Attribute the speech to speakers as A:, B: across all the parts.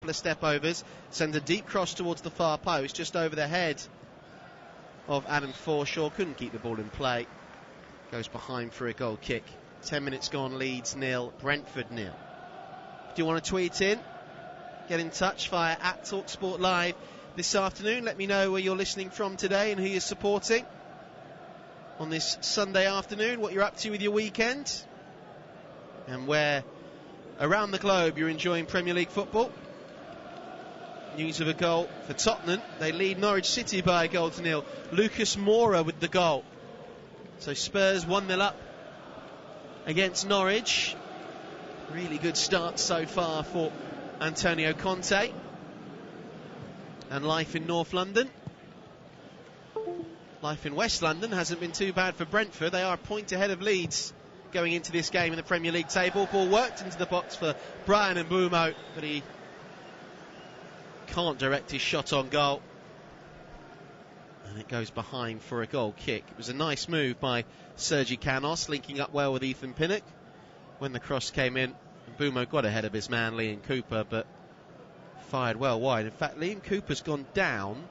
A: couple of step-overs, sends a deep cross towards the far post, just over the head of Adam Forshaw. Couldn't keep the ball in play. Goes behind for a goal kick. 10 minutes gone, Leeds 0, Brentford 0. Do you want to tweet in? Get in touch via @TalkSport Live this afternoon. Let me know where you're listening from today and who you're supporting on this Sunday afternoon, what you're up to with your weekend, and where around the globe you're enjoying Premier League football. News of a goal for Tottenham. They lead Norwich City by 1-0. Lucas Moura with the goal. So Spurs 1-0 up against Norwich. Really good start so far for Antonio Conte. And life in North London. Life in West London hasn't been too bad for Brentford. They are a point ahead of Leeds going into this game in the Premier League table. Ball worked into the box for Bryan Mbeumo, but he can't direct his shot on goal. And it goes behind for a goal kick. It was a nice move by Sergi Canos, linking up well with Ethan Pinnock. When the cross came in, Mbeumo got ahead of his man Liam Cooper, but fired well wide. In fact, Liam Cooper's gone down,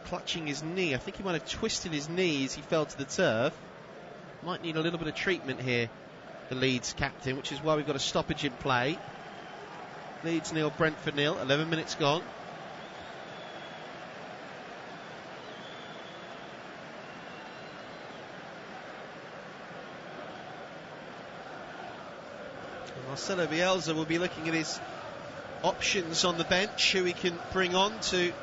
A: clutching his knee. I think he might have twisted his knee as he fell to the turf. Might need a little bit of treatment here, the Leeds captain, which is why we've got a stoppage in play. Leeds 0, Brentford 0, 11 minutes gone. Marcelo Bielsa will be looking at his options on the bench, who he can bring on to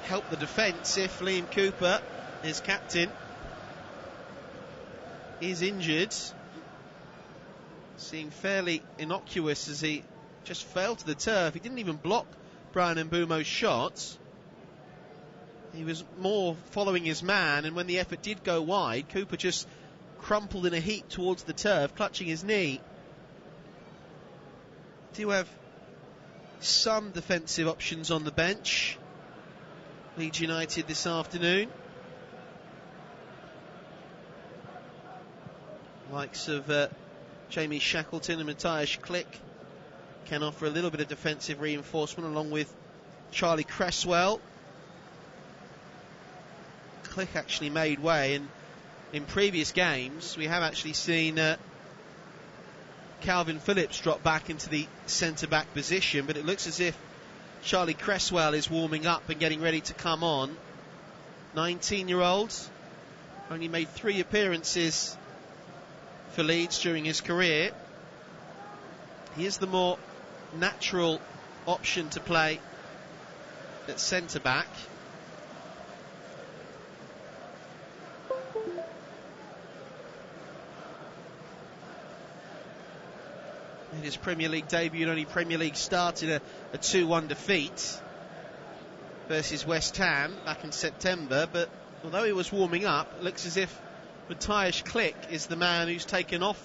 A: help the defence if Liam Cooper, his captain, is injured. Seemed fairly innocuous as he just fell to the turf. He didn't even block Bryan Mbeumo's shot. He was more following his man, and when the effort did go wide, Cooper just crumpled in a heap towards the turf, clutching his knee. Do have some defensive options on the bench, Leeds United, this afternoon. Likes of Jamie Shackleton and Matthias Klich can offer a little bit of defensive reinforcement, along with Charlie Cresswell. Klich actually made way, and in previous games we have actually seen Calvin Phillips drop back into the centre-back position, but it looks as if Charlie Cresswell is warming up and getting ready to come on. 19-year-old, only made 3 appearances for Leeds during his career. He is the more natural option to play at centre-back. In his Premier League debut, only Premier League started a 2-1 defeat versus West Ham back in September, but although he was warming up, it looks as if Matthias Klich is the man who's taken off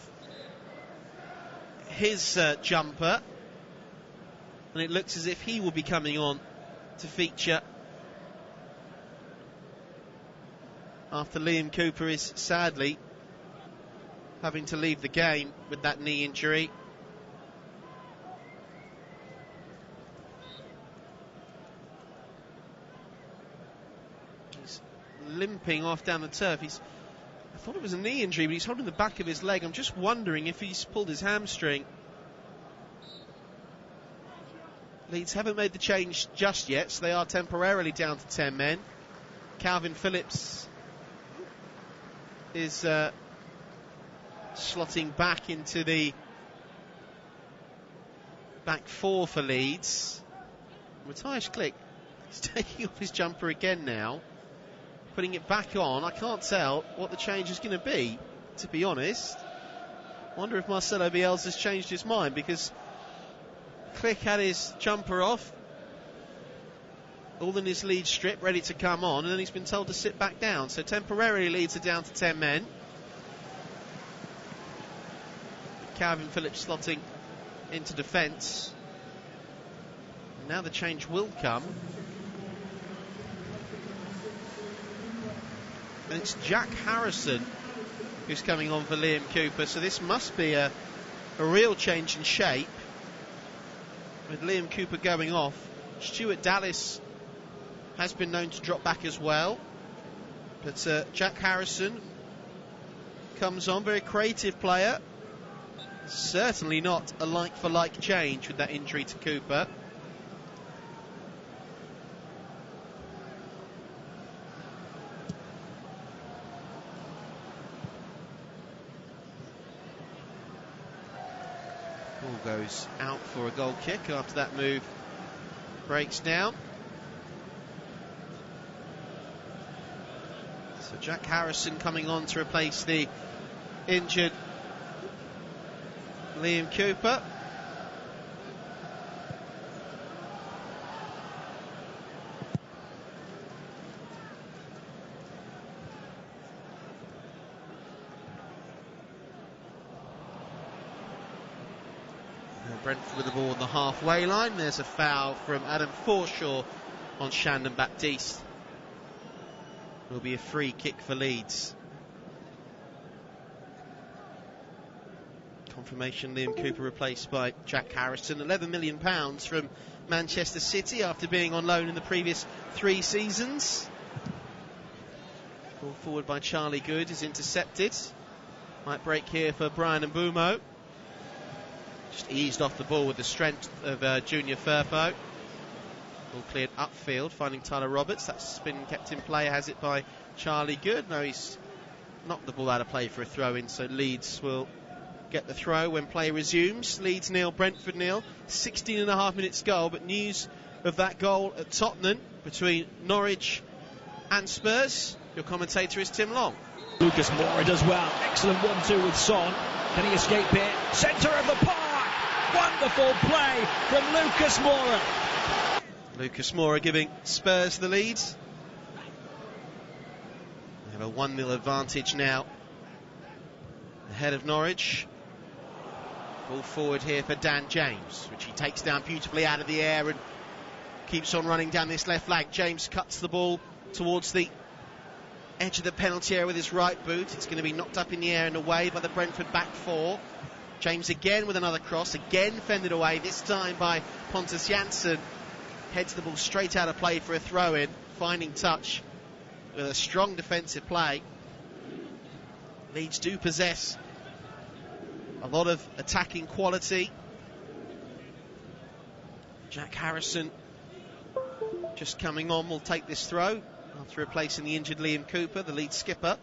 A: his jumper, and it looks as if he will be coming on to feature after Liam Cooper is sadly having to leave the game with that knee injury. He's limping off down the turf. I thought it was a knee injury, but he's holding the back of his leg. I'm just wondering if he's pulled his hamstring. Leeds haven't made the change just yet, so they are temporarily down to 10 men. Calvin Phillips is slotting back into the back 4 for Leeds. Matthias Klich is taking off his jumper again now, putting it back on. I can't tell what the change is going to be honest. Wonder if Marcelo Bielsa has changed his mind, because Klich had his jumper off, all in his Leeds strip, ready to come on, and then he's been told to sit back down. So temporarily Leeds are down to 10 men. Calvin Phillips slotting into defence. Now the change will come. And it's Jack Harrison who's coming on for Liam Cooper. So this must be a a real change in shape with Liam Cooper going off. Stuart Dallas has been known to drop back as well, but Jack Harrison comes on, very creative player. Certainly not a like-for-like change with that injury to Cooper. Ball goes out for a goal kick after that move breaks down. So Jack Harrison coming on to replace the injured Liam Cooper. Brentford with the ball on the halfway line. There's a foul from Adam Forshaw on Shandon Baptiste. Will be a free kick for Leeds. Confirmation Liam Cooper replaced by Jack Harrison. £11 million from Manchester City after being on loan in the previous 3 seasons. Ball forward by Charlie Good is intercepted. Might break here for Brian Mbeumo. Just eased off the ball with the strength of Junior Firpo. Ball cleared upfield, finding Tyler Roberts. That's been kept in play, has it, by Charlie Good. No, he's knocked the ball out of play for a throw-in, so Leeds will get the throw when play resumes. Leeds 0, Brentford 0. 16.5 minutes goal, but news of that goal at Tottenham between Norwich and Spurs. Your commentator is Tim Long.
B: Lucas Moura does well. Excellent 1-2 with Son. Can he escape here? Centre of the park! Wonderful play from Lucas Moura.
A: Lucas Moura giving Spurs the lead. They have a 1-0 advantage now ahead of Norwich. Ball forward here for Dan James, which he takes down beautifully out of the air and keeps on running down this left flank. James cuts the ball towards the edge of the penalty area with his right boot. It's going to be knocked up in the air and away by the Brentford back 4. James again with another cross, again fended away, this time by Pontus Jansson. Heads the ball straight out of play for a throw-in, finding touch with a strong defensive play. Leeds do possess a lot of attacking quality. Jack Harrison just coming on will take this throw after replacing the injured Liam Cooper, the Leeds skipper.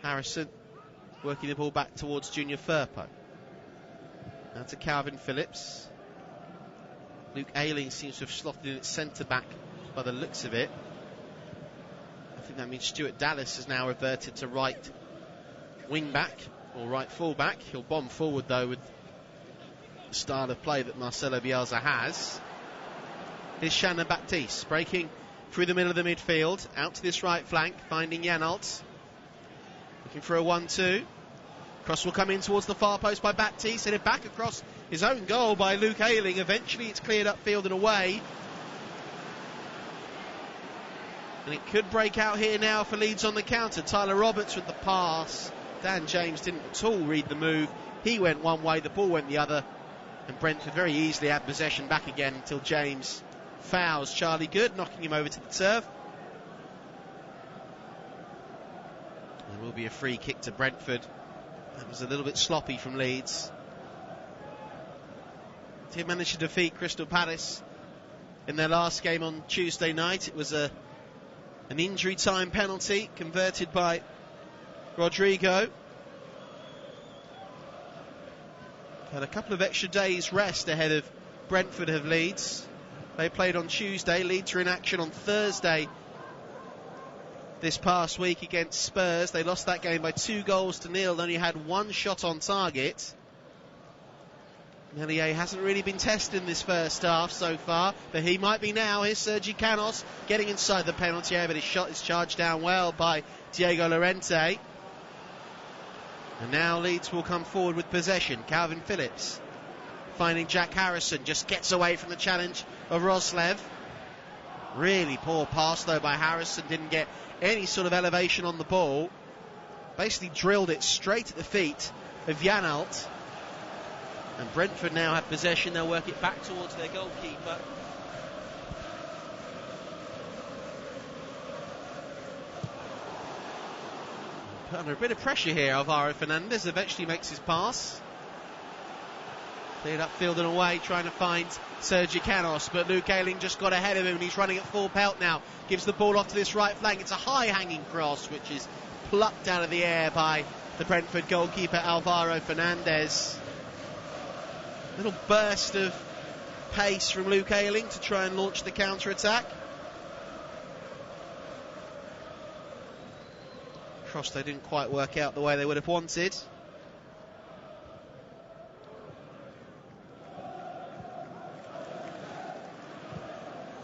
A: Harrison working the ball back towards Junior Firpo. Now to Calvin Phillips. Luke Ayling seems to have slotted in at centre-back by the looks of it. I think that means Stuart Dallas has now reverted to right wing-back or right full-back. He'll bomb forward, though, with the style of play that Marcelo Bielsa has. Here's Shandon Baptiste breaking through the middle of the midfield, out to this right flank, finding Janalt. Looking for a 1-2. Cross will come in towards the far post by Baptiste, headed back across his own goal by Luke Ayling. Eventually it's cleared upfield and away. And it could break out here now for Leeds on the counter. Tyler Roberts with the pass. Dan James didn't at all read the move. He went one way, the ball went the other. And Brentford very easily had possession back again until James fouls Charlie Good, knocking him over to the turf. There will be a free kick to Brentford. That was a little bit sloppy from Leeds. They managed to defeat Crystal Palace in their last game on Tuesday night. It was an injury time penalty converted by Rodrigo. Had a couple of extra days rest ahead of Brentford of Leeds. They played on Tuesday. Leeds are in action on Thursday this past week against Spurs. They lost that game by 2-0. They only had 1 shot on target. Meslier hasn't really been tested in this first half so far, but he might be now. Here's Sergi Canos getting inside the penalty area, but his shot is charged down well by Diego Llorente. And now Leeds will come forward with possession. Calvin Phillips finding Jack Harrison, just gets away from the challenge of Roslev. Really poor pass though by Harrison, didn't get any sort of elevation on the ball. Basically drilled it straight at the feet of Janalt. And Brentford now have possession. They'll work it back towards their goalkeeper. Put under a bit of pressure here, Alvaro Fernandez eventually makes his pass. Cleared up field and away, trying to find Sergi Canos, but Luke Ayling just got ahead of him and he's running at full pelt now. Gives the ball off to this right flank. It's a high-hanging cross which is plucked out of the air by the Brentford goalkeeper Alvaro Fernandez. Little burst of pace from Luke Ayling to try and launch the counter-attack. Cross they didn't quite work out the way they would have wanted.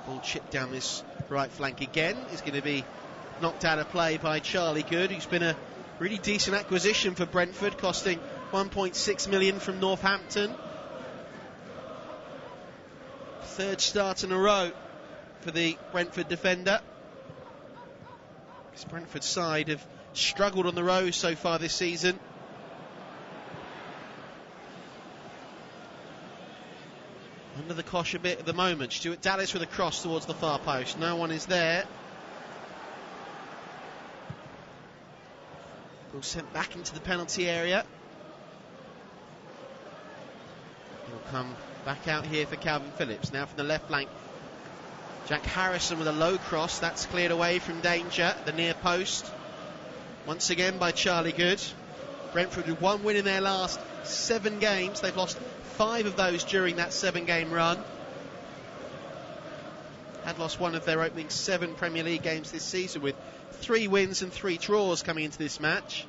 A: Ball chipped down this right flank again. Is going to be knocked out of play by Charlie Goode, who's been a really decent acquisition for Brentford, costing 1.6 million from Northampton. Third start in a row for the Brentford defender. This Brentford side have struggled on the road so far this season. Under the cosh a bit at the moment. Stuart Dallas with a cross towards the far post. No one is there. Ball sent back into the penalty area. He'll come back out here for Calvin Phillips. Now from the left flank, Jack Harrison with a low cross. That's cleared away from danger. The near post. Once again by Charlie Goode. Brentford with one win in their last 7 games. They've lost 5 of those during that 7-game run. Had lost one of their opening 7 Premier League games this season, with 3 wins and 3 draws coming into this match.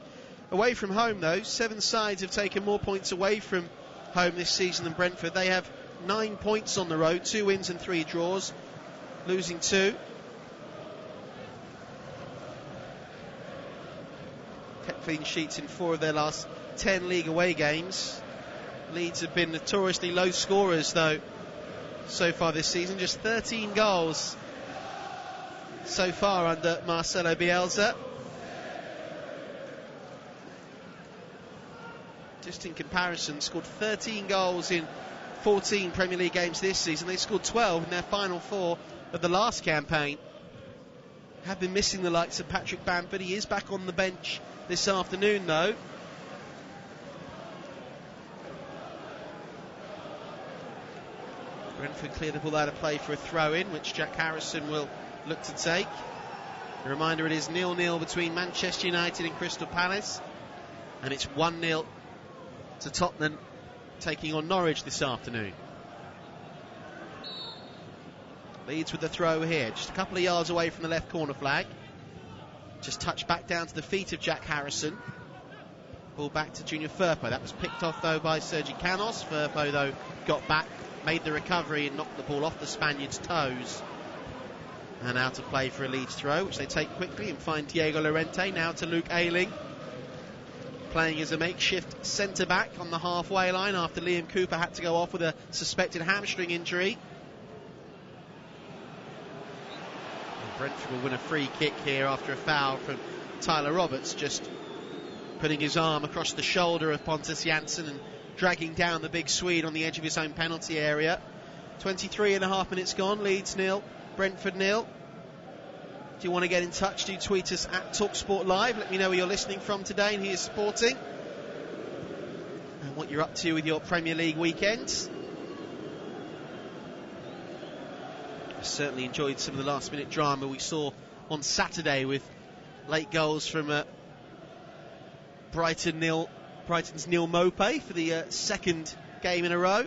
A: Away from home though, 7 sides have taken more points away from home this season than Brentford. They have 9 points on the road, 2 wins and 3 draws, losing 2. Kept clean sheets in 4 of their last 10 league away games. Leeds have been notoriously low scorers though so far this season, just 13 goals so far under Marcelo Bielsa. Just in comparison, scored 13 goals in 14 Premier League games this season. They scored 12 in their final 4 of the last campaign. Have been missing the likes of Patrick Bamford. He is back on the bench this afternoon though. Brentford cleared the ball out of play for a throw-in, which Jack Harrison will look to take. A reminder, it is 0-0 between Manchester United and Crystal Palace, and it's 1-0 to Tottenham taking on Norwich this afternoon. Leeds with the throw here, just a couple of yards away from the left corner flag. Just touched back down to the feet of Jack Harrison. Ball back to Junior Firpo. That was picked off though by Sergi Canos. Firpo though got back, made the recovery and knocked the ball off the Spaniard's toes. And out of play for a Leeds throw, which they take quickly and find Diego Llorente. Now to Luke Ayling, playing as a makeshift centre-back on the halfway line after Liam Cooper had to go off with a suspected hamstring injury. And Brentford will win a free kick here after a foul from Tyler Roberts, just putting his arm across the shoulder of Pontus Jansson and dragging down the big Swede on the edge of his own penalty area. 23.5 minutes gone, Leeds 0, Brentford 0. Do you want to get in touch, do tweet us at TalkSport Live. Let me know where you're listening from today and who you're supporting, and what you're up to with your Premier League weekends. I certainly enjoyed some of the last minute drama we saw on Saturday with late goals from Brighton's Neil Maupay for the 2nd game in a row,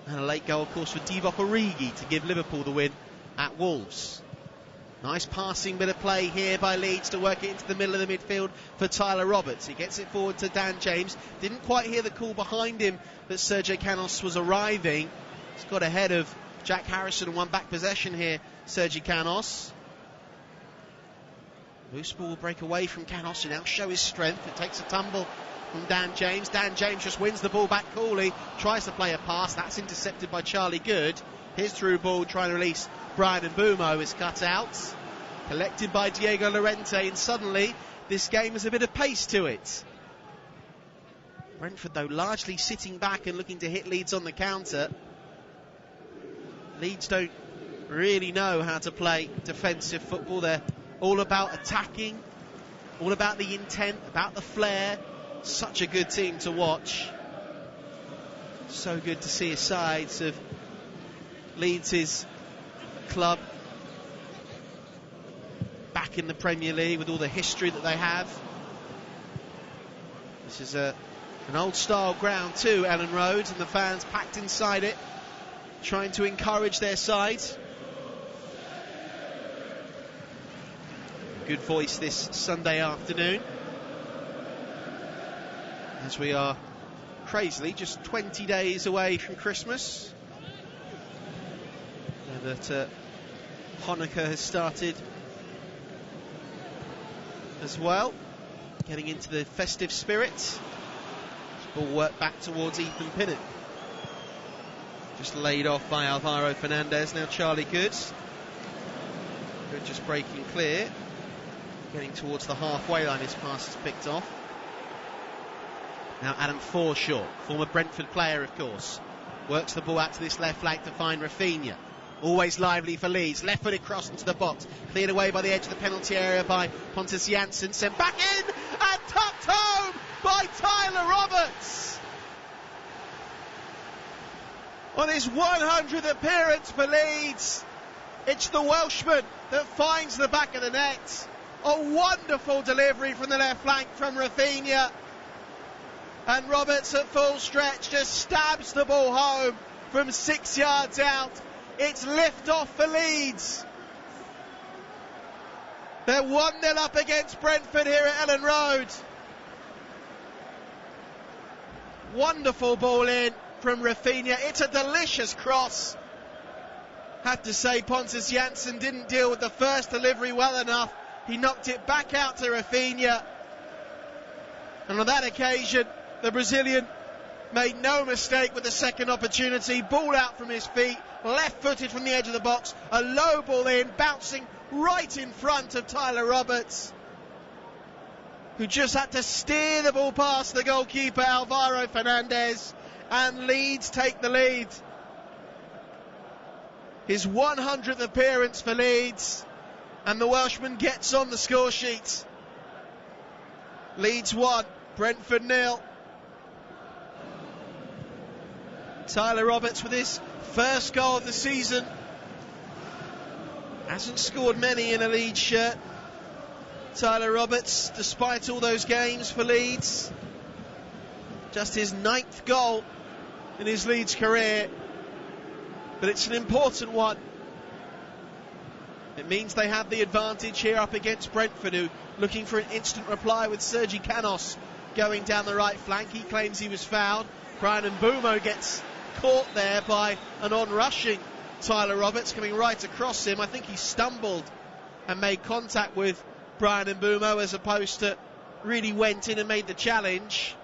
A: and a late goal of course for Divock Origi to give Liverpool the win at Wolves. Nice passing bit of play here by Leeds to work it into the middle of the midfield for Tyler Roberts. He gets it forward to Dan James. Didn't quite hear the call behind him that Sergio Canos was arriving. He's got ahead of Jack Harrison and won back possession here, Sergi Canos. Loose ball will break away from Canos and now show his strength. It takes a tumble from Dan James. Dan James just wins the ball back coolly, tries to play a pass. That's intercepted by Charlie Goode. His through ball trying to release Brian Mbeumo is cut out. Collected by Diego Llorente, and suddenly this game has a bit of pace to it. Brentford, though, largely sitting back and looking to hit Leeds on the counter. Leeds don't really know how to play defensive football. They're all about attacking, all about the intent, about the flair. Such a good team to watch. So good to see a side of Leeds' club back in the Premier League with all the history that they have. This is an old style ground too, Elland Road, and the fans packed inside it, trying to encourage their side. Good voice this Sunday afternoon, as we are crazily just 20 days away from Christmas, and that Hanukkah has started as well, getting into the festive spirit. Ball work back towards Ethan Pinnock, just laid off by Alvaro Fernandez. Now Charlie Good just breaking clear, getting towards the halfway line. His pass is picked off. Now Adam Forshaw, former Brentford player of course, works the ball out to this left flank to find Raphinha. Always lively for Leeds, left-footed cross into the box, cleared away by the edge of the penalty area by Pontus Jansson, sent back in and tucked home by Tyler Roberts. On his 100th appearance for Leeds, it's the Welshman that finds the back of the net. A wonderful delivery from the left flank from Raphinha, and Roberts at full stretch just stabs the ball home from 6 yards out. It's lift-off for Leeds. They're 1-0 up against Brentford here at Elland Road. Wonderful ball in from Raphinha. It's a delicious cross. Have to say, Pontus Jansson didn't deal with the first delivery well enough. He knocked it back out to Raphinha. And on that occasion, the Brazilian made no mistake with the second opportunity. Ball out from his feet, left-footed from the edge of the box. A low ball in, bouncing right in front of Tyler Roberts, who just had to steer the ball past the goalkeeper, Alvaro Fernandez, and Leeds take the lead. His 100th appearance for Leeds, and the Welshman gets on the score sheet. Leeds 1, Brentford 0. Tyler Roberts with his first goal of the season. Hasn't scored many in a Leeds shirt. Tyler Roberts, despite all those games for Leeds, just his 9th goal in his Leeds career, but it's an important one. It means they have the advantage here up against Brentford, who looking for an instant reply with Sergi Canos going down the right flank. He claims he was fouled. Brian Mbeumo gets caught there by an on-rushing Tyler Roberts coming right across him. I think he stumbled and made contact with Brian Mbeumo as opposed to really went in and made the challenge.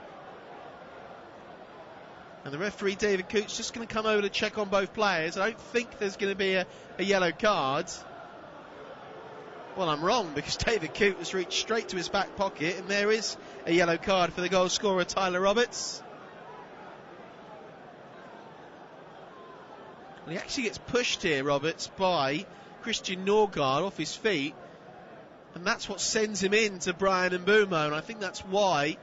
A: And the referee, David Coote's just going to come over to check on both players. I don't think there's going to be a yellow card. Well, I'm wrong, because David Coote has reached straight to his back pocket, and there is a yellow card for the goal scorer, Tyler Roberts. Well, he actually gets pushed here, Roberts, by Christian Norgard off his feet, and that's what sends him in to Brian Mbeumo, and I think that's why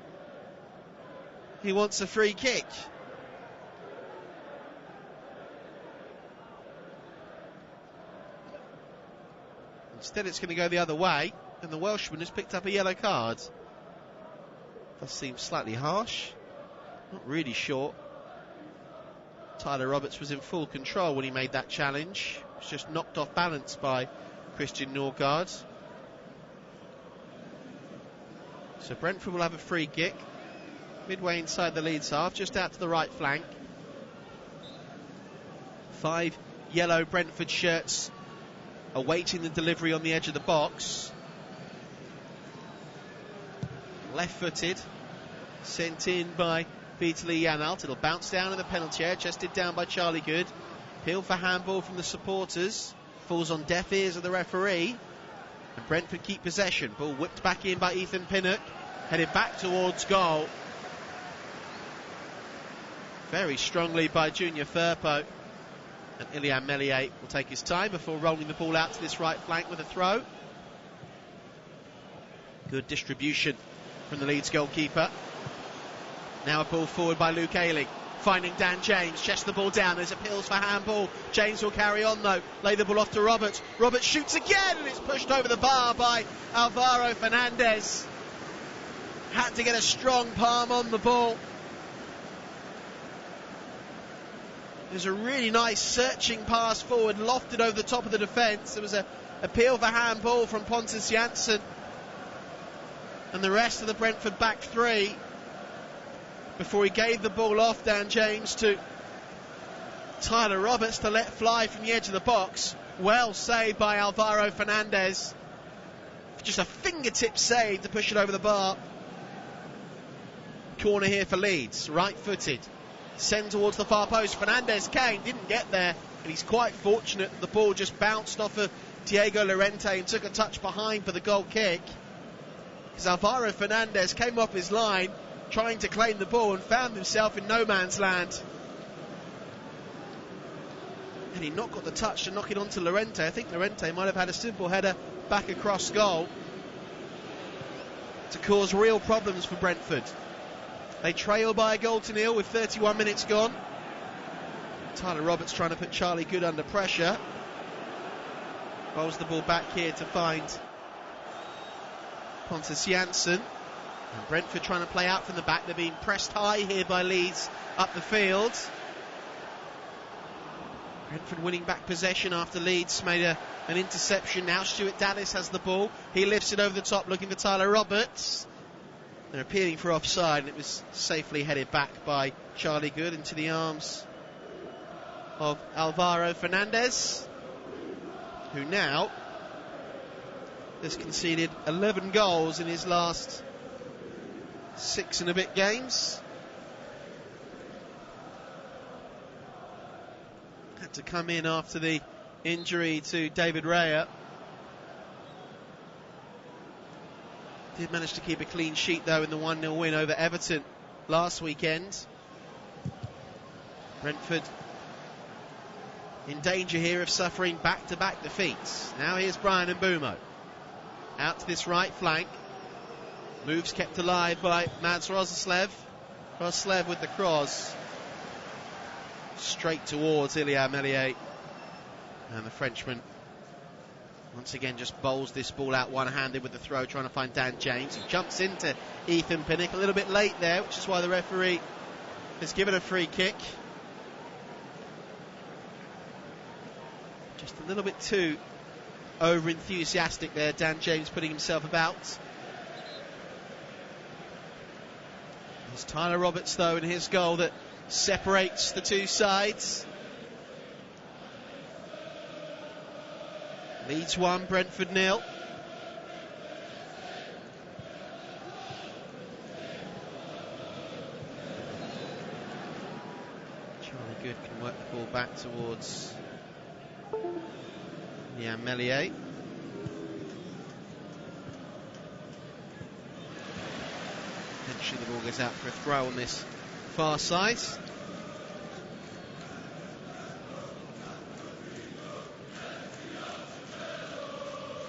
A: he wants a free kick. Instead it's going to go the other way, and the Welshman has picked up a yellow card. Does seem slightly harsh, not really short. Tyler Roberts was in full control when he made that challenge. He was just knocked off balance by Christian Norgard. So Brentford will have a free kick midway inside the Leeds half, just out to the right flank. 5 yellow Brentford shirts awaiting the delivery on the edge of the box. Left-footed, sent in by Vitaly Janelt. It'll bounce down in the penalty area, chested down by Charlie Good. Appeal for handball from the supporters. Falls on deaf ears of the referee. And Brentford keep possession. Ball whipped back in by Ethan Pinnock. Headed back towards goal. very strongly by Junior Firpo. And Ilya Meslier will take his time before rolling the ball out to this right flank with a throw. Good distribution from the Leeds goalkeeper. Now a ball forward by Luke Ayling, finding Dan James, chests the ball down, there's appeals for handball. James will carry on though, lay the ball off to Roberts. Roberts shoots again and it's pushed over the bar by Alvaro Fernandez. Had to get a strong palm on the ball. There's a really nice searching pass forward, lofted over the top of the defence. There was an appeal for handball from Pontus Jansson. And the rest of the Brentford back three, before he gave the ball off, Dan James, to Tyler Roberts to let fly from the edge of the box. Well saved by Alvaro Fernandez. Just a fingertip save to push it over the bar. Corner here for Leeds, right-footed. Send towards the far post. Fernandez Kane didn't get there, and he's quite fortunate that the ball just bounced off of Diego Llorente and took a touch behind for the goal kick. Because Alvaro Fernandez came off his line trying to claim the ball and found himself in no man's land. And he not got the touch to knock it onto Llorente. I think Llorente might have had a simple header back across goal to cause real problems for Brentford. They trail by a goal to nil with 31 minutes gone. Tyler Roberts trying to put Charlie Good under pressure. Rolls the ball back here to find Pontus Jansson. And Brentford trying to play out from the back. They're being pressed high here by Leeds up the field. Brentford winning back possession after Leeds made an interception. Now Stuart Dallas has the ball. He lifts it over the top looking for Tyler Roberts. They're appealing for offside, and it was safely headed back by Charlie Good into the arms of Alvaro Fernandez, who now has conceded 11 goals in his last 6 and a bit games. Had to come in after the injury to David Raya. Did manage to keep a clean sheet though in the 1-0 win over Everton last weekend. Brentford in danger here of suffering back-to-back defeats. Now here's Brian Mbeumo. Out to this right flank. Moves kept alive by Mads Roslev. Roslev with the cross. Straight towards Ilya Meslier. And the Frenchman once again just bowls this ball out one-handed with the throw, trying to find Dan James. He jumps into Ethan Pinnock a little bit late there, which is why the referee has given a free kick. Just a little bit too over-enthusiastic there, Dan James putting himself about. There's Tyler Roberts though in his goal that separates the two sides. Leeds 1, Brentford 0. Charlie Good can work the ball back towards Meslier. Eventually the ball goes out for a throw on this far side.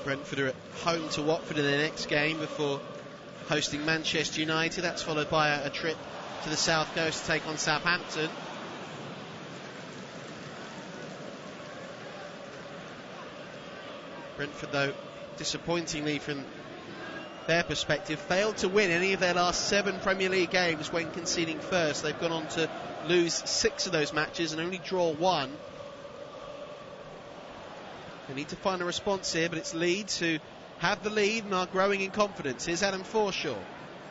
A: Brentford are at home to Watford in their next game before hosting Manchester United. That's followed by a trip to the south coast to take on Southampton. Brentford, though, disappointingly from their perspective, failed to win any of their last 7 Premier League games when conceding first. They've gone on to lose 6 of those matches and only draw 1. They need to find a response here, but it's Leeds who have the lead and are growing in confidence. Here's Adam Forshaw,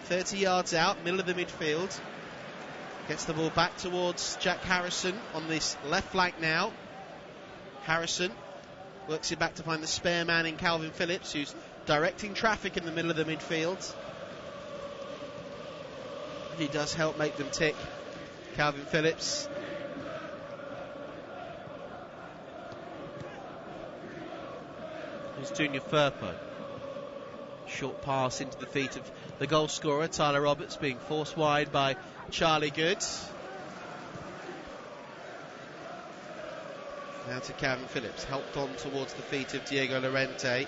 A: 30 yards out, middle of the midfield. Gets the ball back towards Jack Harrison on this left flank now. Harrison works it back to find the spare man in Calvin Phillips, who's directing traffic in the middle of the midfield. He does help make them tick, Calvin Phillips. Here's Junior Firpo. Short pass into the feet of the goal scorer, Tyler Roberts, being forced wide by Charlie Good. Now to Calvin Phillips, helped on towards the feet of Diego Llorente.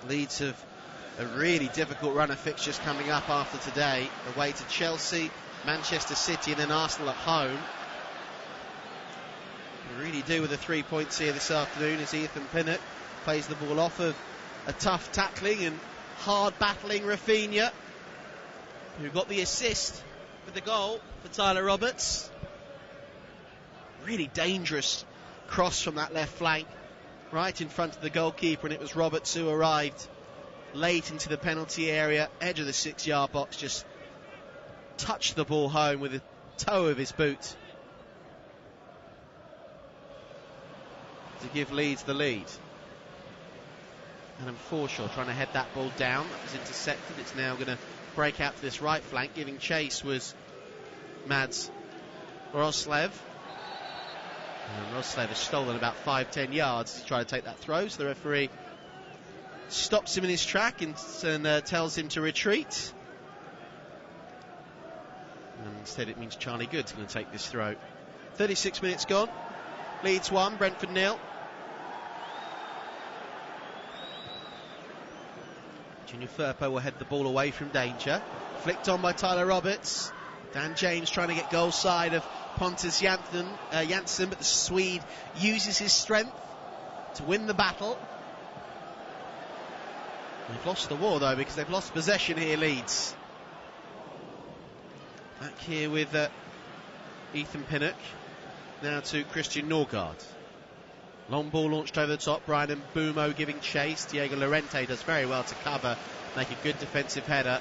A: Leeds have a really difficult run of fixtures coming up after today. Away to Chelsea, Manchester City and then Arsenal at home. They really do with the 3 points here this afternoon as Ethan Pinnock plays the ball off of a tough tackling and hard battling Raphinha, who got the assist for the goal for Tyler Roberts. Really dangerous cross from that left flank, right in front of the goalkeeper, and it was Roberts who arrived late into the penalty area, edge of the 6-yard box, just touched the ball home with the toe of his boot to give Leeds the lead. Adam Forshaw trying to head that ball down. That was intercepted. It's now going to break out to this right flank. Giving chase was Mads Roslev. And Roslev has stolen about 5-10 yards as he tried to take that throw, so the referee stops him in his track and tells him to retreat. And instead it means Charlie Good's going to take this throw. 36 minutes gone. Leeds 1, Brentford 0. Junior Firpo will head the ball away from danger. Flicked on by Tyler Roberts. Dan James trying to get goal side of Pontus Jansson, but the Swede uses his strength to win the battle. They've lost the war though, because they've lost possession here, Leeds. Back here with Ethan Pinnock. Now to Christian Norgard. Long ball launched over the top. Brian Mbeumo giving chase. Diego Llorente does very well to cover, make a good defensive header.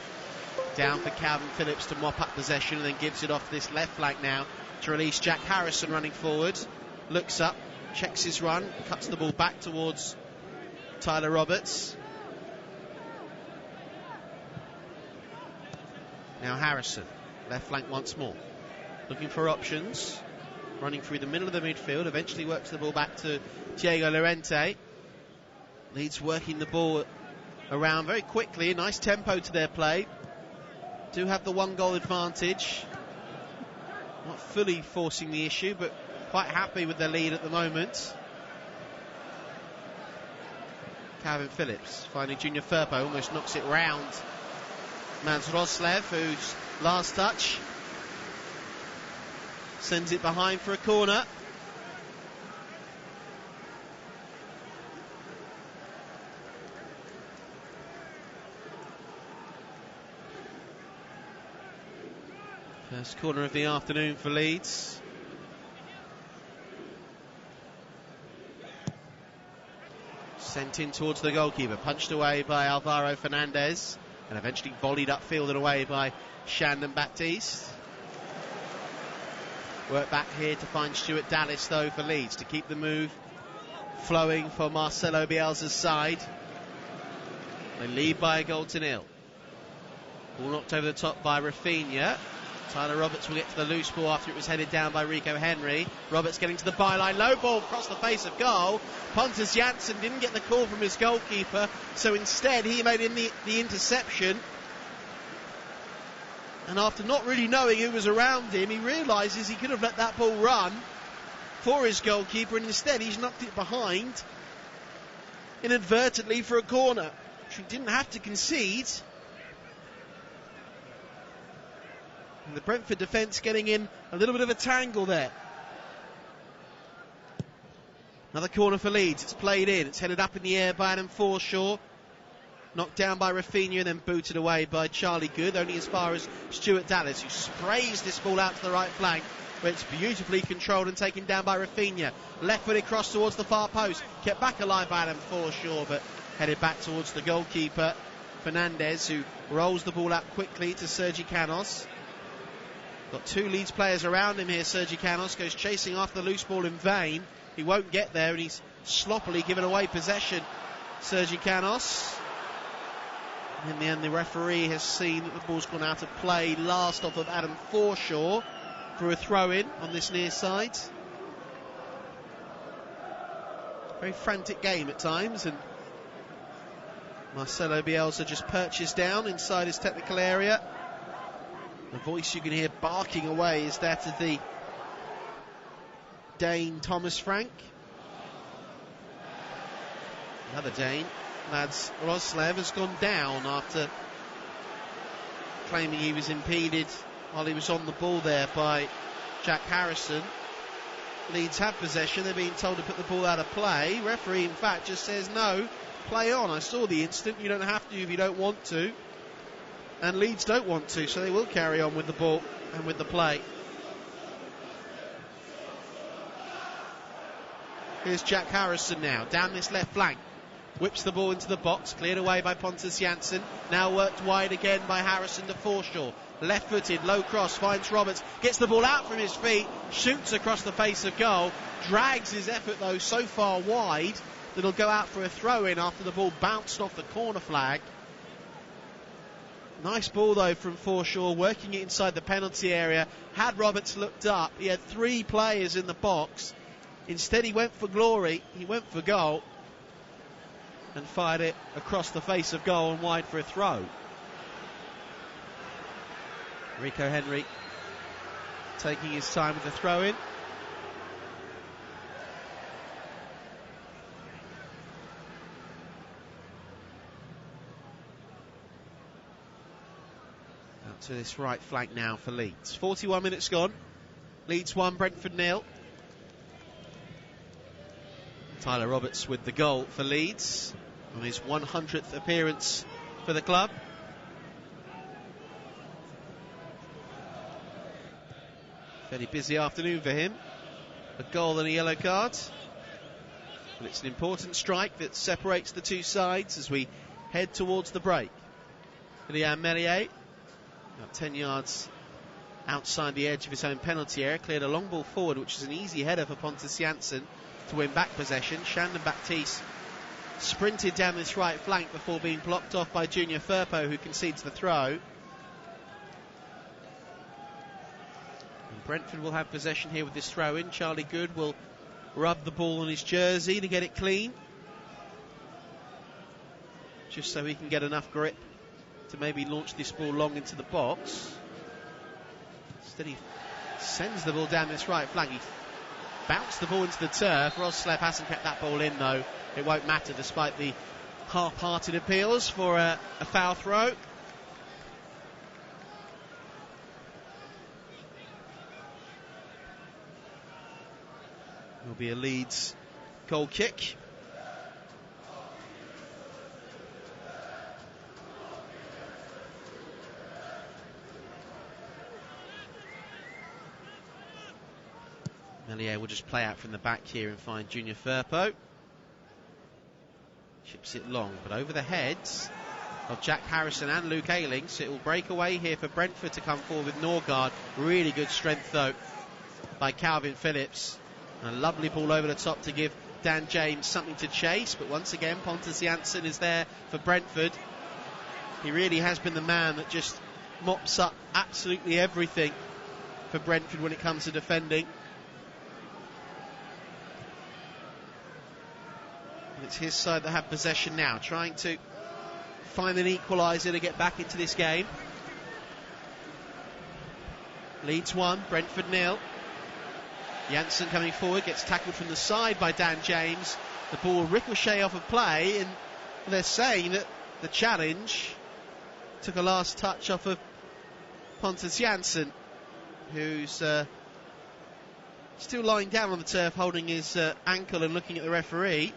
A: Down for Calvin Phillips to mop up possession, and then gives it off this left flank now to release Jack Harrison running forward. Looks up, checks his run, cuts the ball back towards Tyler Roberts. Now Harrison, left flank once more. Looking for options. Running through the middle of the midfield, eventually works the ball back to Diego Llorente. Leeds working the ball around very quickly, nice tempo to their play. Do have the 1-goal advantage. Not fully forcing the issue, but quite happy with their lead at the moment. Calvin Phillips finding Junior Firpo, almost knocks it round Mads Roslev, whose last touch sends it behind for a corner. First corner of the afternoon for Leeds. Sent in towards the goalkeeper, punched away by Alvaro Fernandez, and eventually volleyed upfield and away by Shandon Baptiste. Work back here to find Stuart Dallas though for Leeds to keep the move flowing for Marcelo Bielsa's side. They lead by 1-0. Ball knocked over the top by Raphinha. Tyler Roberts will get to the loose ball after it was headed down by Rico Henry. Roberts getting to the byline, low ball across the face of goal. Pontus Jansson didn't get the call from his goalkeeper, so instead he made in the interception. And after not really knowing who was around him, he realises he could have let that ball run for his goalkeeper, and instead he's knocked it behind inadvertently for a corner, which he didn't have to concede. And the Brentford defence getting in a little bit of a tangle there. Another corner for Leeds. It's played in. It's headed up in the air by Adam Forshaw. Knocked down by Raphinha and then booted away by Charlie Good, only as far as Stuart Dallas, who sprays this ball out to the right flank, where it's beautifully controlled and taken down by Raphinha. Left-footed cross towards the far post, kept back alive by Adam Forshaw, but headed back towards the goalkeeper, Fernandez, who rolls the ball out quickly to Sergi Canos. Got two Leeds players around him here. Sergi Canos goes chasing after the loose ball in vain. He won't get there, and he's sloppily given away possession, Sergi Canos. In the end, the referee has seen that the ball's gone out of play last off of Adam Forshaw for a throw-in on this near side. Very frantic game at times, and Marcelo Bielsa just perches down inside his technical area. The voice you can hear barking away is that of the Dane Thomas Frank. Another Dane, lads. Roslev has gone down after claiming he was impeded while he was on the ball there by Jack Harrison. Leeds have possession. They're being told to put the ball out of play. Referee, in fact, just says no, play on. I saw the incident. You don't have to if you don't want to. And Leeds don't want to, so they will carry on with the ball and with the play. Here's Jack Harrison now, down this left flank. Whips the ball into the box, cleared away by Pontus Jansson. Now worked wide again by Harrison to Forshaw. Left-footed, low cross, finds Roberts. Gets the ball out from his feet, shoots across the face of goal. Drags his effort, though, so far wide that he'll go out for a throw-in after the ball bounced off the corner flag. Nice ball, though, from Forshaw, working it inside the penalty area. Had Roberts looked up, he had 3 players in the box. Instead, he went for glory, he went for goal, and fired it across the face of goal and wide for a throw. Rico Henry taking his time with the throw-in. Out to this right flank now for Leeds. 41 minutes gone. Leeds 1, Brentford 0. Tyler Roberts with the goal for Leeds on his 100th appearance for the club. Fairly busy afternoon for him. A goal and a yellow card. But it's an important strike that separates the two sides as we head towards the break. Liam Meslier, about 10 yards outside the edge of his own penalty area, cleared a long ball forward, which is an easy header for Pontus Jansson to win back possession. Shandon Baptiste sprinted down this right flank before being blocked off by Junior Firpo, who concedes the throw. And Brentford will have possession here with this throw in. Charlie Goode will rub the ball on his jersey to get it clean, just so he can get enough grip to maybe launch this ball long into the box. Instead he sends the ball down this right flank. He bounced the ball into the turf. Roslev hasn't kept that ball in, though. It won't matter despite the half-hearted appeals for a foul throw. Will be a Leeds goal kick. Meslier will just play out from the back here and find Junior Firpo. Chips it long, but over the heads of Jack Harrison and Luke Ayling, so it will break away here for Brentford to come forward with Norgard. Really good strength, though, by Calvin Phillips. And a lovely ball over the top to give Dan James something to chase, but once again Pontus Jansson is there for Brentford. He really has been the man that just mops up absolutely everything for Brentford when it comes to defending. And it's his side that have possession now, trying to find an equaliser to get back into this game. Leeds 1, Brentford 0. Jansson coming forward, gets tackled from the side by Dan James. The ball will ricochet off of play, and they're saying that the challenge took a last touch off of Pontus Jansson, who's still lying down on the turf holding his ankle and looking at the referee.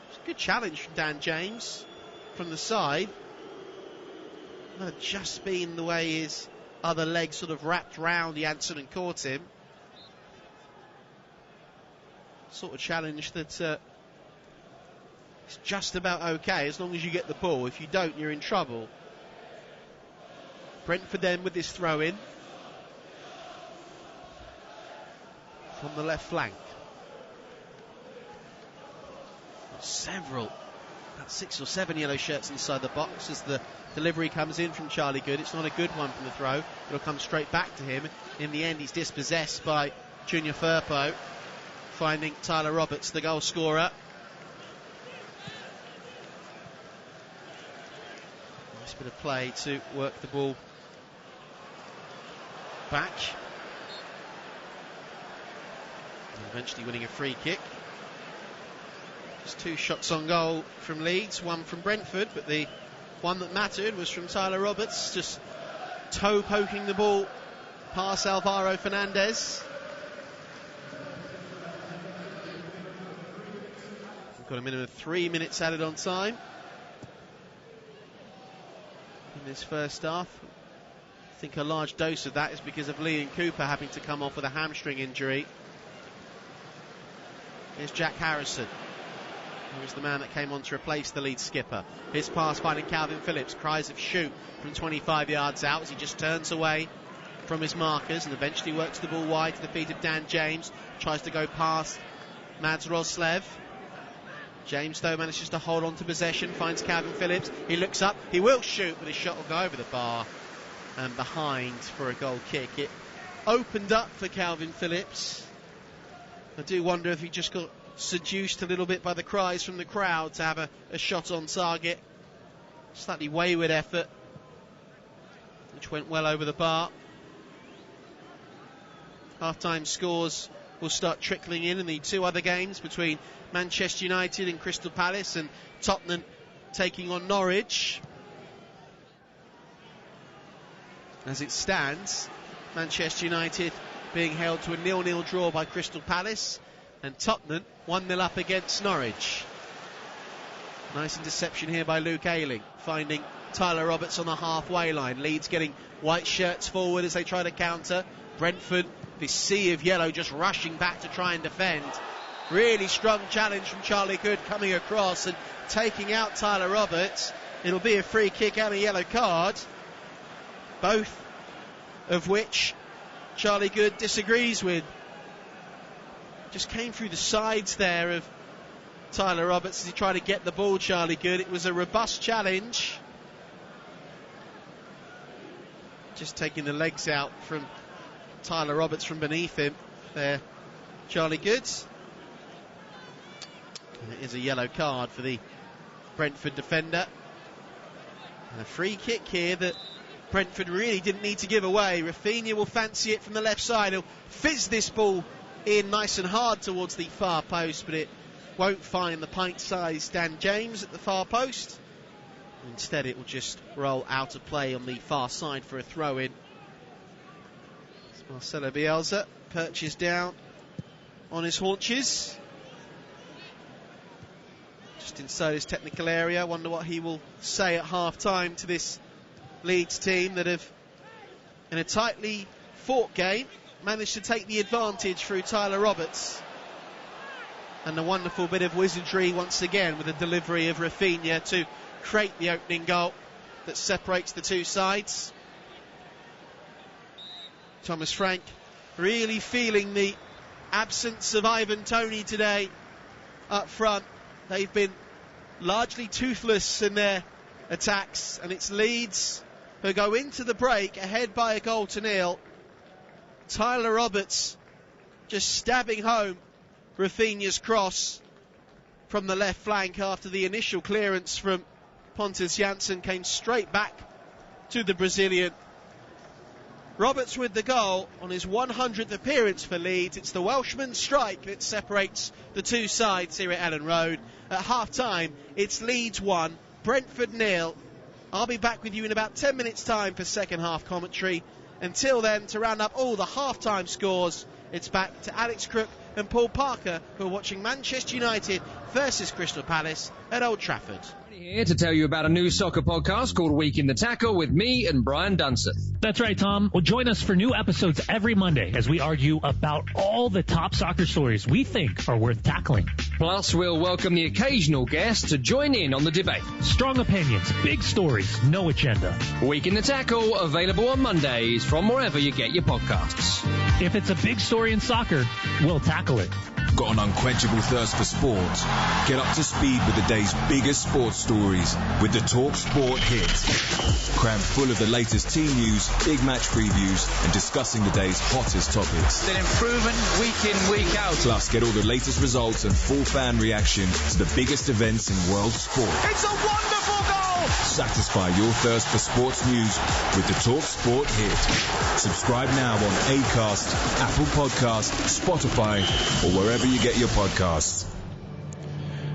A: It's a good challenge from Dan James from the side. Might have just been the way his other leg sort of wrapped round Jansson and caught him. Sort of challenge that it's just about okay as long as you get the ball. If you don't, you're in trouble. Brentford then with this throw in from the left flank. Several, about 6 or 7 yellow shirts inside the box as the delivery comes in from Charlie Goode. It's not a good one from the throw. It'll come straight back to him. In the end, he's dispossessed by Junior Firpo, finding Tyler Roberts, the goal scorer. Nice bit of play to work the ball back. And eventually winning a free kick. Just 2 shots on goal from Leeds, 1 from Brentford, but the one that mattered was from Tyler Roberts, just toe poking the ball past Alvaro Fernandez. We've got a minimum of 3 minutes added on time in this first half. I think a large dose of that is because of Liam Cooper having to come off with a hamstring injury. Here's Jack Harrison, who was the man that came on to replace the Leeds skipper. His pass finding Calvin Phillips, cries of shoot from 25 yards out as he just turns away from his markers and eventually works the ball wide to the feet of Dan James, tries to go past Mads Roslev. James though manages to hold on to possession, finds Calvin Phillips, he looks up, he will shoot, but his shot will go over the bar and behind for a goal kick. It opened up for Calvin Phillips. I do wonder if he just got seduced a little bit by the cries from the crowd to have a shot on target. Slightly wayward effort, which went well over the bar. Half-time scores will start trickling in the 2 other games between Manchester United and Crystal Palace, and Tottenham taking on Norwich. As it stands, Manchester United being held to a 0-0 draw by Crystal Palace, and Tottenham 1-0 up against Norwich. Nice interception here by Luke Ayling, finding Tyler Roberts on the halfway line. Leeds getting white shirts forward as they try to counter. Brentford, this sea of yellow, just rushing back to try and defend. Really strong challenge from Charlie Goode coming across and taking out Tyler Roberts. It'll be a free kick and a yellow card, both of which Charlie Goode disagrees with. Just came through the sides there of Tyler Roberts as he tried to get the ball, Charlie Goode. It was a robust challenge. Just taking the legs out from Tyler Roberts from beneath him there, Charlie Goode. And it is a yellow card for the Brentford defender. And a free kick here that Brentford really didn't need to give away. Raphinha will fancy it from the left side. He'll fizz this ball in nice and hard towards the far post, but it won't find the pint-sized Dan James at the far post. Instead it will just roll out of play on the far side for a throw-in. Marcelo Bielsa perches down on his haunches, just inside his technical area. Wonder what he will say at half-time to this Leeds team that have, in a tightly fought game, managed to take the advantage through Tyler Roberts. And a wonderful bit of wizardry once again with the delivery of Raphinha to create the opening goal that separates the 2 sides. Thomas Frank really feeling the absence of Ivan Toney today up front. They've been largely toothless in their attacks, and it's Leeds who go into the break ahead by a 1-0. Tyler Roberts just stabbing home Raphinha's cross from the left flank after the initial clearance from Pontus Jansson came straight back to the Brazilian. Roberts with the goal on his 100th appearance for Leeds. It's the Welshman's strike that separates the 2 sides here at Elland Road. At half-time, it's Leeds 1, Brentford 0. I'll be back with you in about 10 minutes' time for second half commentary. Until then, to round up all the half-time scores, it's back to Alex Crook and Paul Parker, who are watching Manchester United versus Crystal Palace at Old Trafford.
C: Here to tell you about a new soccer podcast called Week in the Tackle with me and Brian Dunseth.
D: That's right, Tom. Well, join us for new episodes every Monday as we argue about all the top soccer stories we think are worth tackling.
C: Plus, we'll welcome the occasional guest to join in on the debate.
D: Strong opinions, big stories, no agenda.
C: Week in the Tackle, available on Mondays from wherever you get your podcasts.
D: If it's a big story in soccer, we'll tackle it.
E: Got an unquenchable thirst for sport? Get up to speed with the day's biggest sports stories with the Talk Sport Hit. Crammed full of the latest team news, big match previews, and discussing the day's hottest topics.
F: They're improving week in, week out.
E: Plus, get all the latest results and full fan reaction to the biggest events in world sport.
F: It's a wonderful goal!
E: Satisfy your thirst for sports news with the Talk Sport hit. Subscribe now on Acast, Apple Podcasts, Spotify, or wherever you get your podcasts.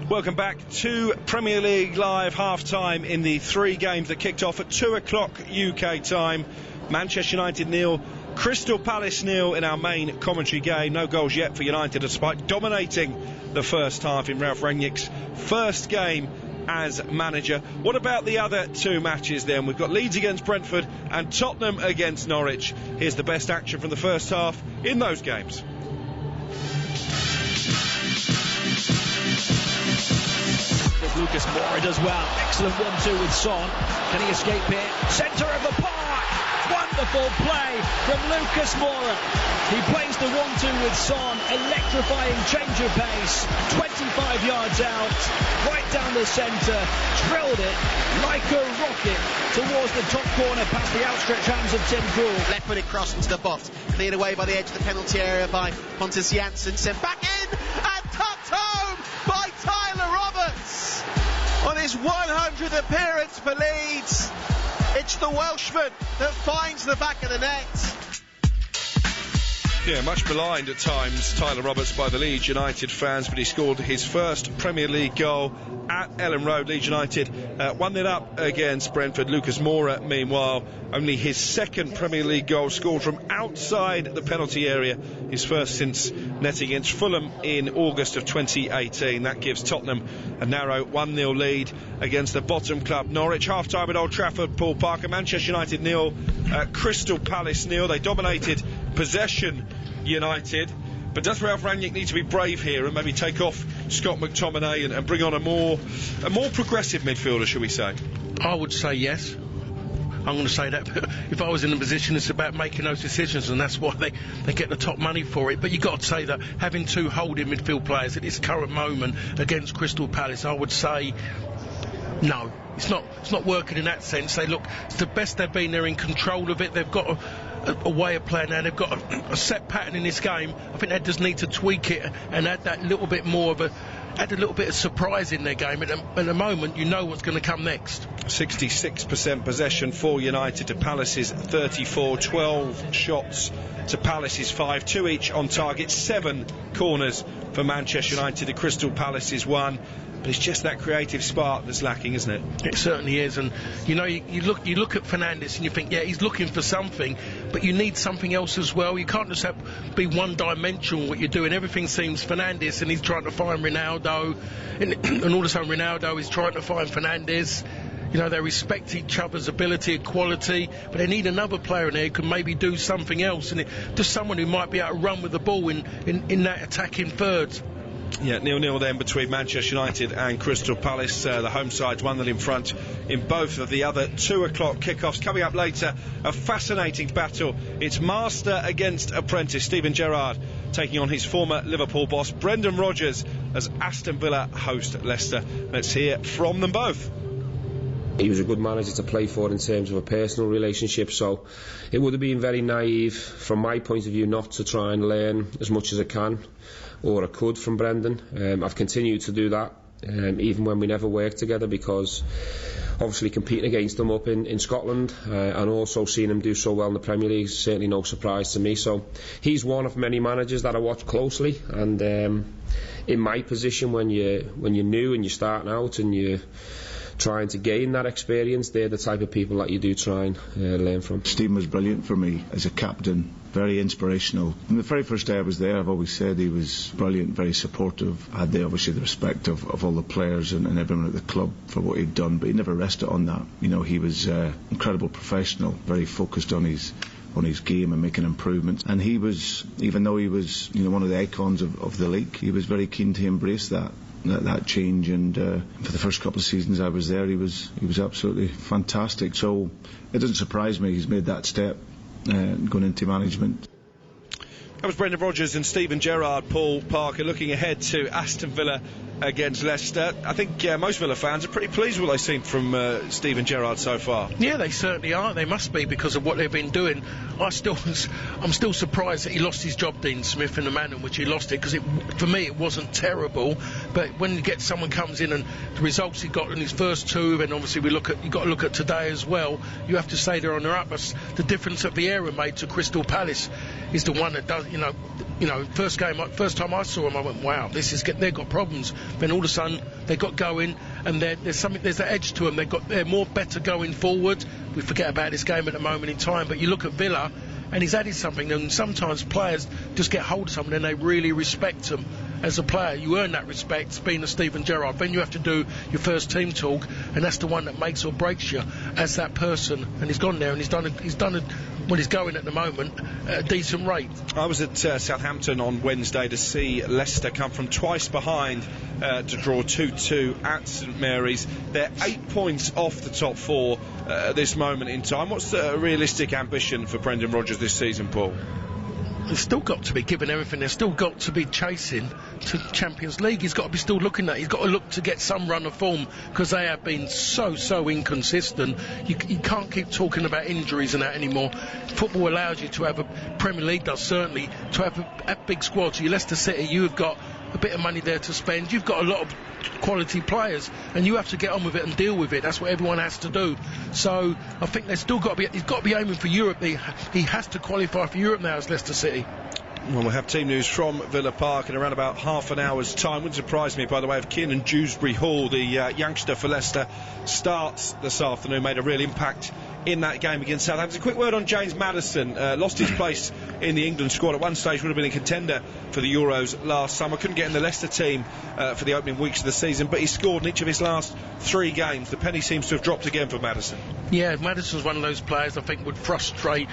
G: Welcome back to Premier League Live half-time in the 3 games that kicked off at 2 o'clock UK time. Manchester United 0, Crystal Palace 0 in our main commentary game. No goals yet for United despite dominating the first half in Ralph Rangnick's first game as manager. What about the other 2 matches then? We've got Leeds against Brentford and Tottenham against Norwich. Here's the best action from the first half in those games.
B: Lucas Moura does well. Excellent 1-2 with Son. Can he escape here? Centre of the park. Wonderful play from Lucas Moura. He plays the 1-2 with Son. Electrifying change of pace. 25 yards out. Right down the centre. Drilled it like a rocket towards the top corner past the outstretched hands of Tim Krul.
A: Left-footed cross into the box. Cleared away by the edge of the penalty area by Pontus Jansson. Sent back in and tucked home by Tyler Roberts. On his 100th appearance for Leeds, it's the Welshman that finds the back of the net.
G: Yeah, much maligned at times, Tyler Roberts, by the Leeds United fans, but he scored his first Premier League goal at Elland Road. Leeds United 1-0 up against Brentford. Lucas Moura, meanwhile, only his second Premier League goal scored from outside the penalty area, his first since netting against Fulham in August of 2018. That gives Tottenham a narrow 1-0 lead against the bottom club Norwich. Half-time at Old Trafford, Paul Parker. Manchester United 0, Crystal Palace 0. They dominated possession, United. But does Ralph Rangnick need to be brave here and maybe take off Scott McTominay and bring on a more progressive midfielder, shall we say?
H: I would say yes. I'm going to say that. If I was in a position, it's about making those decisions, and that's why they get the top money for it. But you've got to say that having 2 holding midfield players at this current moment against Crystal Palace, I would say no. It's not working in that sense. It's the best they've been. They're in control of it. They've got a way of playing now. They've got a set pattern in this game. I think they just need to tweak it and add that little bit more of add a little bit of surprise in their game. At the moment, you know what's going to come next.
G: 66% possession for United to Palace's 34, 12 shots to Palace's 5, 2 each on target, 7 corners for Manchester United to Crystal Palace's 1. But it's just that creative spark that's lacking, isn't it?
H: It certainly is. And you look at Fernandes and you think, yeah, he's looking for something, but you need something else as well. You can't just be one-dimensional what you're doing. Everything seems Fernandes, and he's trying to find Ronaldo, and all of a sudden Ronaldo is trying to find Fernandes. You know, they respect each other's ability and quality, but they need another player in there who can maybe do something else, and just someone who might be able to run with the ball in that attacking third.
G: Yeah, 0-0 then between Manchester United and Crystal Palace. The home side's 1-0 in front in both of the other 2 o'clock kickoffs. Coming up later, a fascinating battle. It's master against apprentice. Steven Gerrard taking on his former Liverpool boss Brendan Rodgers as Aston Villa host Leicester. Let's hear from them both.
I: He was a good manager to play for in terms of a personal relationship, so it would have been very naive from my point of view not to try and learn as much as I can or I could from Brendan. I've continued to do that even when we never worked together, because obviously competing against him up in Scotland and also seeing him do so well in the Premier League is certainly no surprise to me. So he's one of many managers that I watch closely, and in my position, when you're new and you're starting out and you're trying to gain that experience, they're the type of people that you do try and learn from.
J: Stephen was brilliant for me as a captain, very inspirational. From the very first day I was there, I've always said he was brilliant, very supportive, had obviously the respect of all the players and everyone at the club for what he'd done, but he never rested on that. You know, he was incredible professional, very focused on his game and making improvements, and he was, even though he was, you know, one of the icons of the league, he was very keen to embrace that change, and for the first couple of seasons I was there, he was absolutely fantastic. So it doesn't surprise me he's made that step going into management.
G: That was Brendan Rodgers and Steven Gerrard. Paul Parker looking ahead to Aston Villa against Leicester. I think most Villa fans are pretty pleased with what they've seen from Steven Gerrard so far.
H: Yeah, they certainly are. They must be, because of what they've been doing. I'm still surprised that he lost his job, Dean Smith, in the manner in which he lost it, because for me it wasn't terrible. But when you get someone comes in and the results he got in his first two, and obviously you've got to look at today as well. You have to say they're on their up. The difference that Vieira made to Crystal Palace is the one that does. First time I saw him, I went, wow, they've got problems. Then all of a sudden they got going, and there's an edge to them. They're more better going forward. We forget about this game at the moment in time, but you look at Villa, and he's added something. And sometimes players just get hold of someone and they really respect them as a player. You earn that respect being a Steven Gerrard. Then you have to do your first team talk, and that's the one that makes or breaks you as that person. And he's gone there and he's going at the moment at a decent rate.
G: I was at Southampton on Wednesday to see Leicester come from twice behind to draw 2-2 at St Mary's. They're 8 points off the top four at this moment in time. What's the realistic ambition for Brendan Rodgers this season, Paul?
H: They've still got to be given everything. They've still got to be chasing to Champions League. He's got to be still looking at. He's got to look to get some run of form, because they have been so inconsistent. You can't keep talking about injuries and that anymore. Football allows you to have Premier League does certainly, to have a big squad. So your Leicester City, you've got a bit of money there to spend. You've got a lot of quality players, and you have to get on with it and deal with it. That's what everyone has to do. So I think they've still got to be. He's got to be aiming for Europe. He has to qualify for Europe now as Leicester City.
G: Well, we'll have team news from Villa Park in around about half an hour's time. Wouldn't surprise me, by the way, if Kiernan Dewsbury Hall, the youngster for Leicester, starts this afternoon. Made a real impact in that game against Southampton. A quick word on James Maddison. Lost his place in the England squad. At one stage would have been a contender for the Euros last summer. Couldn't get in the Leicester team for the opening weeks of the season, but he scored in each of his last 3 games. The penny seems to have dropped again for Maddison. Yeah,
H: Maddison's one of those players I think would frustrate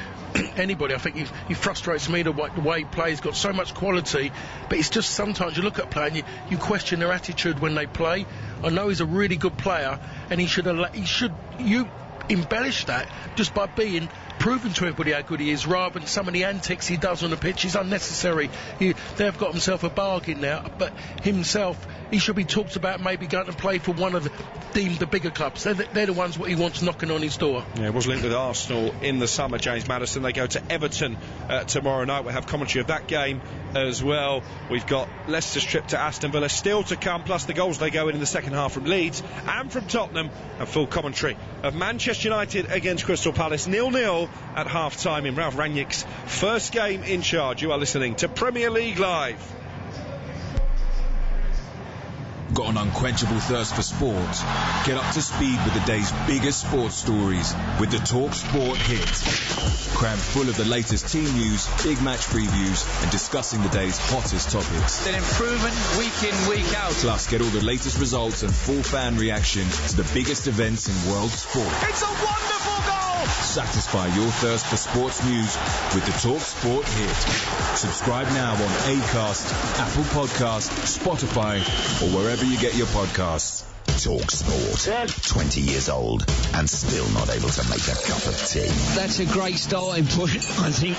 H: anybody. I think he frustrates me the way he plays. He's got so much quality, but it's just sometimes you look at a player and you question their attitude when they play. I know he's a really good player, and you embellish that just by proving to everybody how good he is, rather than some of the antics he does on the pitch. Is unnecessary. They've got himself a bargain now, but himself, he should be talked about maybe going to play for one of the bigger clubs. They're the ones what he wants knocking on his door.
G: Yeah, it was linked with Arsenal in the summer, James Maddison. They go to Everton tomorrow night. We'll have commentary of that game as well. We've got Leicester's trip to Aston Villa still to come, plus the goals they go in the second half from Leeds and from Tottenham, and full commentary of Manchester United against Crystal Palace 0-0 at half-time in Ralph Rangnick's first game in charge. You are listening to Premier League Live.
E: Got an unquenchable thirst for sport? Get up to speed with the day's biggest sports stories with the Talk Sport Hit. Crammed full of the latest team news, big match previews, and discussing the day's hottest topics.
F: An improvement week in, week out.
E: Plus, get all the latest results and full fan reaction to the biggest events in world sport.
F: It's a wonderful goal!
E: Satisfy your thirst for sports news with the Talk Sport Hit. Subscribe now on Acast, Apple Podcasts, Spotify, or wherever you get your podcasts.
K: Talk Sport. 20 years old and still not able to make a cup of tea.
B: That's a great starting point, I think.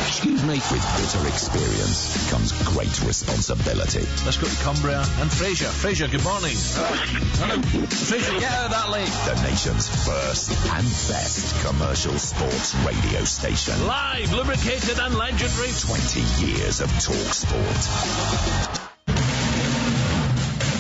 B: Excuse me.
K: With bitter experience comes great responsibility.
L: Let's go to Cumbria and Fraser. Fraser, good morning. Hello. Fraser, get out of that lane.
K: The nation's first and best commercial sports radio station.
L: Live, lubricated and legendary.
K: 20 years of Talk Sport.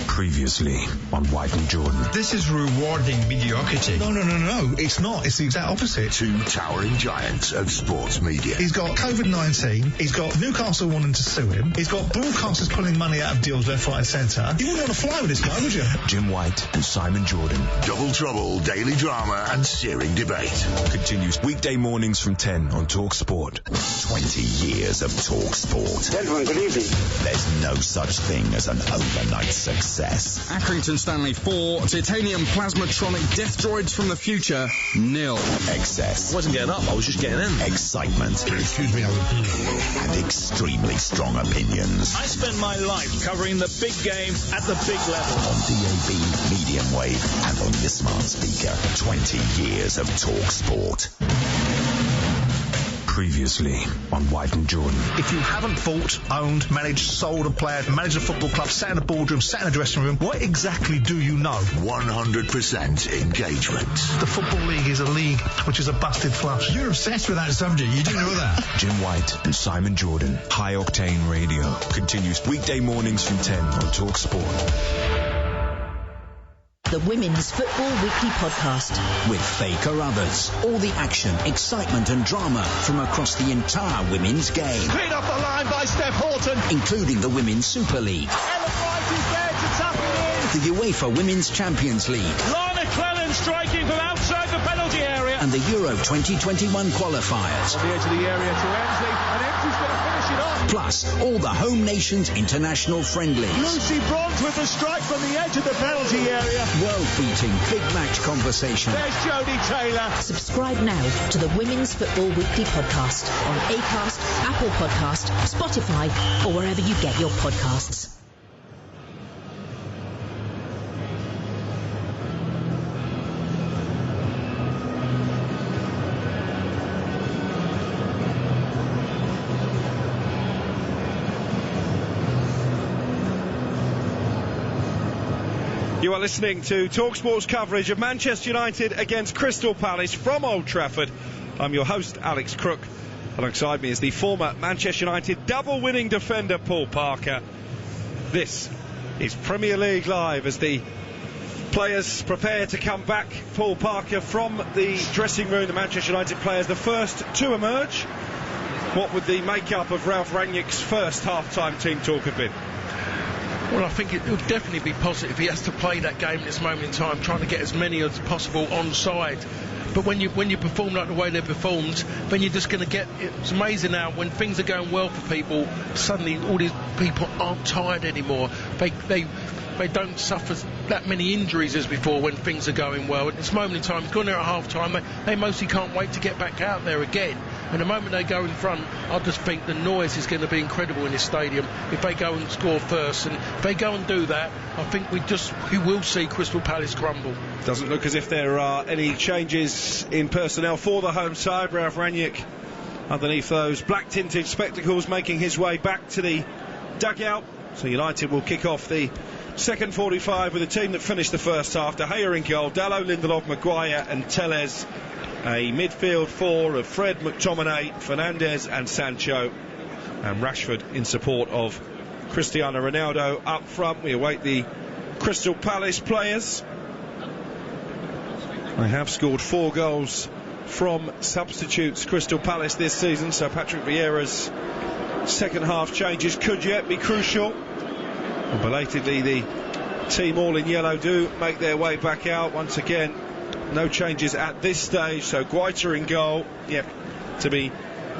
K: Previously on White and Jordan.
M: This is rewarding mediocrity. No, it's not. It's the exact opposite.
K: Two towering giants of sports media.
M: He's got COVID-19. He's got Newcastle wanting to sue him. He's got broadcasters pulling money out of deals left, right and centre. You wouldn't want to fly with this guy, would you?
K: Jim White and Simon Jordan. Double trouble, daily drama and searing debate.
E: Continues weekday mornings from 10 on Talk Sport.
K: 20 years of Talk Sport.
N: Gentlemen, good evening.
K: There's no such thing as an overnight success.
O: Accrington Stanley 4, titanium plasmatronic death droids from the future, 0.
K: Excess.
L: I wasn't getting up, I was just getting in.
K: Excitement.
M: Excuse me,
K: and extremely strong opinions.
B: I spend my life covering the big game at the big level.
K: On DAB, medium wave, and on your smart speaker. 20 years of Talk Sport.
E: Previously on White and Jordan.
M: If you haven't bought, owned, managed, sold a player, managed a football club, sat in a boardroom, sat in a dressing room, what exactly do you know?
K: 100% engagement.
M: The Football League is a league which is a busted flush.
N: You're obsessed with that subject, you do know that.
E: Jim White and Simon Jordan. High Octane Radio continues weekday mornings from 10 on Talk Sport.
P: The Women's Football Weekly Podcast.
Q: With Faye Carruthers. All the action, excitement and drama from across the entire women's game.
F: Cleared off the line by Steph Horton.
Q: Including the Women's Super League.
F: Ellen White is there to tap it in.
Q: The UEFA Women's Champions League.
B: Lana Cleland striking from outside the penalty area.
Q: And the Euro 2021 qualifiers.
F: On the edge of the area to Emsley. And Emsley's going to finish it off.
Q: Plus, all the home nations' international friendlies.
F: Lucy Bronze with the strike from the edge of the penalty area.
Q: World-beating big match conversation.
F: There's Jodie Taylor.
P: Subscribe now to the Women's Football Weekly Podcast on Acast, Apple Podcast, Spotify, or wherever you get your podcasts.
G: You are listening to TalkSport's coverage of Manchester United against Crystal Palace from Old Trafford. I'm your host, Alex Crook. Alongside me is the former Manchester United double-winning defender, Paul Parker. This is Premier League Live as the players prepare to come back. Paul Parker from the dressing room, the Manchester United players, the first to emerge. What would the make-up of Ralph Rangnick's first half-time team talk have been?
H: Well, I think it would definitely be positive. He has to play that game at this moment in time, trying to get as many as possible on side. But when you perform like the way they've performed, then you're just going to get... It's amazing now, when things are going well for people, suddenly all these people aren't tired anymore. They don't suffer that many injuries as before when things are going well. At this moment in time, gone there at half-time, they mostly can't wait to get back out there again. And the moment they go in front, I just think the noise is going to be incredible in this stadium if they go and score first. And if they go and do that, I think we will see Crystal Palace crumble.
G: Doesn't look as if there are any changes in personnel for the home side. Ralph Rangnick, underneath those black-tinted spectacles, making his way back to the dugout. So United will kick off the second 45 with a team that finished the first half. De Gea in goal, Dalot, Lindelof, Maguire and Telles. A midfield four of Fred, McTominay, Fernandes and Sancho, and Rashford in support of Cristiano Ronaldo up front. We await the Crystal Palace players. They have scored 4 goals from substitutes, Crystal Palace, this season, so Patrick Vieira's second half changes could yet be crucial. And belatedly, the team all in yellow do make their way back out once again. No changes at this stage, so Guaita in goal, yet to be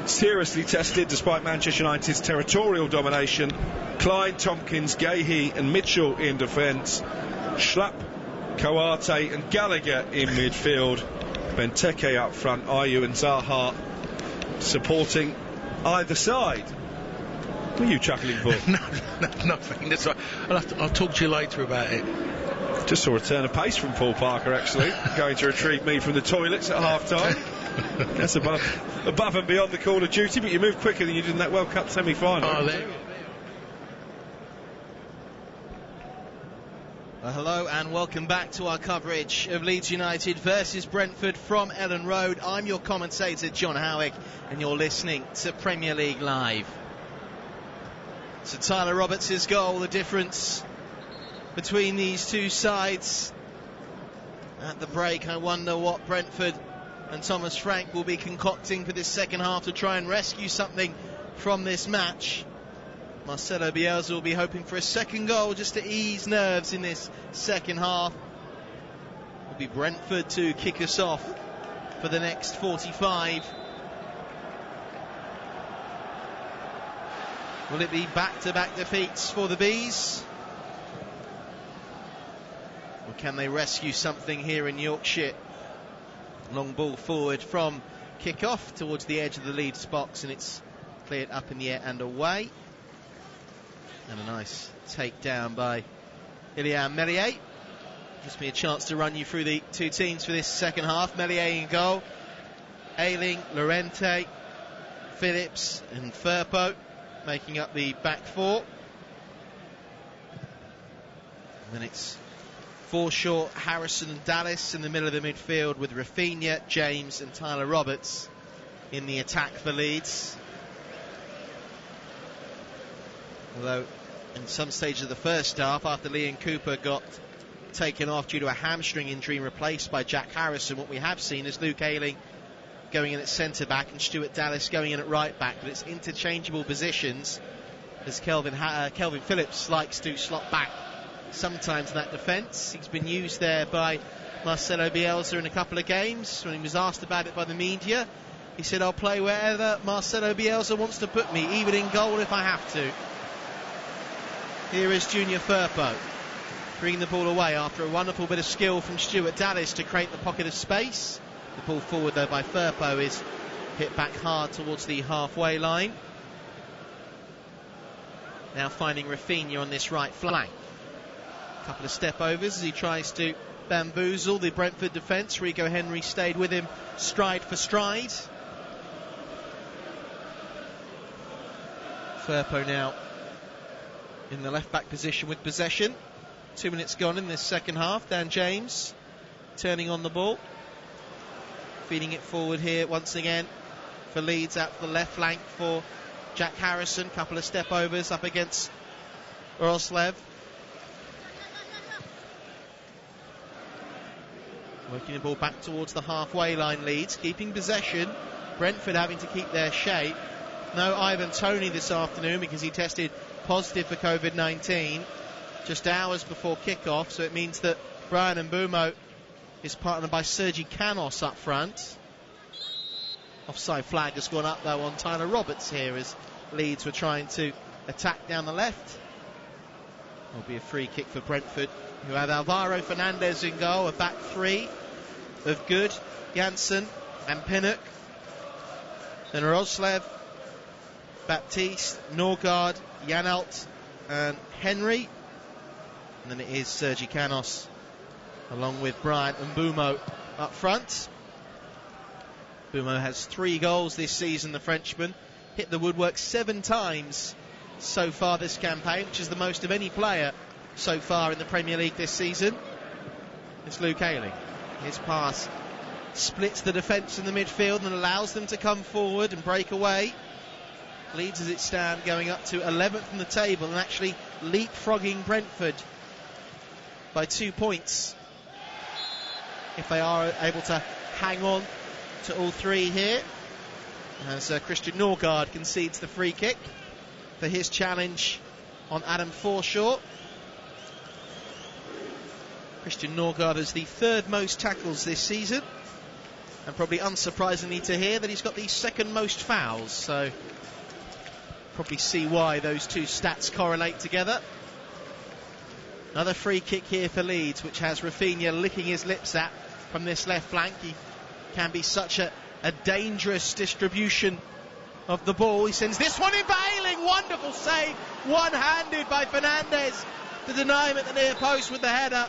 G: seriously tested despite Manchester United's territorial domination. Klein, Tompkins, Guehi and Mitchell in defence. Schlapp, Coate and Gallagher in midfield. Benteke up front, Ayew and Zaha supporting either side. What are you chuckling for?
H: No, nothing. That's right. I'll talk to you later about it.
G: Just saw a turn of pace from Paul Parker, actually, going to retrieve me from the toilets at half-time. That's above and beyond the call of duty, but you moved quicker than you did in that World Cup semi-final.
H: Oh, there.
A: Hello and welcome back to our coverage of Leeds United versus Brentford from Elland Road. I'm your commentator, John Howick, and you're listening to Premier League Live. So Tyler Roberts' goal, the difference between these two sides at the break. I wonder what Brentford and Thomas Frank will be concocting for this second half to try and rescue something from this match. Marcelo Bielsa will be hoping for a second goal just to ease nerves in this second half. It will be Brentford to kick us off for the next 45. Will it be back-to-back defeats for the Bees? Or can they rescue something here in Yorkshire? Long ball forward from kick-off towards the edge of the Leeds box, and it's cleared up in the air and away. And a nice takedown by Ilian Meslier. Gives me a chance to run you through the two teams for this second half. Meslier in goal. Ayling, Llorente, Phillips and Firpo making up the back four. And then it's Forshaw, Harrison and Dallas in the middle of the midfield, with Raphinha, James and Tyler Roberts in the attack for Leeds. Although in some stage of the first half, after Liam Cooper got taken off due to a hamstring injury and replaced by Jack Harrison, what we have seen is Luke Ayling going in at centre back and Stuart Dallas going in at right back, but it's interchangeable positions as Kelvin Phillips likes to slot back sometimes in that defence. He's been used there by Marcelo Bielsa in a couple of games. When he was asked about it by the media, he said, "I'll play wherever Marcelo Bielsa wants to put me, even in goal if I have to." Here is Junior Firpo bringing the ball away after a wonderful bit of skill from Stuart Dallas to create the pocket of space. The ball forward though by Firpo is hit back hard towards the halfway line. Now finding Raphinha on this right flank. A couple of step overs as he tries to bamboozle the Brentford defence. Rico Henry stayed with him stride for stride. Firpo now in the left back position with possession. 2 minutes gone in this second half. Dan James turning on the ball, feeding it forward here once again for Leeds, out for the left flank for Jack Harrison. Couple of step overs up against Oroslev. Working the ball back towards the halfway line. Leeds keeping possession. Brentford having to keep their shape. No Ivan Toney this afternoon because he tested positive for COVID-19 just hours before kick-off, so it means that Brian Mbeumo is partnered by Sergi Canos up front. Offside flag has gone up though on Tyler Roberts here as Leeds were trying to attack down the left. Will be a free kick for Brentford, who have Alvaro Fernandez in goal, a back three of Good, Janssen and Pinnock. Then Roslev, Baptiste, Norgard, Janelt and Henry. And then it is Sergi Canos along with Brian Mbeumo up front. Mbeumo has 3 goals this season, the Frenchman. Hit the woodwork 7 times so far this campaign, which is the most of any player so far in the Premier League this season. It's Luke Ayling. His pass splits the defence in the midfield and allows them to come forward and break away. Leeds as it stands going up to 11th in the table and actually leapfrogging Brentford by 2 points if they are able to hang on to all 3 here, as Christian Norgard concedes the free kick for his challenge on Adam Forshaw. Christian Norgard has the 3rd most tackles this season, and probably unsurprisingly to hear that he's got the 2nd most fouls, so probably see why those 2 stats correlate together. Another free kick here for Leeds, which has Raphinha licking his lips at from this left flank. He can be such a dangerous distribution of the ball. He sends this one in for Ayling. Wonderful save, one-handed by Fernandez to deny him at the near post with the header.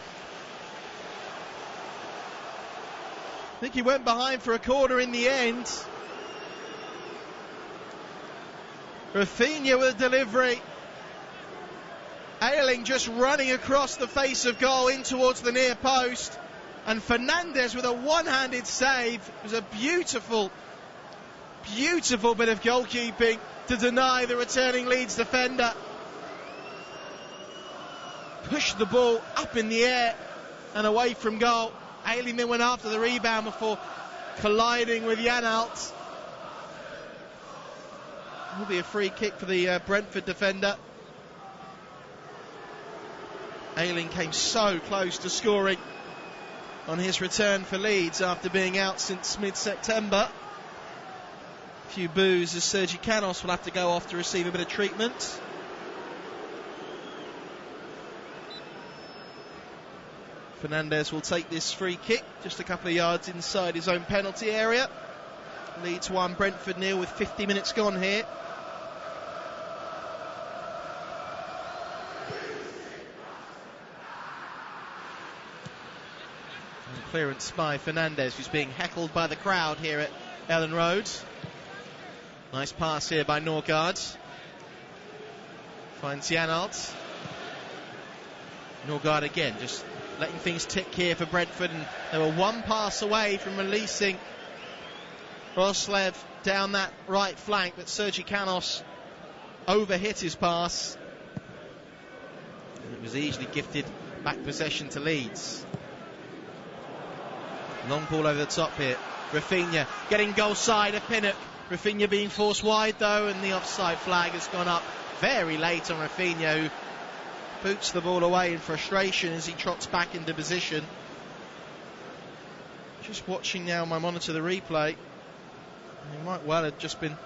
A: I think he went behind for a corner in the end. Raphinha with a delivery. Ayling just running across the face of goal in towards the near post, and Fernandez with a one-handed save. It was a beautiful bit of goalkeeping to deny the returning Leeds defender. Pushed the ball up in the air and away from goal. Ayling then went after the rebound before colliding with Janelt. Will be a free kick for the Brentford defender. Ayling came so close to scoring on his return for Leeds after being out since mid-September. A few boos as Sergi Canos will have to go off to receive a bit of treatment. Fernandez will take this free kick just a couple of yards inside his own penalty area. Leeds 1, Brentford 0 with 50 minutes gone here. Clearance by Fernandez, who's being heckled by the crowd here at Elland Road. Nice pass here by Norgard. Finds Janalt. Norgard again, just letting things tick here for Brentford, and they were one pass away from releasing Roslev down that right flank, but Sergi Canos overhit his pass. And it was easily gifted back possession to Leeds. Long ball over the top here. Raphinha getting goal side of Pinnock. Raphinha being forced wide though, and the offside flag has gone up very late on Raphinha, who boots the ball away in frustration as he trots back into position. Just watching now my monitor the replay. He might well have just been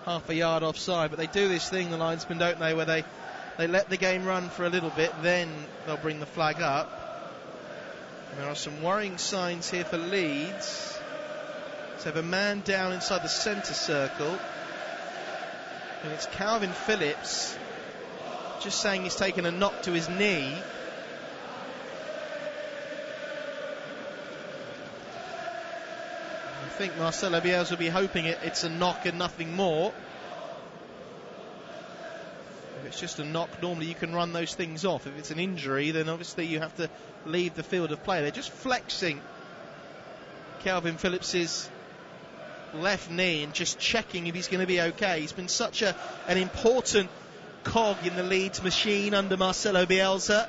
A: half a yard offside, but they do this thing, the linesmen, don't they, where they let the game run for a little bit, then they'll bring the flag up. And there are some worrying signs here for Leeds. So have a man down inside the centre circle, and it's Calvin Phillips, just saying he's taken a knock to his knee. I think Marcelo Bielsa will be hoping it's a knock and nothing more. If it's just a knock, normally you can run those things off. If it's an injury, then obviously you have to leave the field of play. They're just flexing Calvin Phillips's left knee and just checking if he's going to be okay. He's been such an important cog in the Leeds machine under Marcelo Bielsa.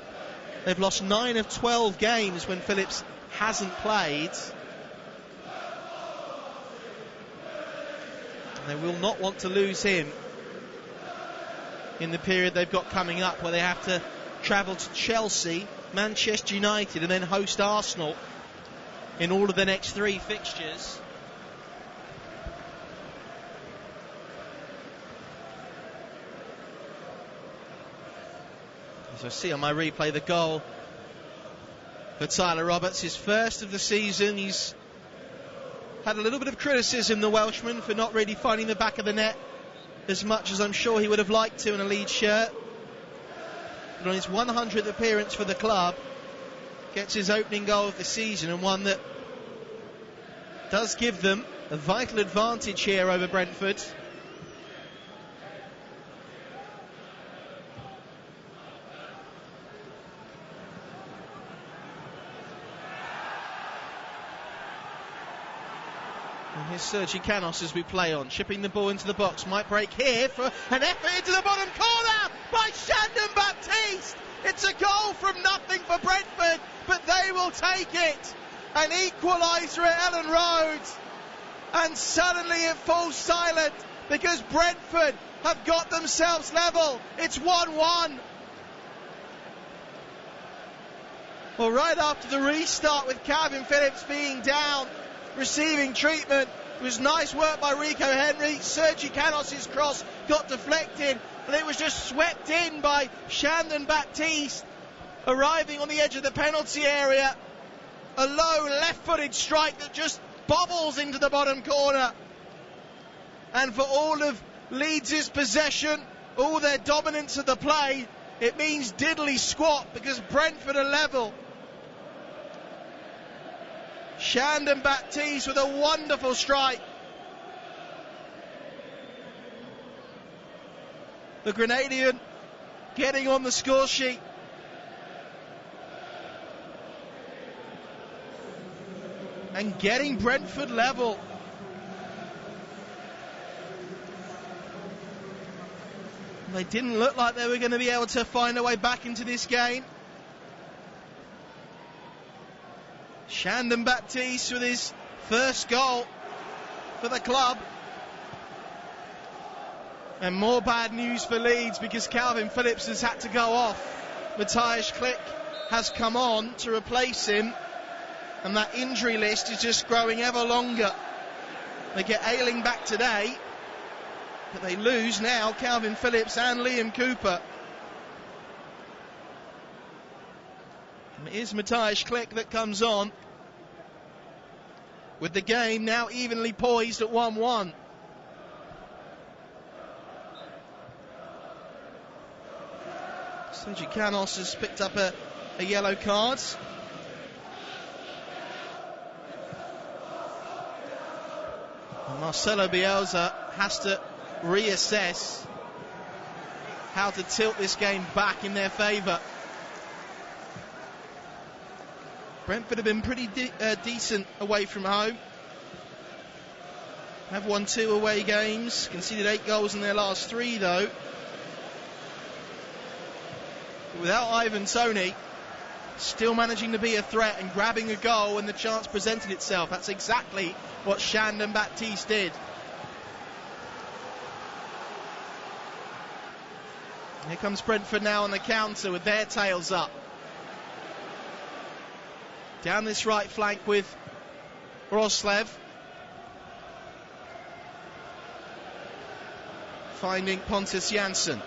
A: They've lost 9 of 12 games when Phillips hasn't played. They will not want to lose him in the period they've got coming up, where they have to travel to Chelsea, Manchester United, and then host Arsenal in all of the next 3 fixtures. As I see on my replay, the goal for Tyler Roberts, his first of the season. He's had a little bit of criticism, the Welshman, for not really finding the back of the net as much as I'm sure he would have liked to in a Leeds shirt. But on his 100th appearance for the club, gets his opening goal of the season, and one that does give them a vital advantage here over Brentford. And here's Sergi Canos as we play on, chipping the ball into the box. Might break here for an effort into the bottom corner by Shandon Baptiste. It's a goal from nothing for Brentford, but they will take it. An equaliser at Elland Road. And suddenly it falls silent because Brentford have got themselves level. It's 1-1. Well, right after the restart with Calvin Phillips being down, receiving treatment, it was nice work by Rico Henry. Sergi Canos' cross got deflected, but it was just swept in by Shandon Baptiste, arriving on the edge of the penalty area. A low left-footed strike that just bobbles into the bottom corner. And for all of Leeds' possession, all their dominance of the play, it means diddly squat because Brentford are level. Shandon Baptiste with a wonderful strike. The Grenadian getting on the score sheet. And getting Brentford level. They didn't look like they were going to be able to find a way back into this game. Shandon Baptiste with his first goal for the club. And more bad news for Leeds because Calvin Phillips has had to go off. Matthias Klick has come on to replace him, and that injury list is just growing ever longer. They get Ayling back today, but they lose now Calvin Phillips and Liam Cooper. And it is Matthias Klick that comes on, with the game now evenly poised at 1-1. Sergi Canos has picked up a yellow card. And Marcelo Bielsa has to reassess how to tilt this game back in their favour. Brentford have been pretty decent away from home. Have won 2 away games, conceded 8 goals in their last 3 though. But without Ivan Toney, still managing to be a threat and grabbing a goal when the chance presented itself. That's exactly what Shandon Baptiste did. Here comes Brentford now on the counter with their tails up. Down this right flank with Roslev. Finding Pontus Jansson.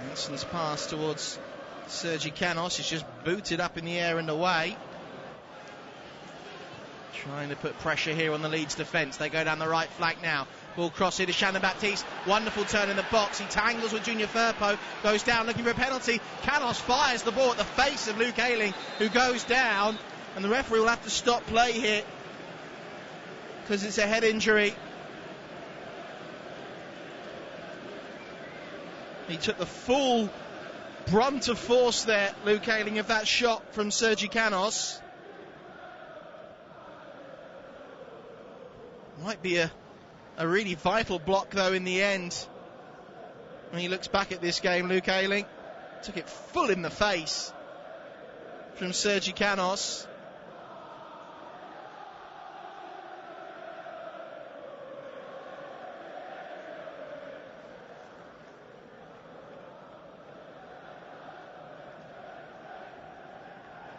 A: Jansson's pass towards Sergi Canos is just booted up in the air and away. Trying to put pressure here on the Leeds defence. They go down the right flank now. Ball cross here to Shandon Baptiste. Wonderful turn in the box. He tangles with Junior Firpo. Goes down looking for a penalty. Canos fires the ball at the face of Luke Ayling, who goes down. And the referee will have to stop play here because it's a head injury. He took the full brunt of force there, Luke Ayling, of that shot from Sergi Canos. Might be a really vital block though in the end. When he looks back at this game, Luke Ayling took it full in the face from Sergi Canos.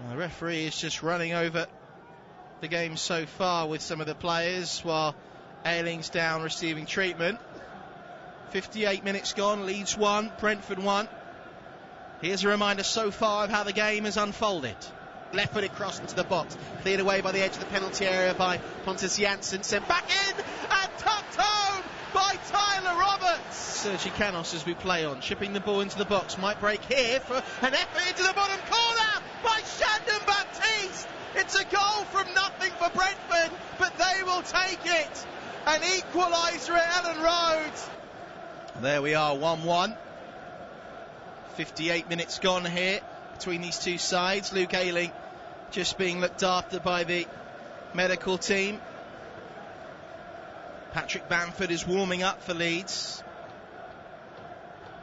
A: The referee is just running over the game so far with some of the players while Ayling's down receiving treatment. 58 minutes gone, Leeds 1, Brentford 1. Here's a reminder so far of how the game has unfolded. Left-footed cross into the box, cleared away by the edge of the penalty area by Pontus Jansson, sent back in and tucked home by Tyler Roberts. Sergi Canos as we play on, chipping the ball into the box, might break here for an effort into the bottom corner by Shandon Baptiste. It's a goal from nothing for Brentford, but they will take it. An equaliser at Elland Road. There we are, 1-1. 58 minutes gone here between these two sides. Luke Ayling just being looked after by the medical team. Patrick Bamford is warming up for Leeds.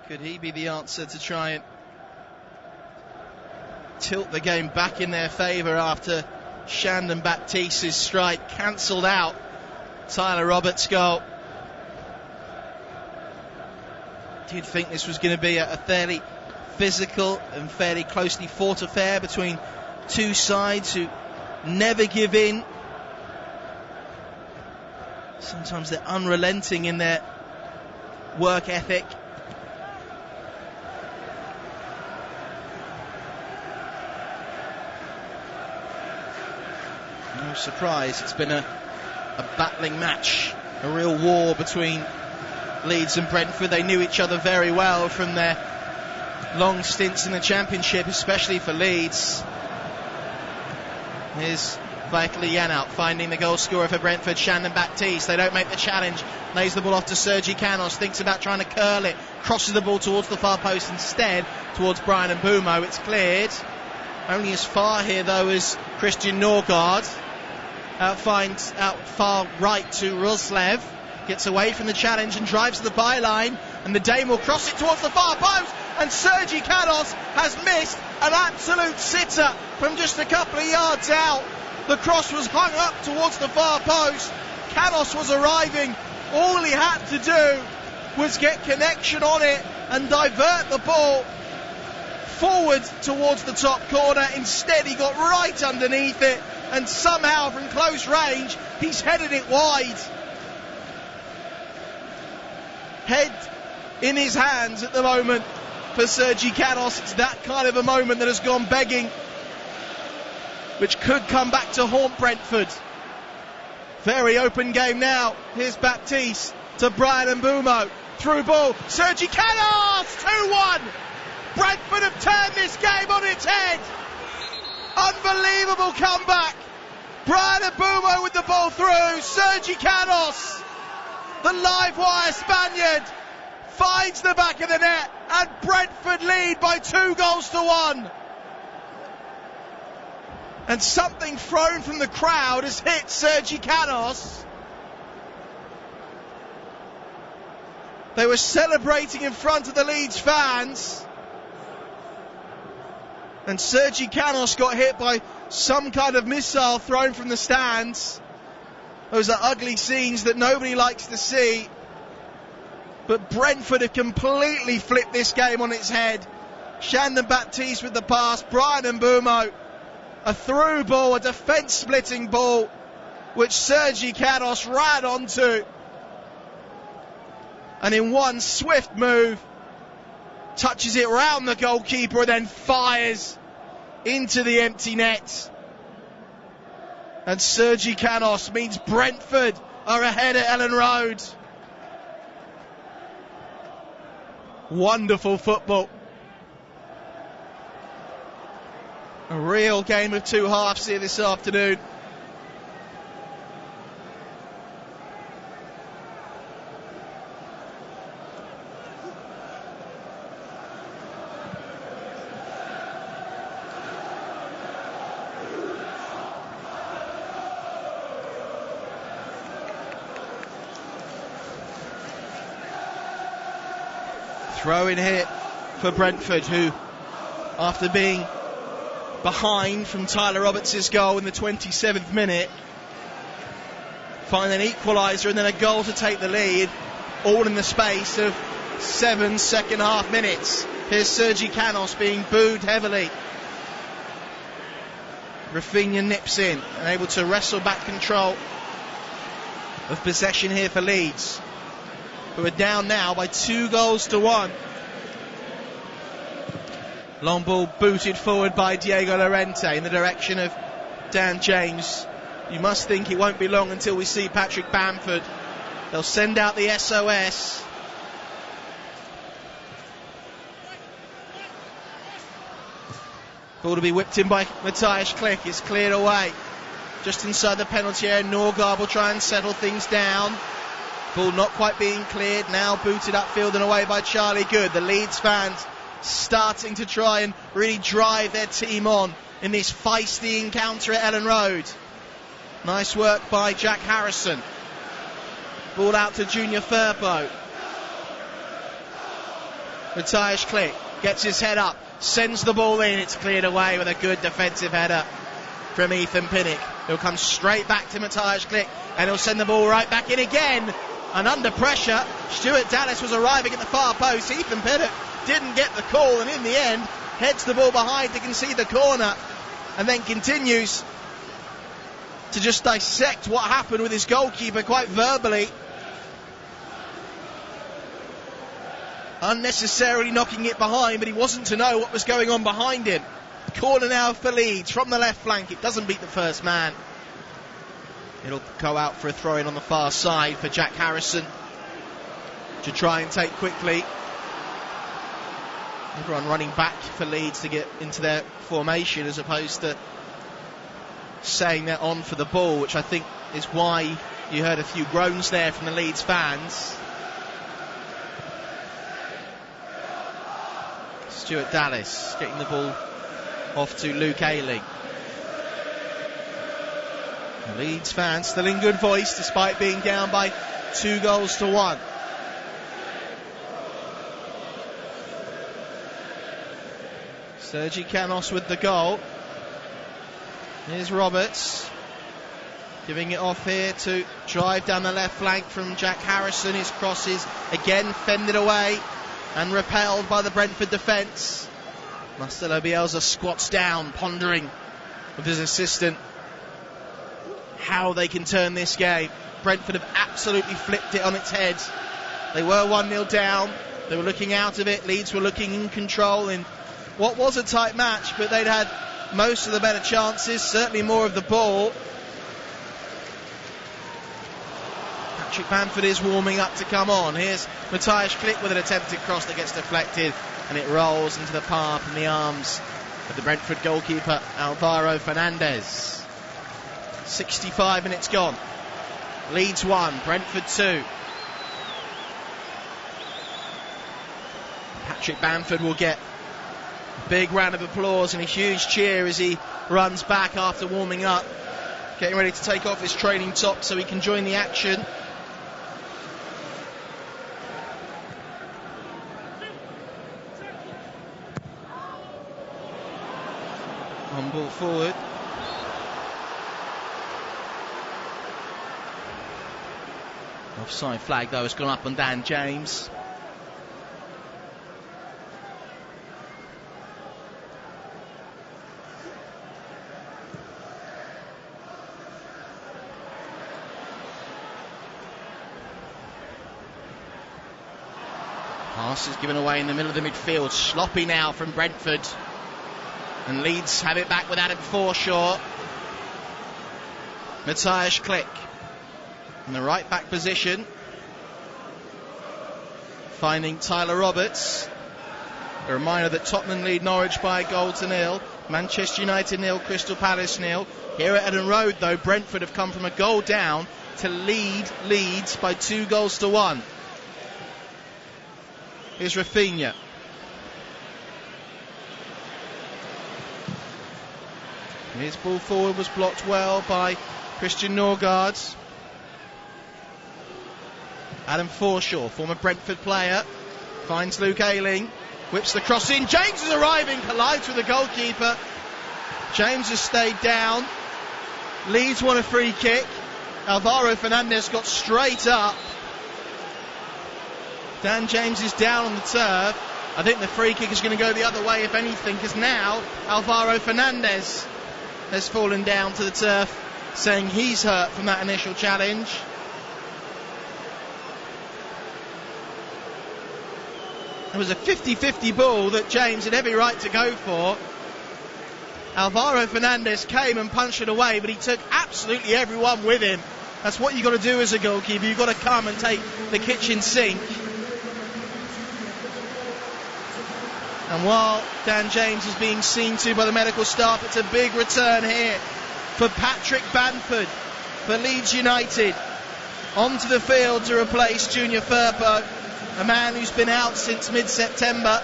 A: Could he be the answer to try and tilt the game back in their favour after Shandon Baptiste's strike cancelled out Tyler Roberts' goal? Did think this was going to be a fairly physical and fairly closely fought affair between two sides who never give in. Sometimes they're unrelenting in their work ethic. No surprise, it's been a battling match, a real war between Leeds and Brentford. They knew each other very well from their long stints in the Championship, especially for Leeds. Here's Vitali Janelt finding the goal scorer for Brentford, Shandon Baptiste. They don't make the challenge. Lays the ball off to Sergi Canos. Thinks about trying to curl it. Crosses the ball towards the far post instead, towards Bryan Mbeumo. It's cleared. Only as far here though as Christian Norgard. Out far right to Roslev. Gets away from the challenge and drives to the byline. And the Dane will cross it towards the far post. And Sergi Canos has missed an absolute sitter from just a couple of yards out. The cross was hung up towards the far post. Canos was arriving. All he had to do was get connection on it and divert the ball forward towards the top corner. Instead, he got right underneath it, and somehow from close range, he's headed it wide. Head in his hands at the moment for Sergi Canos. It's that kind of a moment that has gone begging, which could come back to haunt Brentford. Very open game now. Here's Baptiste to Bryan Mbeumo. Through ball. Sergi Canos! 2-1! Brentford have turned this game on its head. Unbelievable comeback. Bryan Mbeumo with the ball through. Sergi Canos, the live wire Spaniard, finds the back of the net, and Brentford lead by 2-1. And something thrown from the crowd has hit Sergi Canos. They were celebrating in front of the Leeds fans, and Sergi Canos got hit by some kind of missile thrown from the stands. Those are ugly scenes that nobody likes to see. But Brentford have completely flipped this game on its head. Shandon Baptiste with the pass, Bryan Mbeumo, a through ball, a defence-splitting ball, which Sergi Canos ran onto. And in one swift move, touches it round the goalkeeper and then fires into the empty net. And Sergi Canos means Brentford are ahead at Elland Road. Wonderful football. A real game of two halves here this afternoon. Throw in here for Brentford, who, after being behind from Tyler Roberts' goal in the 27th minute, find an equaliser and then a goal to take the lead, all in the space of 7 second half minutes. Here's Sergi Canos being booed heavily. Raphinha nips in and able to wrestle back control of possession here for Leeds, who are down now by 2-1. Long ball booted forward by Diego Llorente in the direction of Dan James. You must think it won't be long until we see Patrick Bamford. They'll send out the SOS. Ball to be whipped in by Matthias Klich. It's cleared away just inside the penalty area. Norgard will try and settle things down. Ball not quite being cleared, now booted upfield and away by Charlie Good. The Leeds fans starting to try and really drive their team on in this feisty encounter at Elland Road. Nice work by Jack Harrison. Ball out to Junior Firpo. Matthias Klich gets his head up, sends the ball in. It's cleared away with a good defensive header from Ethan Pinnock. He'll come straight back to Matthias Klich and he'll send the ball right back in again. And under pressure, Stuart Dallas was arriving at the far post. Ethan Pinnock didn't get the call and in the end heads the ball behind to concede the corner and then continues to just dissect what happened with his goalkeeper quite verbally, unnecessarily knocking it behind, but he wasn't to know what was going on behind him. Corner now for Leeds from the left flank. It doesn't beat the first man. It'll go out for a throw-in on the far side for Jack Harrison to try and take quickly. Everyone running back for Leeds to get into their formation as opposed to saying they're on for the ball, which I think is why you heard a few groans there from the Leeds fans. Stuart Dallas getting the ball off to Luke Ayling. Leeds fans still in good voice despite being down by 2-1. Sergi Canos with the goal. Here's Roberts giving it off here to drive down the left flank from Jack Harrison. His crosses again fended away and repelled by the Brentford defence. Marcelo Bielsa squats down, pondering with his assistant how they can turn this game. Brentford have absolutely flipped it on its head. They were 1-0 down. They were looking out of it. Leeds were looking in control in what was a tight match, but they'd had most of the better chances, certainly more of the ball. Patrick Bamford is warming up to come on. Here's Matthias Klich with an attempted cross that gets deflected and it rolls into the path in the arms of the Brentford goalkeeper Alvaro Fernandez. 65 minutes gone. Leeds 1, Brentford 2. Patrick Bamford will get a big round of applause and a huge cheer as he runs back after warming up, getting ready to take off his training top so he can join the action. On ball forward. Offside flag though has gone up on Dan James. Pass is given away in the middle of the midfield. Sloppy now from Brentford. And Leeds have it back with Adam Forshaw. Matthias Klich in the right back position. Finding Tyler Roberts. A reminder that Tottenham lead Norwich by 1-0. Manchester United 0, Crystal Palace 0. Here at Elland Road though, Brentford have come from a goal down to lead Leeds by 2-1. Here's Raphinha. His ball forward was blocked well by Christian Norgard. Adam Forshaw, former Brentford player, finds Luke Ayling, whips the cross in. James is arriving, collides with the goalkeeper. James has stayed down. Leeds won a free kick. Alvaro Fernandez got straight up. Dan James is down on the turf. I think the free kick is going to go the other way, if anything, because now Alvaro Fernandez has fallen down to the turf, saying he's hurt from that initial challenge. It was a 50-50 ball that James had every right to go for. Alvaro Fernandez came and punched it away, but he took absolutely everyone with him. That's what you've got to do as a goalkeeper. You've got to come and take the kitchen sink. And while Dan James is being seen to by the medical staff, it's a big return here for Patrick Bamford for Leeds United. Onto the field to replace Junior Firpo, a man who's been out since mid-September.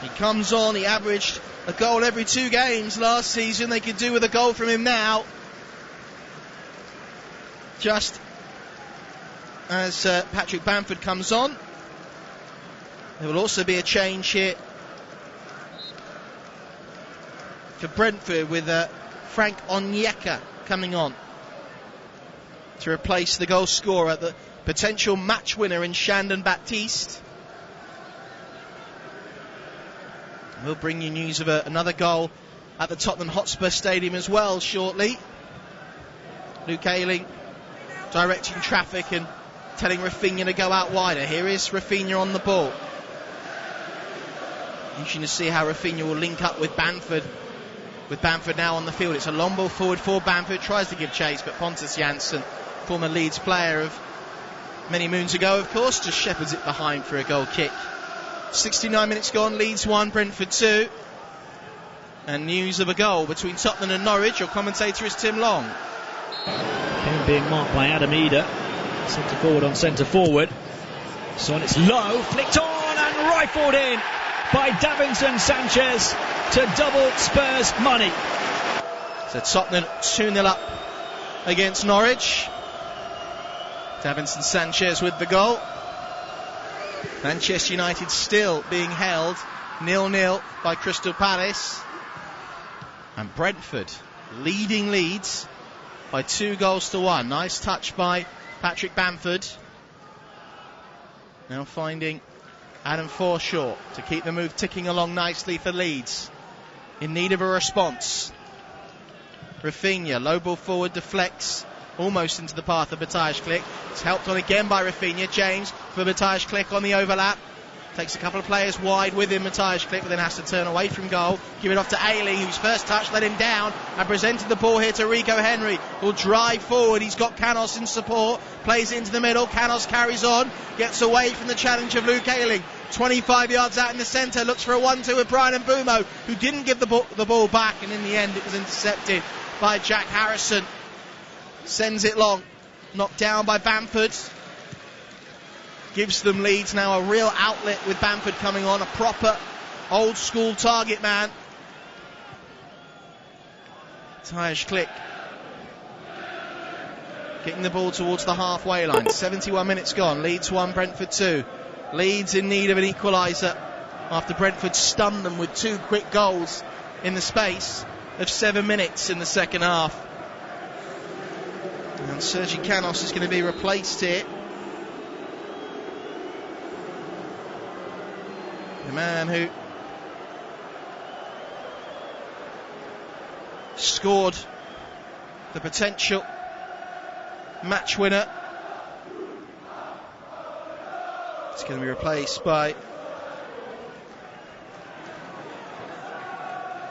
A: He comes on, he averaged a goal every 2 games last season. They could do with a goal from him now. Just as Patrick Bamford comes on. There will also be a change here for Brentford with Frank Onyeka coming on to replace the goal scorer, the potential match winner in Shandon Baptiste. We'll bring you news of another goal at the Tottenham Hotspur Stadium as well shortly. Luke Ayling directing traffic and telling Raphinha to go out wider. Here is Raphinha on the ball. Interesting to see how Raphinha will link up with Bamford. With Bamford now on the field, it's a long ball forward for Bamford. Tries to give chase, but Pontus Jansson, former Leeds player of many moons ago, of course, just shepherds it behind for a goal kick. 69 minutes gone, Leeds 1, Brentford 2. And news of a goal between Tottenham and Norwich. Your commentator is Tim Long.
B: Him being marked by Adam Eder. Centre forward on centre forward. So it's low, flicked on and rifled in by Davinson Sanchez to double Spurs money.
A: So Tottenham 2-0 up against Norwich. Davinson Sanchez with the goal. Manchester United still being held 0-0 by Crystal Palace. And Brentford leading Leeds by 2-1. Nice touch by Patrick Bamford. Now finding Adam Forshaw to keep the move ticking along nicely for Leeds. In need of a response. Raphinha, low ball forward, deflects almost into the path of Matthias Klich. It's helped on again by Raphinha. James for Matthias Klich on the overlap. Takes a couple of players wide with him, Matthias Klick, but then has to turn away from goal. Give it off to Ayling, whose first touch let him down, and presented the ball here to Rico Henry, who'll drive forward. He's got Canos in support, plays it into the middle. Canos carries on, gets away from the challenge of Luke Ayling. 25 yards out in the centre, looks for a 1-2 with Brian Mbumo, who didn't give the ball back, and in the end it was intercepted by Jack Harrison. Sends it long, knocked down by Bamford. Gives them Leeds now a real outlet with Bamford coming on, a proper old school target man. Matthias Klick getting the ball towards the halfway line. 71 minutes gone. Leeds 1, Brentford 2. Leeds in need of an equaliser after Brentford stunned them with 2 quick goals in the space of 7 minutes in the second half. And Sergi Canos is going to be replaced here. The man who scored the potential match winner. It's going to be replaced by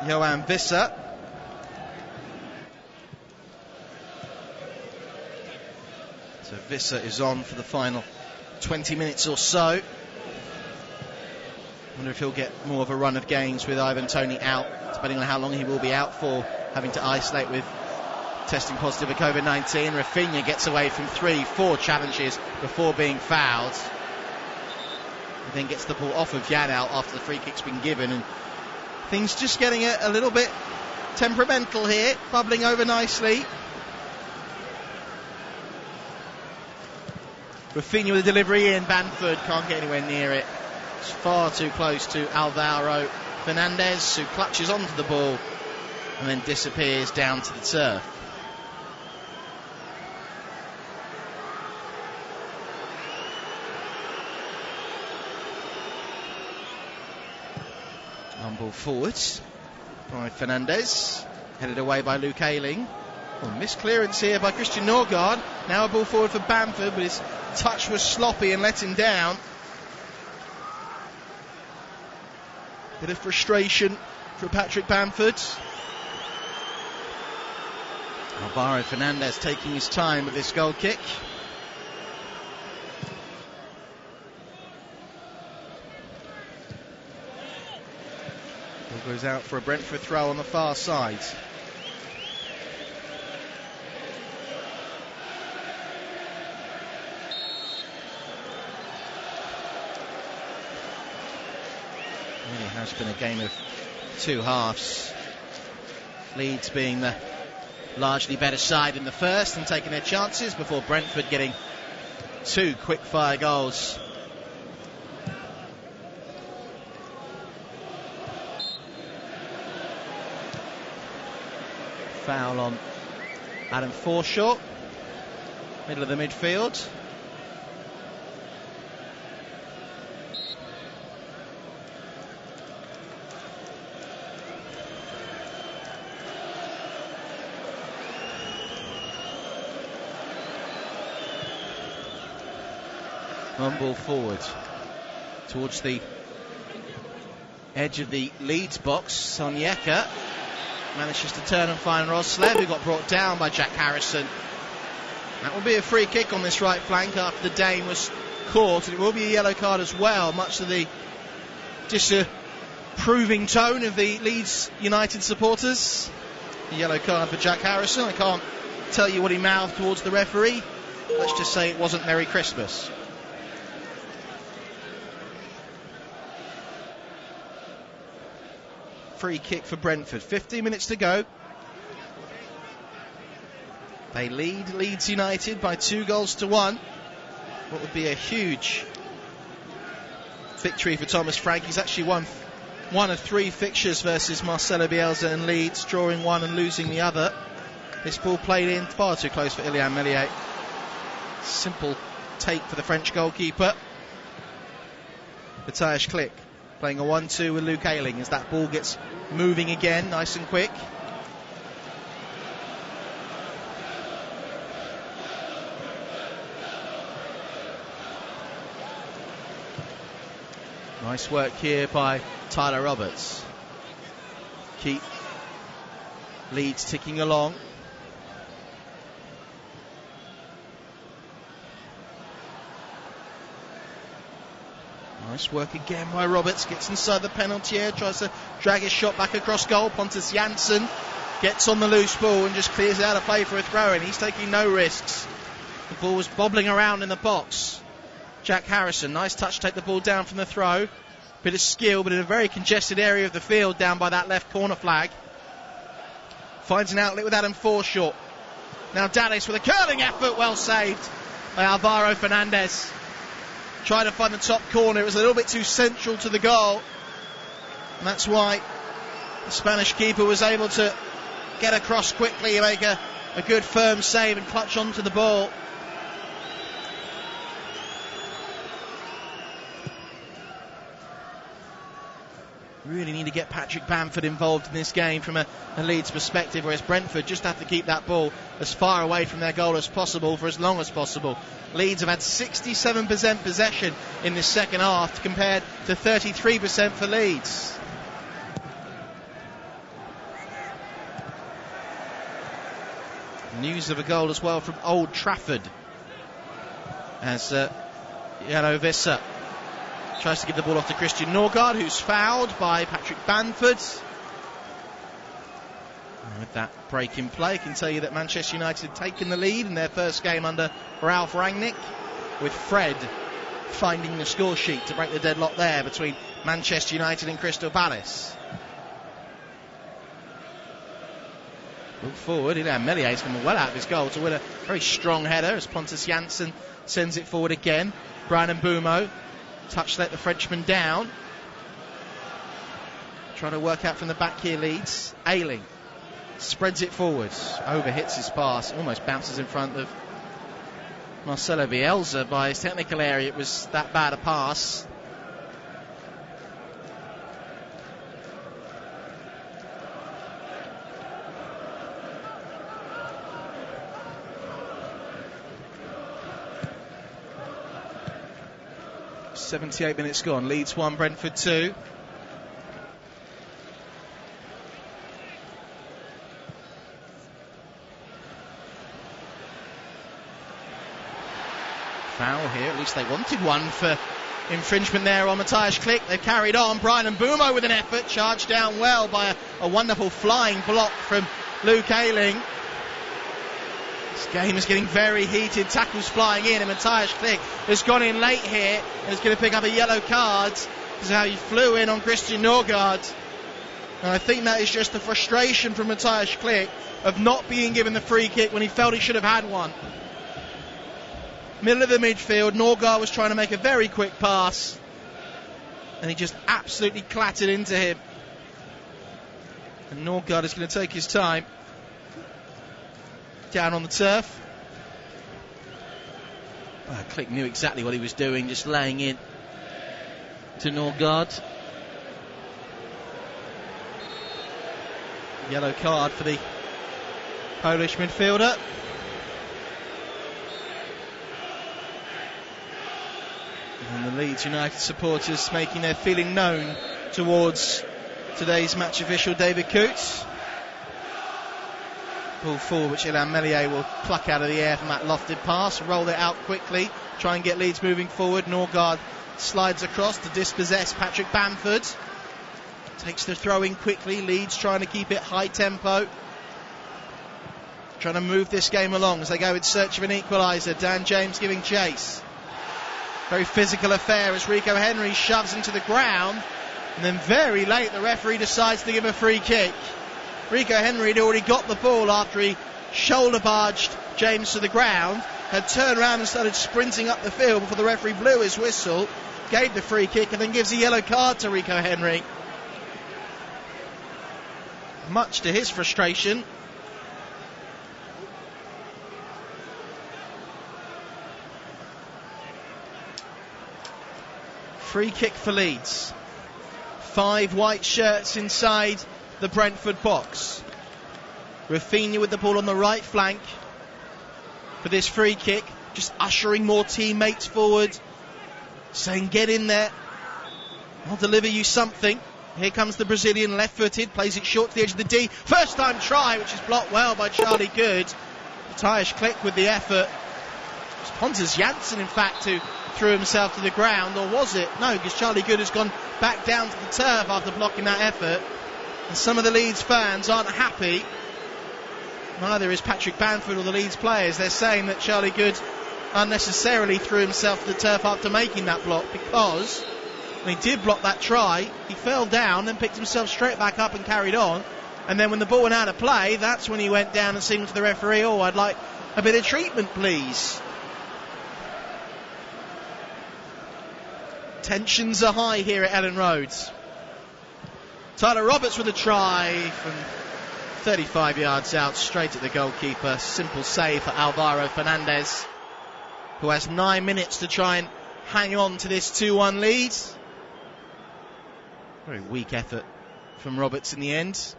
A: Johan Visser. So Visser is on for the final 20 minutes or so. I wonder if he'll get more of a run of games with Ivan Toney out, depending on how long he will be out for, having to isolate with testing positive for COVID-19. Raphinha gets away from 3-4 challenges before being fouled. He then gets the ball off of Janel after the free kick's been given, and things just getting a little bit temperamental here, bubbling over nicely. Raphinha with a delivery in, Bamford can't get anywhere near it. It's far too close to Alvaro Fernandez, who clutches onto the ball and then disappears down to the turf. On ball forwards by Fernandez, headed away by Luke Ayling. Missed clearance here by Christian Norgard. Now a ball forward for Bamford, but his touch was sloppy and let him down. Bit of frustration for Patrick Bamford. Alvaro Fernandez taking his time with this goal kick. Ball goes out for a Brentford throw on the far side. Really has been a game of 2 halves. Leeds being the largely better side in the first and taking their chances before Brentford getting 2 quick-fire goals. Foul on Adam Forshaw, middle of the midfield. One ball forward towards the edge of the Leeds box. Sonyeka manages to turn and find Roslev, who got brought down by Jack Harrison. That will be a free kick on this right flank after the Dane was caught, and it will be a yellow card as well, much to the disapproving tone of the Leeds United supporters. A yellow card for Jack Harrison. I can't tell you what he mouthed towards the referee. Let's just say it wasn't Merry Christmas. Free kick for Brentford. 15 minutes to go. They lead Leeds United by 2-1. What would be a huge victory for Thomas Frank. He's actually won one of 3 fixtures versus Marcelo Bielsa and Leeds, drawing one and losing the other. This ball played in far too close for Ilian Meslier. Simple take for the French goalkeeper. Matthias Klick playing a 1-2 with Luke Ayling as that ball gets moving again, nice and quick. Nice work here by Tyler Roberts. Keep Leeds ticking along. Nice work again by Roberts. Gets inside the penalty area, tries to drag his shot back across goal. Pontus Jansson gets on the loose ball and just clears it out of play for a throw in. He's taking no risks. The ball was bobbling around in the box. Jack Harrison, nice touch to take the ball down from the throw. Bit of skill, but in a very congested area of the field down by that left corner flag. Finds an outlet with Adam Forshaw. Now Dallas with a curling effort, well saved by Alvaro Fernandez. Trying to find the top corner, it was a little bit too central to the goal. And that's why the Spanish keeper was able to get across quickly and make a good firm save and clutch onto the ball. Really need to get Patrick Bamford involved in this game from a Leeds perspective, whereas Brentford just have to keep that ball as far away from their goal as possible for as long as possible. Leeds have had 67% possession in this second half compared to 33% for Leeds. News of a goal as well from Old Trafford as Yellow Vissa tries to give the ball off to Christian Norgard, who's fouled by Patrick Bamford. And with that break in play, I can tell you that Manchester United have taken the lead in their first game under Ralph Rangnick, with Fred finding the score sheet to break the deadlock there between Manchester United and Crystal Palace. Look forward, Elland Road's come well out of his goal to win a very strong header as Pontus Jansson sends it forward again. Brian Mbeumo touch let the Frenchman down. Trying to work out from the back here, Leeds. Ayling spreads it forward, overhits his pass, almost bounces in front of Marcelo Bielsa by his technical area. It was that bad a pass. .78 minutes gone. Leeds 1, Brentford 2. Foul here. At least they wanted one for infringement there on Matthias Klich. They've carried on. Brian Mbeumo with an effort. Charged down well by a wonderful flying block from Luke Ayling. This game is getting very heated. Tackles flying in, and Matthias Klich has gone in late here and is going to pick up a yellow card. This is how he flew in on Christian Norgard. And I think that is just the frustration from Matthias Klich of not being given the free kick when he felt he should have had one. Middle of the midfield, Norgard was trying to make a very quick pass and he just absolutely clattered into him. And Norgard is going to take his time down on the turf. Klich knew exactly what he was doing, just laying in to Norgard. Yellow card for the Polish midfielder. And the Leeds United supporters making their feeling known towards today's match official David Coots. Ball forward, which Elland Road will pluck out of the air from that lofted pass, roll it out quickly, try and get Leeds moving forward. Norgard slides across to dispossess Patrick Bamford. Takes the throw in quickly. Leeds trying to keep it high tempo, trying to move this game along as they go in search of an equaliser. Dan James giving chase. Very physical affair as Rico Henry shoves into the ground, and then very late the referee decides to give a free kick. Rico Henry had already got the ball after he shoulder barged James to the ground, had turned around and started sprinting up the field before the referee blew his whistle, gave the free kick, and then gives a yellow card to Rico Henry. Much to his frustration. Free kick for Leeds. 5 white shirts inside the Brentford box. Raphinha with the ball on the right flank for this free kick, just ushering more teammates forward, saying get in there. I'll deliver you something. Here comes the Brazilian, left-footed, plays it short to the edge of the D. First time try, which is blocked well by Charlie Good. Matthias Klich with the effort. It was Pontus Jansson, in fact, who threw himself to the ground, or was it? No, because Charlie Good has gone back down to the turf after blocking that effort. And some of the Leeds fans aren't happy. Neither is Patrick Bamford or the Leeds players. They're saying that Charlie Good unnecessarily threw himself to the turf after making that block, because when he did block that try, he fell down and picked himself straight back up and carried on. And then when the ball went out of play, that's when he went down and signalled to the referee, "Oh, I'd like a bit of treatment, please." Tensions are high here at Elland Road. Tyler Roberts with a try from 35 yards out, straight at the goalkeeper. Simple save for Alvaro Fernandez, who has 9 minutes to try and hang on to this 2-1 lead. Very weak effort from Roberts in the end.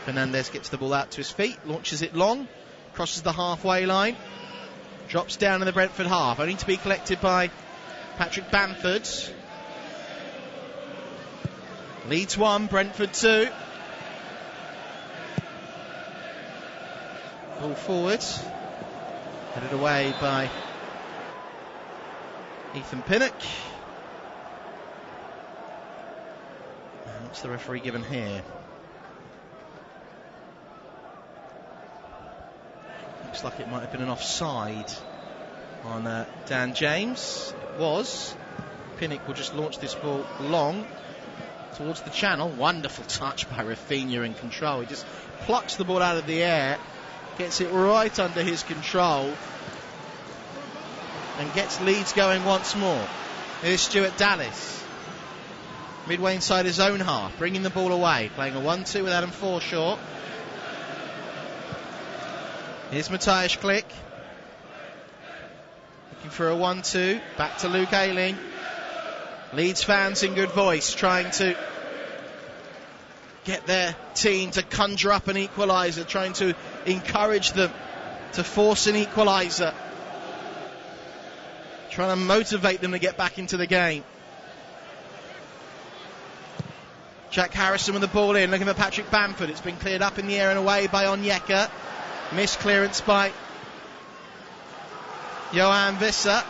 A: Fernandez gets the ball out to his feet, launches it long, crosses the halfway line, drops down in the Brentford half, only to be collected by Patrick Bamford. Leeds 1, Brentford 2. Ball forward, headed away by Ethan Pinnock. And what's the referee given here? Looks like it might have been an offside on Dan James. It was. Pinnock will just launch this ball long towards the channel. Wonderful touch by Raphinha in control. He just plucks the ball out of the air, gets it right under his control, and gets Leeds going once more. Here's Stuart Dallas, midway inside his own half, bringing the ball away, playing a 1-2 with Adam Forshaw. Here's Matthias Klich, looking for a 1-2, back to Luke Ayling. Leeds fans in good voice, trying to get their team to conjure up an equaliser, trying to encourage them to force an equaliser, trying to motivate them to get back into the game. Jack Harrison with the ball in, looking for Patrick Bamford. It's been cleared up in the air and away by Onyeka. Missed clearance by Johan Visser.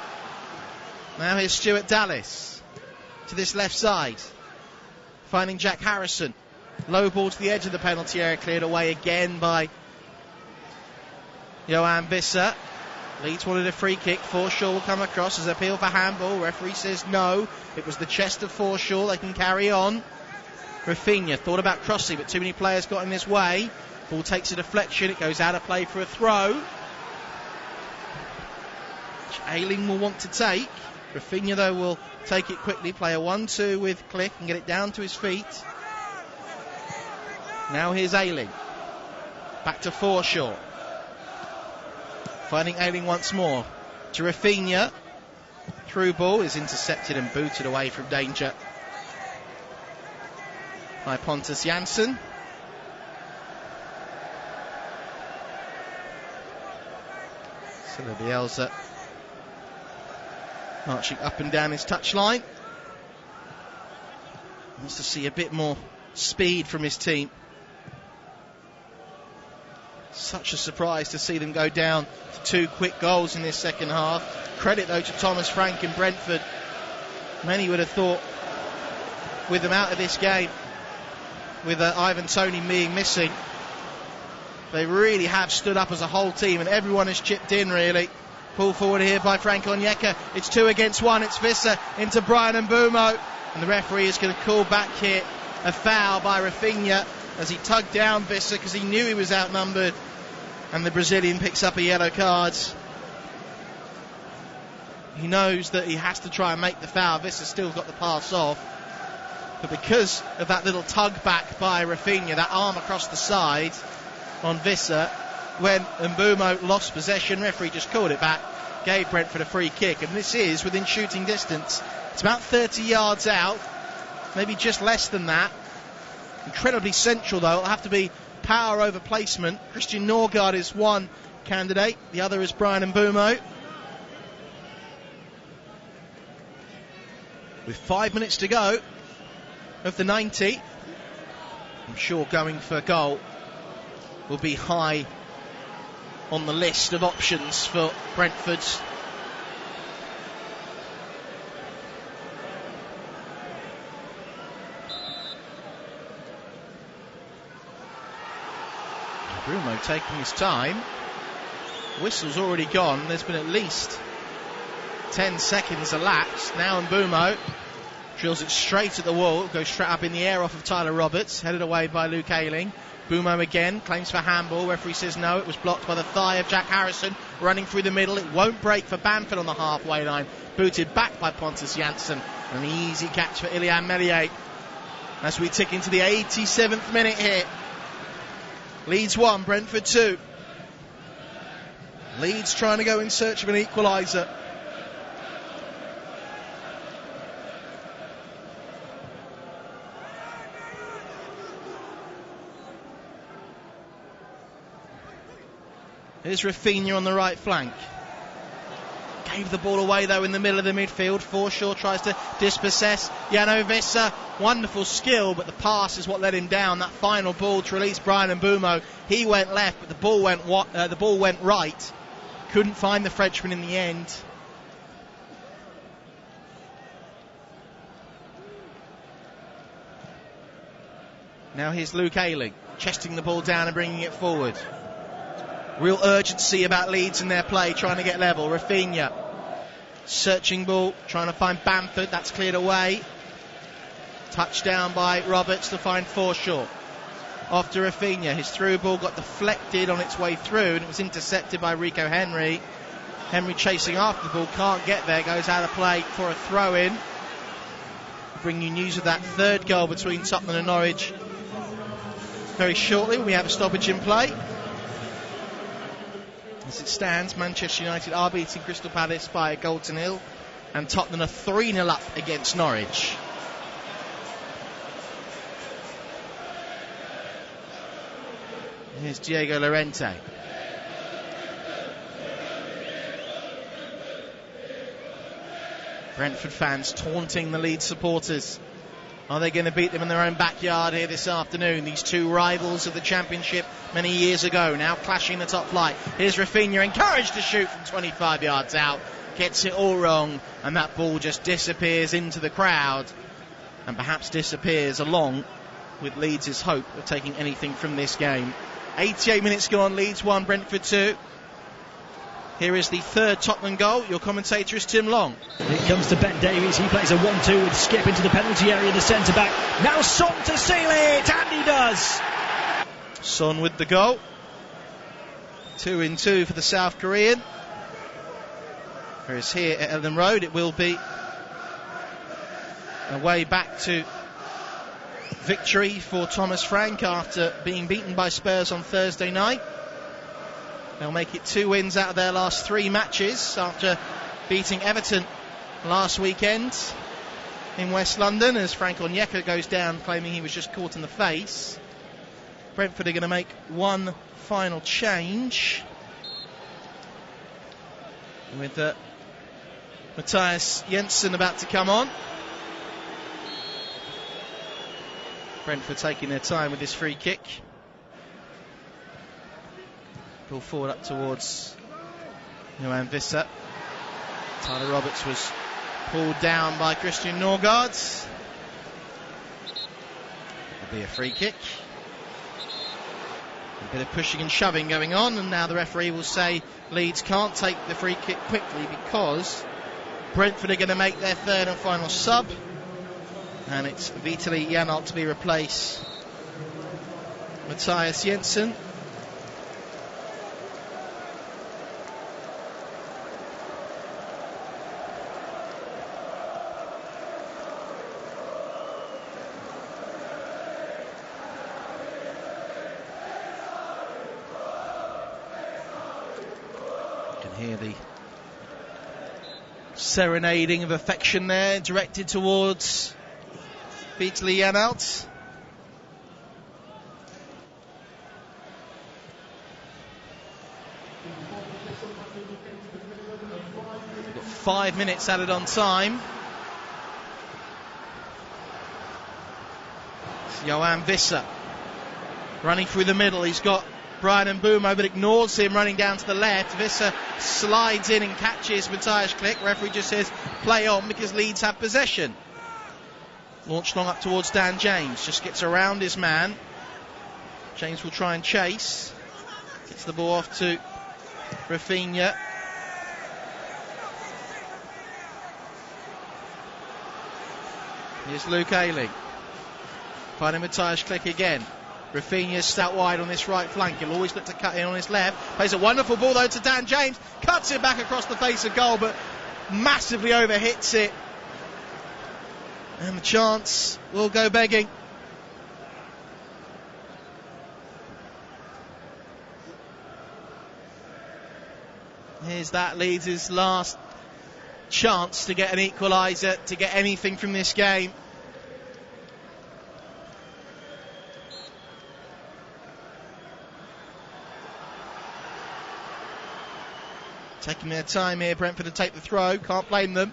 A: Now here's Stuart Dallas to this left side, finding Jack Harrison. Low ball to the edge of the penalty area, cleared away again by Johan Visser. Leeds wanted a free kick. Forshaw will come across as appeal for handball. Referee says no. It was the chest of Forshaw. They can carry on. Raphinha thought about crossing, but too many players got in his way. Ball takes a deflection. It goes out of play for a throw, which Ayling will want to take. Raphinha, though, will take it quickly, play a 1-2 with Klich and get it down to his feet. Now here's Ayling. Back to Forshaw. Finding Ayling once more. To Raphinha. Through ball is intercepted and booted away from danger by Pontus Jansson. Marcelo Bielsa marching up and down his touchline. Wants to see a bit more speed from his team. Such a surprise to see them go down to 2 quick goals in this second half. Credit, though, to Thomas Frank and Brentford. Many would have thought, with them out of this game, with Ivan Toney being missing, they really have stood up as a whole team, and everyone has chipped in, really. Pull forward here by Frank Onyeka. It's 2 against 1. It's Visser into Brian Mbeumo, and the referee is going to call back here a foul by Raphinha as he tugged down Visser because he knew he was outnumbered, and the Brazilian picks up a yellow card. He knows that he has to try and make the foul. Visser's still got the pass off, but because of that little tug back by Raphinha, that arm across the side on Visser, when Mbeumo lost possession, referee just called it back, gave Brentford a free kick, and this is within shooting distance. It's about 30 yards out, maybe just less than that. Incredibly central, though. It'll have to be power over placement. Christian Norgard is one candidate, the other is Brian Mbeumo.
R: with 5 minutes to go of the 90. I'm sure going for a goal will be high on the list of options for Brentford. Bruno taking his time. Whistle's already gone. There's been at least 10 seconds elapsed. Now Mbeumo drills it straight at the wall. Goes straight up in the air off of Tyler Roberts. Headed away by Luke Ayling. Mbeumo again claims for handball. Referee says no. It was blocked by the thigh of Jack Harrison. Running through the middle. It won't break for Bamford on the halfway line. Booted back by Pontus Jansson. An easy catch for Ilian Meslier. As we tick into the 87th minute here. Leeds 1, Brentford 2. Leeds trying to go in search of an equaliser. Here's Raphinha on the right flank. Gave the ball away though in the middle of the midfield. Forshaw tries to dispossess Jano Visser. Wonderful skill, but the pass is what let him down. That final ball to release Bryan Mbeumo. He went left, but the ball went right. Couldn't find the Frenchman in the end. Now here's Luke Ayling, chesting the ball down and bringing it forward. Real urgency about Leeds in their play, trying to get level. Raphinha, searching ball, trying to find Bamford. That's cleared away. Touchdown by Roberts to find Forshaw. Off to Raphinha. His through ball got deflected on its way through, and it was intercepted by Rico Henry. Henry chasing after the ball, can't get there, goes out of play for a throw-in. Bring you news of that third goal between Tottenham and Norwich very shortly. We have a stoppage in play. As it stands, Manchester United are beating Crystal Palace by a goal to nil, and Tottenham are 3-0 up against Norwich. Here's Diego Llorente. Brentford fans taunting the Leeds supporters. Are they going to beat them in their own backyard here this afternoon? These two rivals of the Championship many years ago, now clashing the top flight. Here's Raphinha, encouraged to shoot from 25 yards out. Gets it all wrong, and that ball just disappears into the crowd. And perhaps disappears along with Leeds' hope of taking anything from this game. 88 minutes gone, Leeds 1, Brentford 2. Here is the third Tottenham goal. Your commentator is Tim Long.
B: It comes to Ben Davies. He plays a 1-2 with Skip into the penalty area, the centre-back. Now Son to seal it, and he does.
R: Son with the goal. 2-2 for the South Korean. Whereas here at Elland Road, it will be a way back to victory for Thomas Frank after being beaten by Spurs on Thursday night. They'll make it 2 wins out of their last 3 matches after beating Everton last weekend in West London, as Frank Onyeka goes down claiming he was just caught in the face. Brentford are going to make one final change with Matthias Jensen about to come on. Brentford taking their time with this free kick. Pull forward up towards Johan Visser. Tyler Roberts was pulled down by Christian Norgard. It'll be a free kick. A bit of pushing and shoving going on, and now the referee will say Leeds can't take the free kick quickly because Brentford are going to make their third and final sub, and it's Vitaly Janelt to be replaced Matthias Jensen. Hear the serenading of affection there directed towards Vitaly Janelt. We've got 5 minutes added on time. It's Johan Visser running through the middle. He's got Brian Mbeumo, but ignores him running down to the left. Visser slides in and catches Matthias Klich. Referee just says play on because Leeds have possession. Launched long up towards Dan James. Just gets around his man. James will try and chase. Gets the ball off to Raphinha. Here's Luke Ayling. Finding Matthias Klich again. Raphinha's sat wide on this right flank. He'll always look to cut in on his left. Plays a wonderful ball though to Dan James. Cuts it back across the face of goal, but massively overhits it. And the chance will go begging. Here's that Leeds' last chance to get an equaliser, to get anything from this game. Taking their time here, Brentford to take the throw. Can't blame them.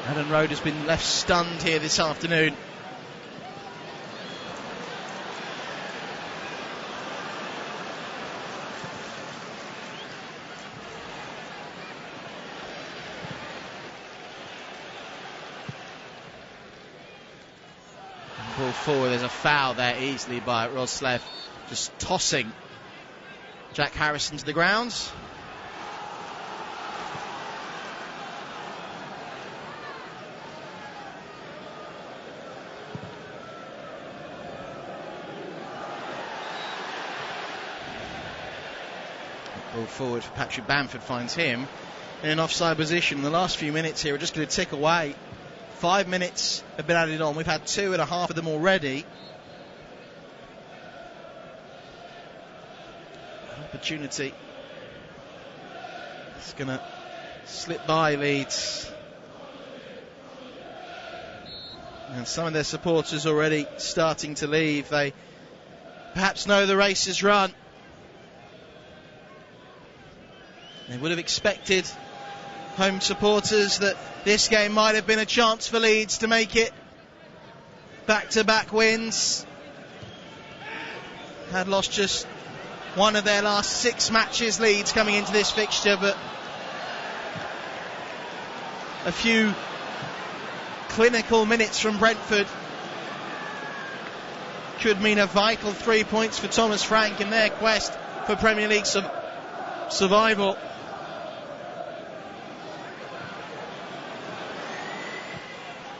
R: Elland Road has been left stunned here this afternoon. Ball forward, there's a foul there easily by Roslev, just tossing Jack Harrison to the ground. Ball forward for Patrick Bamford, finds him in an offside position. The last few minutes here are just going to tick away. 5 minutes have been added on. We've had 2.5 of them already. Opportunity. It's going to slip by Leeds. And some of their supporters already starting to leave. They perhaps know the race is run. They would have expected, home supporters, that this game might have been a chance for Leeds to make it. Back-to-back wins. Had lost just one of their last 6 matches, Leeds, coming into this fixture, but a few clinical minutes from Brentford could mean a vital 3 points for Thomas Frank in their quest for Premier League survival.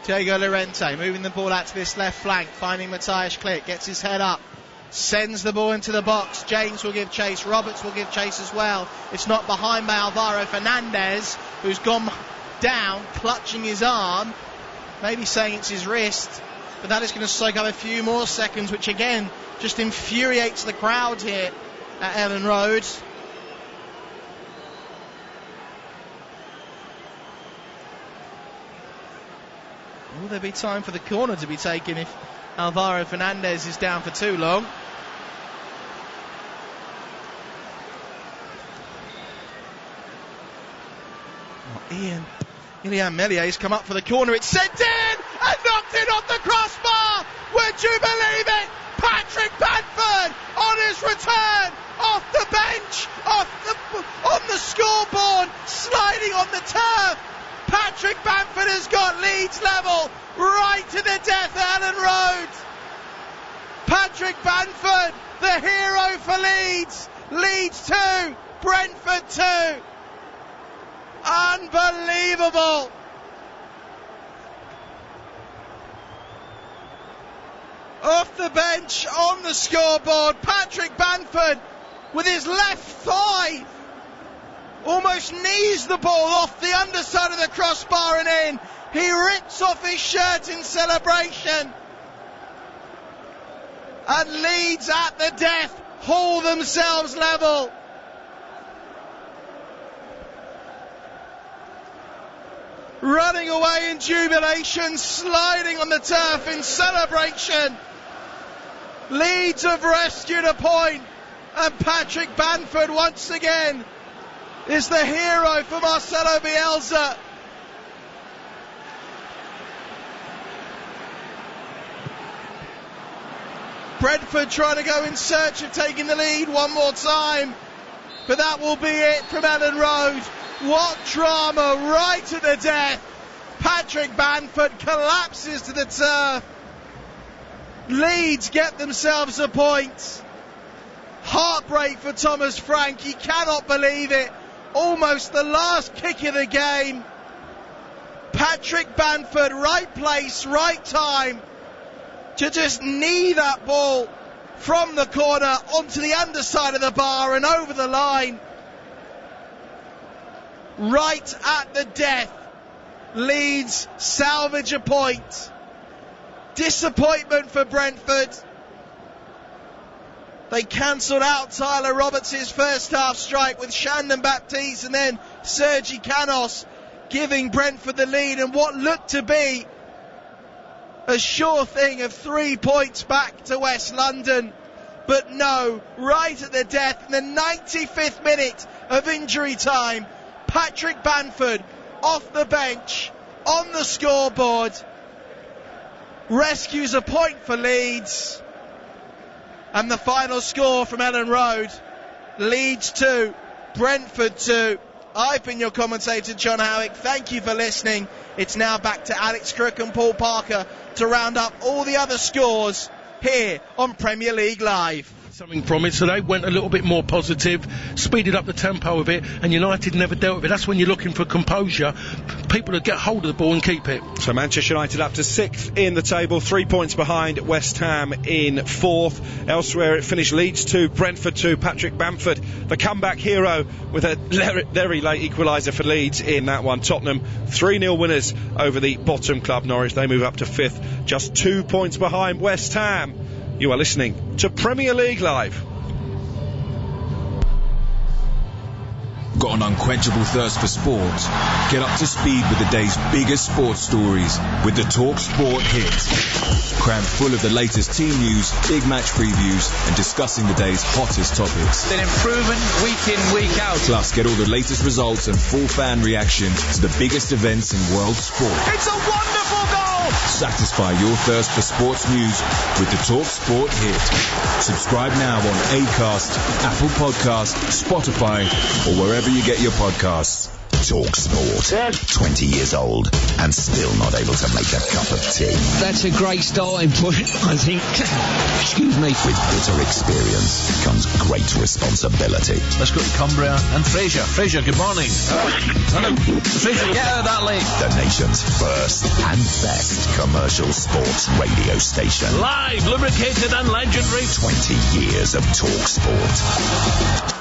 R: Diego Llorente moving the ball out to this left flank, finding Matthias Klich, gets his head up, sends the ball into the box. James will give chase, Roberts will give chase as well. It's not behind by Alvaro Fernandez, who's gone down, clutching his arm, maybe saying it's his wrist, but that is going to soak up a few more seconds, which again just infuriates the crowd here at Elland Road. Will there be time for the corner to be taken if Alvaro Fernandez is down for too long? Ilian Mellier's come up for the corner. It's sent in and knocked in off the crossbar. Would you believe it? Patrick Bamford on his return off the bench, on the scoreboard, sliding on the turf. Patrick Bamford has got Leeds level right to the death at Elland Road. Patrick Bamford, the hero for Leeds. Leeds 2, Brentford 2. Unbelievable. Off the bench, on the scoreboard, Patrick Bamford with his left thigh almost knees the ball off the underside of the crossbar and in. He rips off his shirt in celebration. And Leeds at the death haul themselves level. Running away in jubilation, sliding on the turf in celebration. Leeds have rescued a point. And Patrick Bamford once again is the hero for Marcelo Bielsa. Brentford trying to go in search of taking the lead one more time, but that will be it from Elland Road. What drama right at the death. Patrick Bamford collapses to the turf. Leeds get themselves a point. Heartbreak for Thomas Frank. He cannot believe it. Almost the last kick of the game. Patrick Bamford, right place, right time to just knee that ball from the corner onto the underside of the bar and over the line. Right at the death. Leeds salvage a point. Disappointment for Brentford. They cancelled out Tyler Roberts' first half strike with Shandon Baptiste and then Sergi Canos giving Brentford the lead, and what looked to be a sure thing of 3 points back to West London. But no, right at the death, in the 95th minute of injury time, Patrick Bamford off the bench on the scoreboard rescues a point for Leeds. And the final score from Elland Road, Leeds 2, Brentford 2. I've been your commentator, John Howick. Thank you for listening. It's now back to Alex Crook and Paul Parker to round up all the other scores here on Premier League Live.
H: Something from it, so they went a little bit more positive, speeded up the tempo a bit, and United never dealt with it. That's when you're looking for composure, people to get hold of the ball and keep it.
G: So Manchester United up to 6th in the table, 3 points behind West Ham in 4th. Elsewhere it finished Leeds 2, Brentford 2, Patrick Bamford, the comeback hero, with a very late equaliser for Leeds in that one. Tottenham 3-0 winners over the bottom club Norwich. They move up to 5th, just 2 points behind West Ham. You are listening to Premier League Live.
E: Got an unquenchable thirst for sport? Get up to speed with the day's biggest sports stories with the Talk Sport Hit. Crammed full of the latest team news, big match previews, and discussing the day's hottest topics.
L: An improvement week in, week out.
E: Plus, get all the latest results and full fan reaction to the biggest events in world sport.
F: It's a wonderful goal!
E: Satisfy your thirst for sports news with the Talk Sport Hit. Subscribe now on Acast, Apple Podcast, Spotify, or wherever you get your podcasts.
K: Talk Sport. 20 years old and still not able to make a cup of tea.
L: That's a great starting point, I think. Excuse me.
K: With bitter experience comes great responsibility.
L: Let's go to Cumbria and Fraser. Fraser, good morning. Hello. Fraser, get out of that lane.
K: The nation's first and best commercial sports radio station.
L: Live, lubricated and legendary.
K: 20 years of Talk Sport.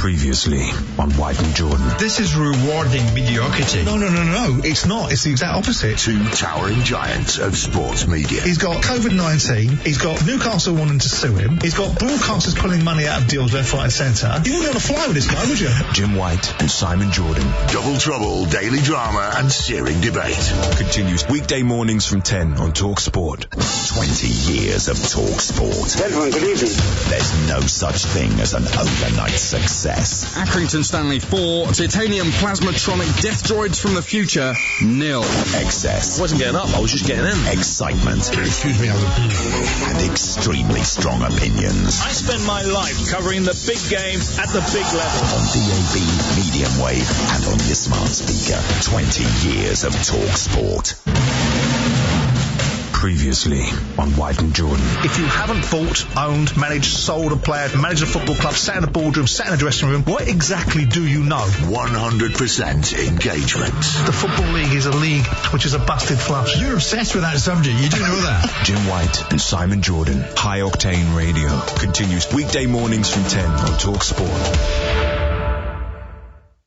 K: Previously on White and Jordan.
N: This is rewarding mediocrity.
M: No, it's not. It's the exact opposite.
K: Two towering giants of sports media.
M: He's got COVID-19. He's got Newcastle wanting to sue him. He's got broadcasters pulling money out of deals left, right and centre. You wouldn't want to fly with this guy, would you?
K: Jim White and Simon Jordan. Double trouble, daily drama and searing debate.
E: Continues weekday mornings from 10 on Talk Sport.
K: 20 years of Talk Sport.
S: Gentlemen, good evening.
K: There's no such thing as an overnight success.
O: Accrington Stanley 4, titanium plasmatronic death droids from the future, 0.
K: Excess.
L: I wasn't getting up, I was just getting in.
K: Excitement.
N: Excuse me,
K: and extremely strong opinions.
B: I spend my life covering the big game at the big level.
K: On DAB, medium wave, and on your smart speaker. 20 years of Talk Sport. Previously on White and Jordan.
M: If you haven't bought, owned, managed, sold a player, managed a football club, sat in a boardroom, sat in a dressing room, what exactly do you know?
K: 100% engagement.
M: The Football League is a league which is a busted flush.
N: You're obsessed with that subject. You do know that.
K: Jim White and Simon Jordan.
E: High Octane Radio continues weekday mornings from 10 on Talk Sport.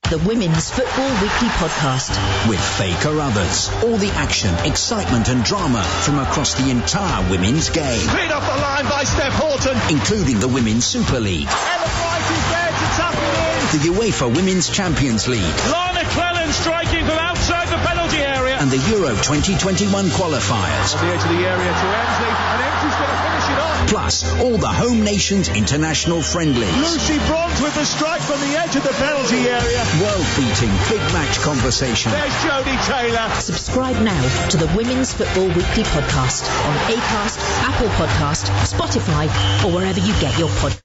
P: The Women's Football Weekly Podcast.
Q: With Faye Carruthers. All the action, excitement and drama from across the entire women's game.
F: Cleared off the line by Steph Horton.
Q: Including the Women's Super League.
F: Ellen White is there to tap it in.
Q: The UEFA Women's Champions League.
B: Lana Cleland striking from outside the penalty area.
Q: and the Euro 2021 qualifiers.
F: On the edge of the area to Emsley, and Emsley's going to finish it off.
Q: Plus, all the home nations' international friendlies.
F: Lucy Bronze with the strike from the edge of the penalty area.
Q: World-beating big match conversation.
F: There's Jodie Taylor.
P: Subscribe now to the Women's Football Weekly podcast on Acast, Apple Podcast, Spotify, or wherever you get your podcast.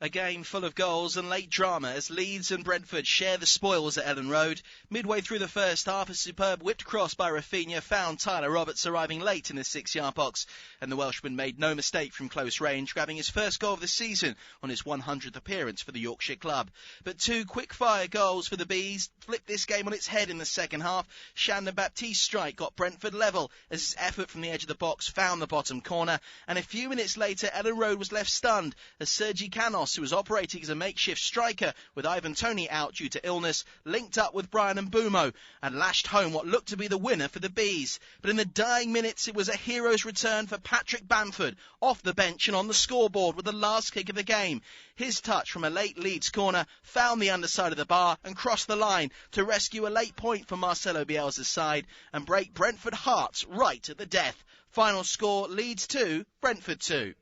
R: A game full of goals and late drama as Leeds and Brentford share the spoils at Elland Road. Midway through the first half, a superb whipped cross by Raphinha found Tyler Roberts arriving late in the 6-yard box, and the Welshman made no mistake from close range, grabbing his first goal of the season on his 100th appearance for the Yorkshire club. But two quick-fire goals for the Bees flipped this game on its head in the second half. Shandon Baptiste's strike got Brentford level as his effort from the edge of the box found the bottom corner, and a few minutes later Elland Road was left stunned as Sergi Canos, who was operating as a makeshift striker with Ivan Toney out due to illness, linked up with Brian Mbumo and lashed home what looked to be the winner for the Bees. But in the dying minutes it was a hero's return for Patrick Bamford, off the bench and on the scoreboard with the last kick of the game. His touch from a late Leeds corner found the underside of the bar and crossed the line to rescue a late point for Marcelo Bielsa's side and break Brentford hearts right at the death. Final score, Leeds 2, Brentford 2.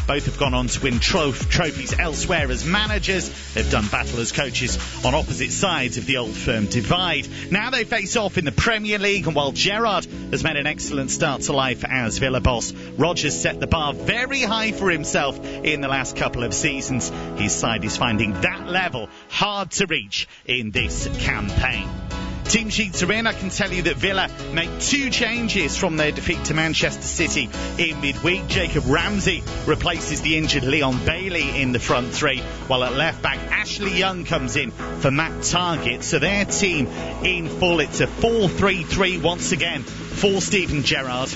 S: Both have gone on to win trophies elsewhere as managers. They've done battle as coaches on opposite sides of the old firm divide. Now they face off in the Premier League, and while Gerrard has made an excellent start to life as Villa boss, Rodgers set the bar very high for himself in the last couple of seasons. His side is finding that level hard to reach in this campaign. Team sheets are in. I can tell you that Villa make two changes from their defeat to Manchester City in midweek. Jacob Ramsey replaces the injured Leon Bailey in the front three, while at left back Ashley Young comes in for Matt Targett. So their team in full. It's a 4-3-3 once again for Steven Gerrard.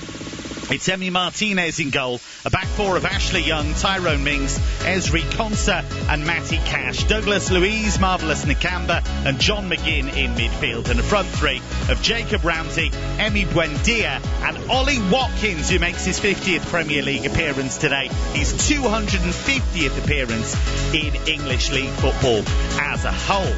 S: It's Emi Martinez in goal, a back four of Ashley Young, Tyrone Mings, Esri Konsa and Matty Cash, Douglas Luiz, Marvellous Nakamba and John McGinn in midfield, and a front three of Jacob Ramsey, Emi Buendia and Ollie Watkins, who makes his 50th Premier League appearance today, his 250th appearance in English League football as a whole.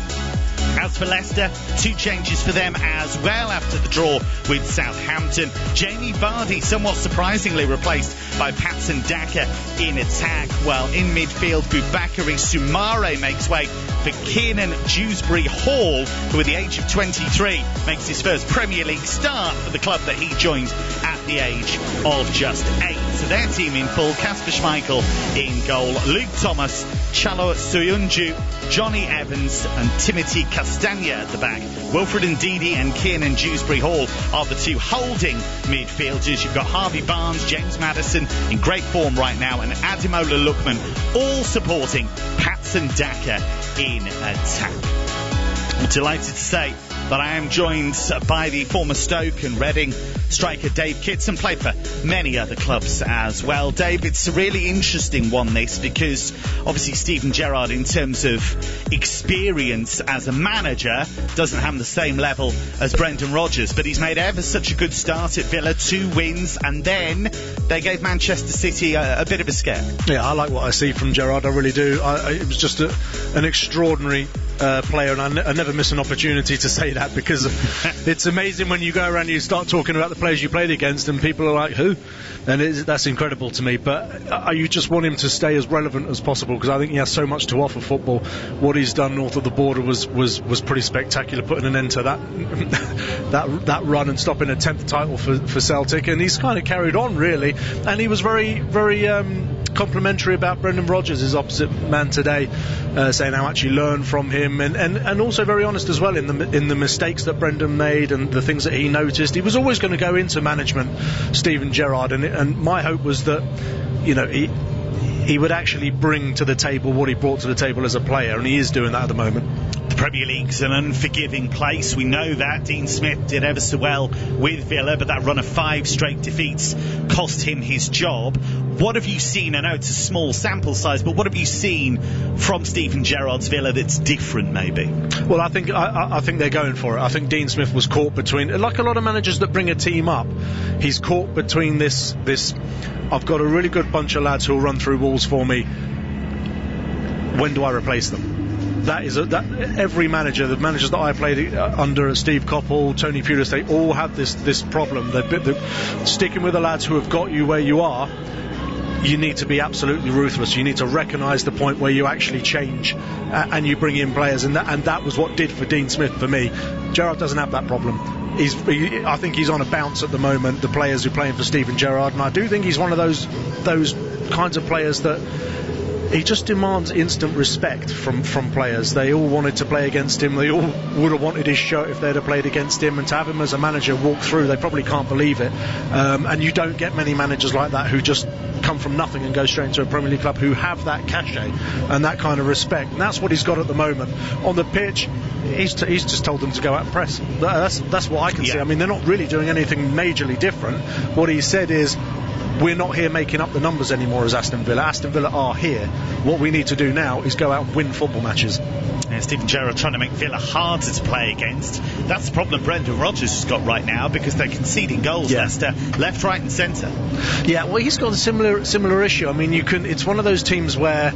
S: As for Leicester, two changes for them as well after the draw with Southampton. Jamie Vardy, somewhat surprisingly, replaced by Patson Daka in attack, while in midfield Boubakary Soumare makes way for Kiernan Dewsbury Hall, who at the age of 23 makes his first Premier League start for the club that he joined at the age of just 8. So their team in full: Kasper Schmeichel in goal, Luke Thomas, Chalo Soyuncu, Johnny Evans and Timothy Castagna at the back. Wilfred Ndidi and Kiernan Dewsbury Hall are the two holding midfielders. You've got Harvey Barnes, James Maddison in great form right now, and Ademola Lookman all supporting Patson Daka in attack. I'm delighted to say that I am joined by the former Stoke and Reading striker Dave Kitson, played for many other clubs as well. Dave, it's a really interesting one, this, because obviously Steven Gerrard, in terms of experience as a manager, doesn't have the same level as Brendan Rodgers, but he's made ever such a good start at Villa, 2 wins, and then they gave Manchester City a bit of a scare.
T: Yeah, I like what I see from Gerrard, I really do. It was just an extraordinary player, and I never miss an opportunity to say that, because it's amazing when you go around and you start talking about the players you played against and people are like, who? And that's incredible to me. But you just want him to stay as relevant as possible, because I think he has so much to offer football. What he's done north of the border was pretty spectacular, putting an end to that run and stopping a 10th title for Celtic, and he's kind of carried on really. And he was very complimentary about Brendan Rodgers, his opposite man today, saying how much he learned from him, and also very honest as well in the mistakes that Brendan made and the things that he noticed. He was always going to go into management, Steven Gerrard, and my hope was that, you know, he would actually bring to the table what he brought to the table as a player, and he is doing that at the moment.
S: The Premier League's an unforgiving place. We know that. Dean Smith did ever so well with Villa, but that run of 5 straight defeats cost him his job. What have you seen? I know it's a small sample size, but what have you seen from Steven Gerrard's Villa that's different, maybe?
T: Well, I think they're going for it. I think Dean Smith was caught between, like a lot of managers that bring a team up, he's caught between this I've got a really good bunch of lads who will run through walls for me. When do I replace them? That every manager, the managers that I played under, Steve Coppell, Tony Pulis, they all have this problem. They're sticking with the lads who have got you where you are. You need to be absolutely ruthless. You need to recognise the point where you actually change and you bring in players, and that was what did for Dean Smith for me. Gerrard doesn't have that problem. I think he's on a bounce at the moment, the players who are playing for Steven Gerrard, and I do think he's one of those kinds of players that he just demands instant respect from players. They all wanted to play against him. They all would have wanted his shirt if they'd have played against him, and to have him as a manager walk through, they probably can't believe it. And you don't get many managers like that who just come from nothing and go straight into a Premier League club, who have that cachet and that kind of respect, and that's what he's got at the moment. On the pitch, he's just told them to go out and press. That's what I can see. I mean, they're not really doing anything majorly different. What he said is, we're not here making up the numbers anymore as Aston Villa. Aston Villa are here. What we need to do now is go out and win football matches.
S: Yeah, Steven Gerrard trying to make Villa harder to play against. That's the problem Brendan Rodgers has got right now, because they're conceding goals, Leicester, left, right and centre. Yeah, well, he's got a similar issue. I mean, it's one of those teams where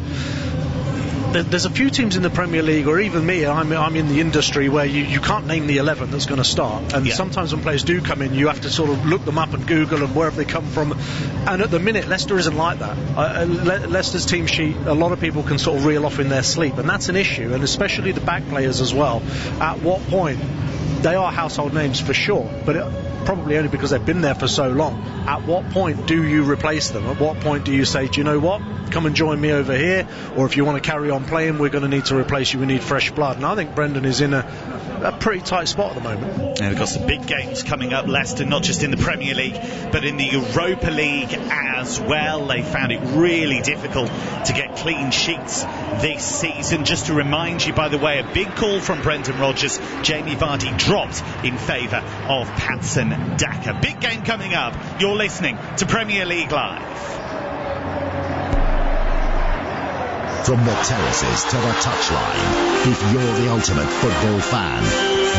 S: there's a few teams in the Premier League, or even me, I'm in the industry, where you can't name the 11 that's going to start, and sometimes when players do come in, you have to sort of look them up and Google and wherever they come from, and at the minute Leicester isn't like that. Leicester's team sheet, a lot of people can sort of reel off in their sleep, and that's an issue, and especially the back players as well. At what point, they are household names for sure, but probably only because they've been there for so long. At what point do you replace them? At what point do you say, do you know what, come and join me over here, or if you want to carry on playing, we're going to need to replace you, we need fresh blood? And I think Brendan is in a pretty tight spot at the moment. And we've got some big games coming up, Leicester, not just in the Premier League but in the Europa League as well. They found it really difficult to get clean sheets this season. Just to remind you, by the way, a big call from Brendan Rodgers. Jamie Vardy dropped in favour of Patson Daka. Big game coming up. You're listening to Premier League Live.
K: From the terraces to the touchline, if you're the ultimate football fan,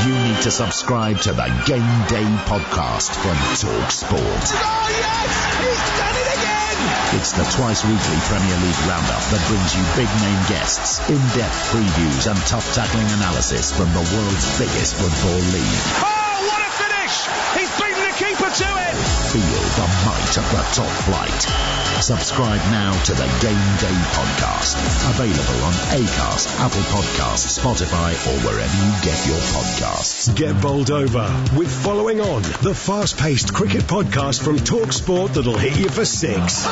K: you need to subscribe to the Game Day podcast from Talk Sport.
F: Oh yes! He's done it again!
K: It's the twice-weekly Premier League roundup that brings you big-name guests, in-depth previews and tough-tackling analysis from the world's biggest football league.
F: Oh, what a finish! He's beaten the keeper to it!
K: Feel the might of the top flight. Subscribe now to the Game Day podcast. Available on Acast, Apple Podcasts, Spotify, or wherever you get your podcasts.
U: Get bowled over with Following On, the fast-paced cricket podcast from Talk Sport that'll hit you for 6.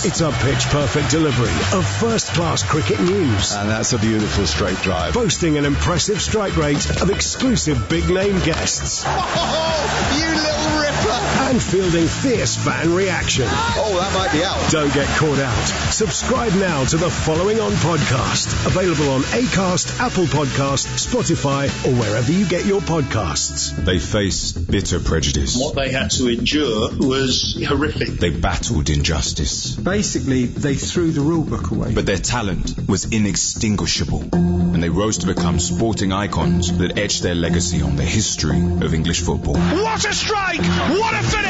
U: It's a pitch-perfect delivery of first-class cricket news.
V: And that's a beautiful straight drive.
U: Boasting an impressive strike rate of exclusive big-name guests.
F: Oh, you little ripper!
U: And fielding fierce fan reaction.
V: Oh, that might be out.
U: Don't get caught out. Subscribe now to the Following On podcast. Available on Acast, Apple Podcasts, Spotify, or wherever you get your podcasts.
E: They faced bitter prejudice.
W: What they had to endure was horrific.
E: They battled injustice.
X: Basically, they threw the rule book away.
E: But their talent was inextinguishable, and they rose to become sporting icons that etched their legacy on the history of English football.
F: What a strike! What a finish!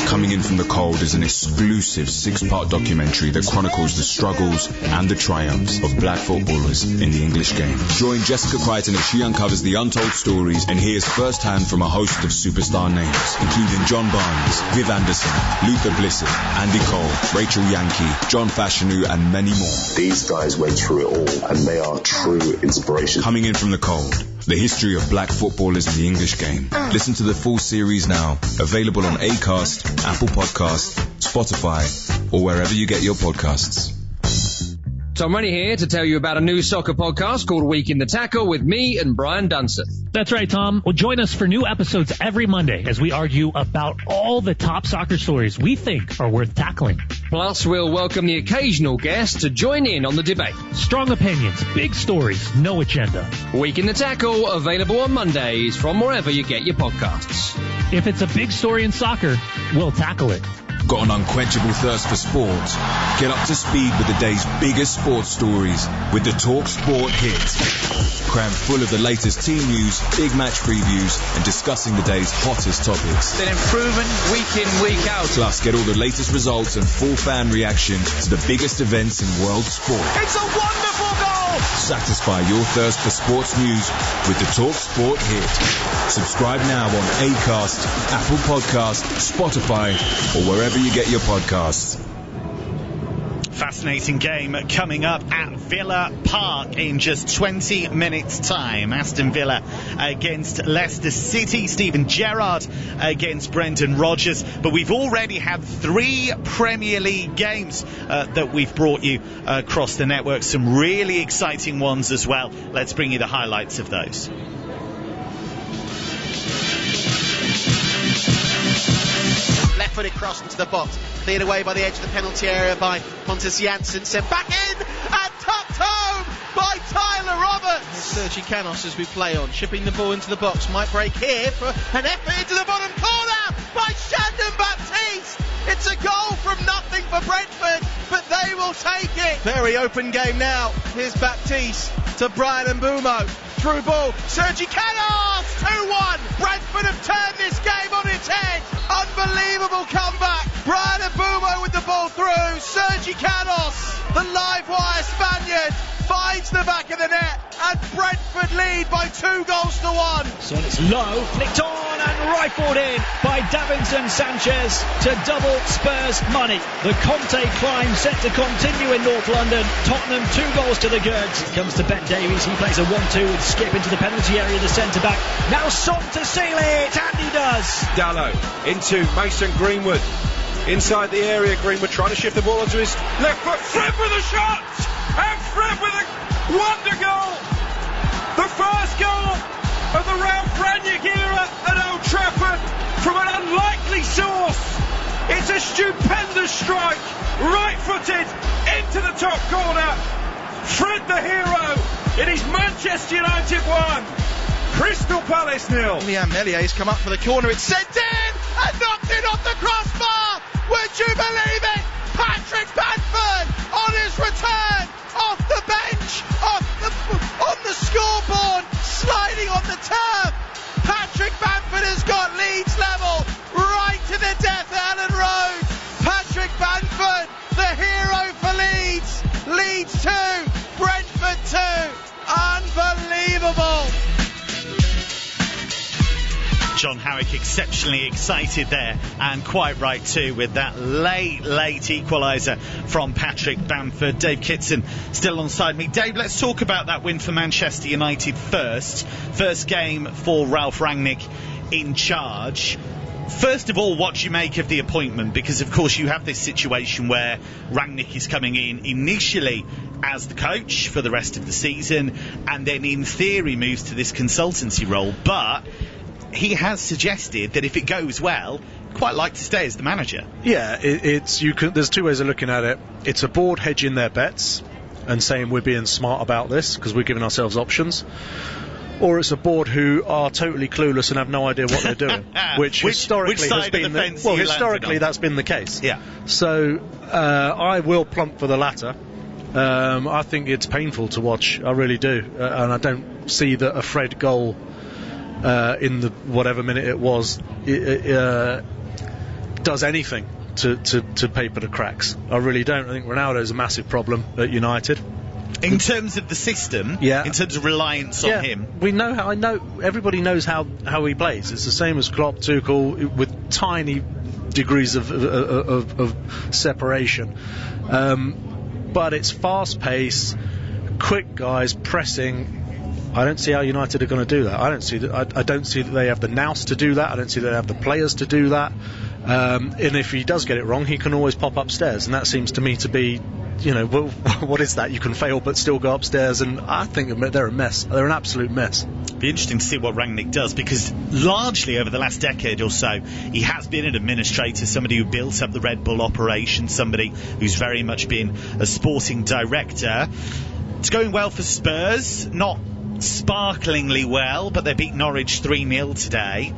E: Coming in from the cold is an exclusive 6-part documentary that chronicles the struggles and the triumphs of black footballers in the English game. Join Jessica Crichton as she uncovers the untold stories and hears firsthand from a host of superstar names, including John Barnes, Viv Anderson, Luther Blissett, Andy Cole, Rachel Yankee, John Fashanu, and many more.
Y: These guys went through it all, and they are true inspiration.
E: Coming in from the cold, the history of black footballers in the English game. Listen to the full series now. Available on Acast, Apple Podcasts, Spotify, or wherever you get your podcasts.
A: Tom Rennie here to tell you about a new soccer podcast called Week in the Tackle with me and Brian Dunseth.
C: That's right, Tom. Well, join us for new episodes every Monday as we argue about all the top soccer stories we think are worth tackling.
A: Plus, we'll welcome the occasional guest to join in on the debate.
C: Strong opinions, big stories, no agenda.
A: Week in the Tackle, available on Mondays from wherever you get your podcasts.
C: If it's a big story in soccer, we'll tackle it.
E: Got an unquenchable thirst for sport? Get up to speed with the day's biggest sports stories with the Talk Sport Hit. Crammed full of the latest team news, big match previews, and discussing the day's hottest topics.
D: Been improving week in, week out.
E: Plus, get all the latest results and full fan reaction to the biggest events in world sport.
D: It's a wonderful goal!
E: Satisfy your thirst for sports news with the Talk Sport Hit. Subscribe now on Acast, Apple Podcasts, Spotify, or wherever you get your podcasts.
S: Fascinating game coming up at Villa Park in just 20 minutes' time. Aston Villa against Leicester City. Steven Gerrard against Brendan Rodgers. But we've already had 3 Premier League games that we've brought you across the network. Some really exciting ones as well. Let's bring you the highlights of those.
R: Left-footed cross into the box, cleared away by the edge of the penalty area by Pontus Jansson, sent back in and tucked home by Tyler Roberts. Sergi Canos as we play on, shipping the ball into the box, might break here for an effort into the bottom corner by Shandon Baptiste. It's a goal from nothing for Brentford, but they will take it. Very open game now. Here's Baptiste to Brian Mbeumo. Through ball, Sergi Canos, 2-1. Brentford have turned this game on its head. Unbelievable comeback. Brian Mbeumo with the ball through. Sergi Canos, the live wire Spaniard, finds the back of the net, and Brentford lead by 2-1.
B: So it's low, flicked on and rifled in by Davinson Sanchez to double Spurs money. The Conte climb set to continue in North London. Tottenham 2 goals to the goods. It comes to Ben Davies. He plays a 1-2 with Skip into the penalty area, the centre-back. Now Son to seal it, and he does.
I: Dallow into Mason Greenwood. Inside the area, Greenwood trying to shift the ball onto his left foot. Fred with a shot! And Fred with a wonder goal! The first goal of the Ralph Rangnick era at Old Trafford from an unlikely source. It's a stupendous strike, right-footed into the top corner. Fred the hero. It is Manchester United 1, Crystal Palace 0.
R: Liam Mellier's come up for the corner. It's sent in and knocked in off the crossbar. Would you believe it? Patrick Bamford on his return off the bench, on the scoreboard, sliding on the turf. Patrick Bamford has got Leeds level right to the death at Elland Road. Patrick Bamford, the hero for Leeds. Leeds 2, Brentford 2. Unbelievable.
S: John Howick exceptionally excited there, and quite right too, with that late equaliser from Patrick Bamford. Dave Kitson still alongside me. Dave, let's talk about that win for Manchester United first. First game for Ralph Rangnick in charge. First of all, what do you make of the appointment? Because, of course, you have this situation where Rangnick is coming in initially as the coach for the rest of the season, and then in theory moves to this consultancy role. But he has suggested that if it goes well, quite like to stay as the manager.
T: Yeah, there's 2 ways of looking at it. It's a board hedging their bets and saying we're being smart about this because we're giving ourselves options. Or it's a board who are totally clueless and have no idea what they're doing, which historically has been historically that's been the case.
S: Yeah.
T: So I will plump for the latter. I think it's painful to watch. I really do, and I don't see that a Fred goal in the whatever minute it was does anything to paper the cracks. I really don't. I think Ronaldo's a massive problem at United.
S: In terms of the system, in terms of reliance on him,
T: we know how. Everybody knows how he plays. It's the same as Klopp, Tuchel, with tiny degrees of separation. But it's fast-paced, quick guys pressing. I don't see how United are going to do that. I don't see that they have the nous to do that. I don't see that they have the players to do that. And if he does get it wrong, he can always pop upstairs, and that seems to me to be what is that? You can fail but still go upstairs, and I think they're a mess. They're an absolute mess.
S: Be interesting to see what Rangnick does, because largely over the last decade or so he has been an administrator, somebody who built up the Red Bull operation, somebody who's very much been a sporting director. It's going well for Spurs, not sparklingly well, but they beat Norwich 3-0 today.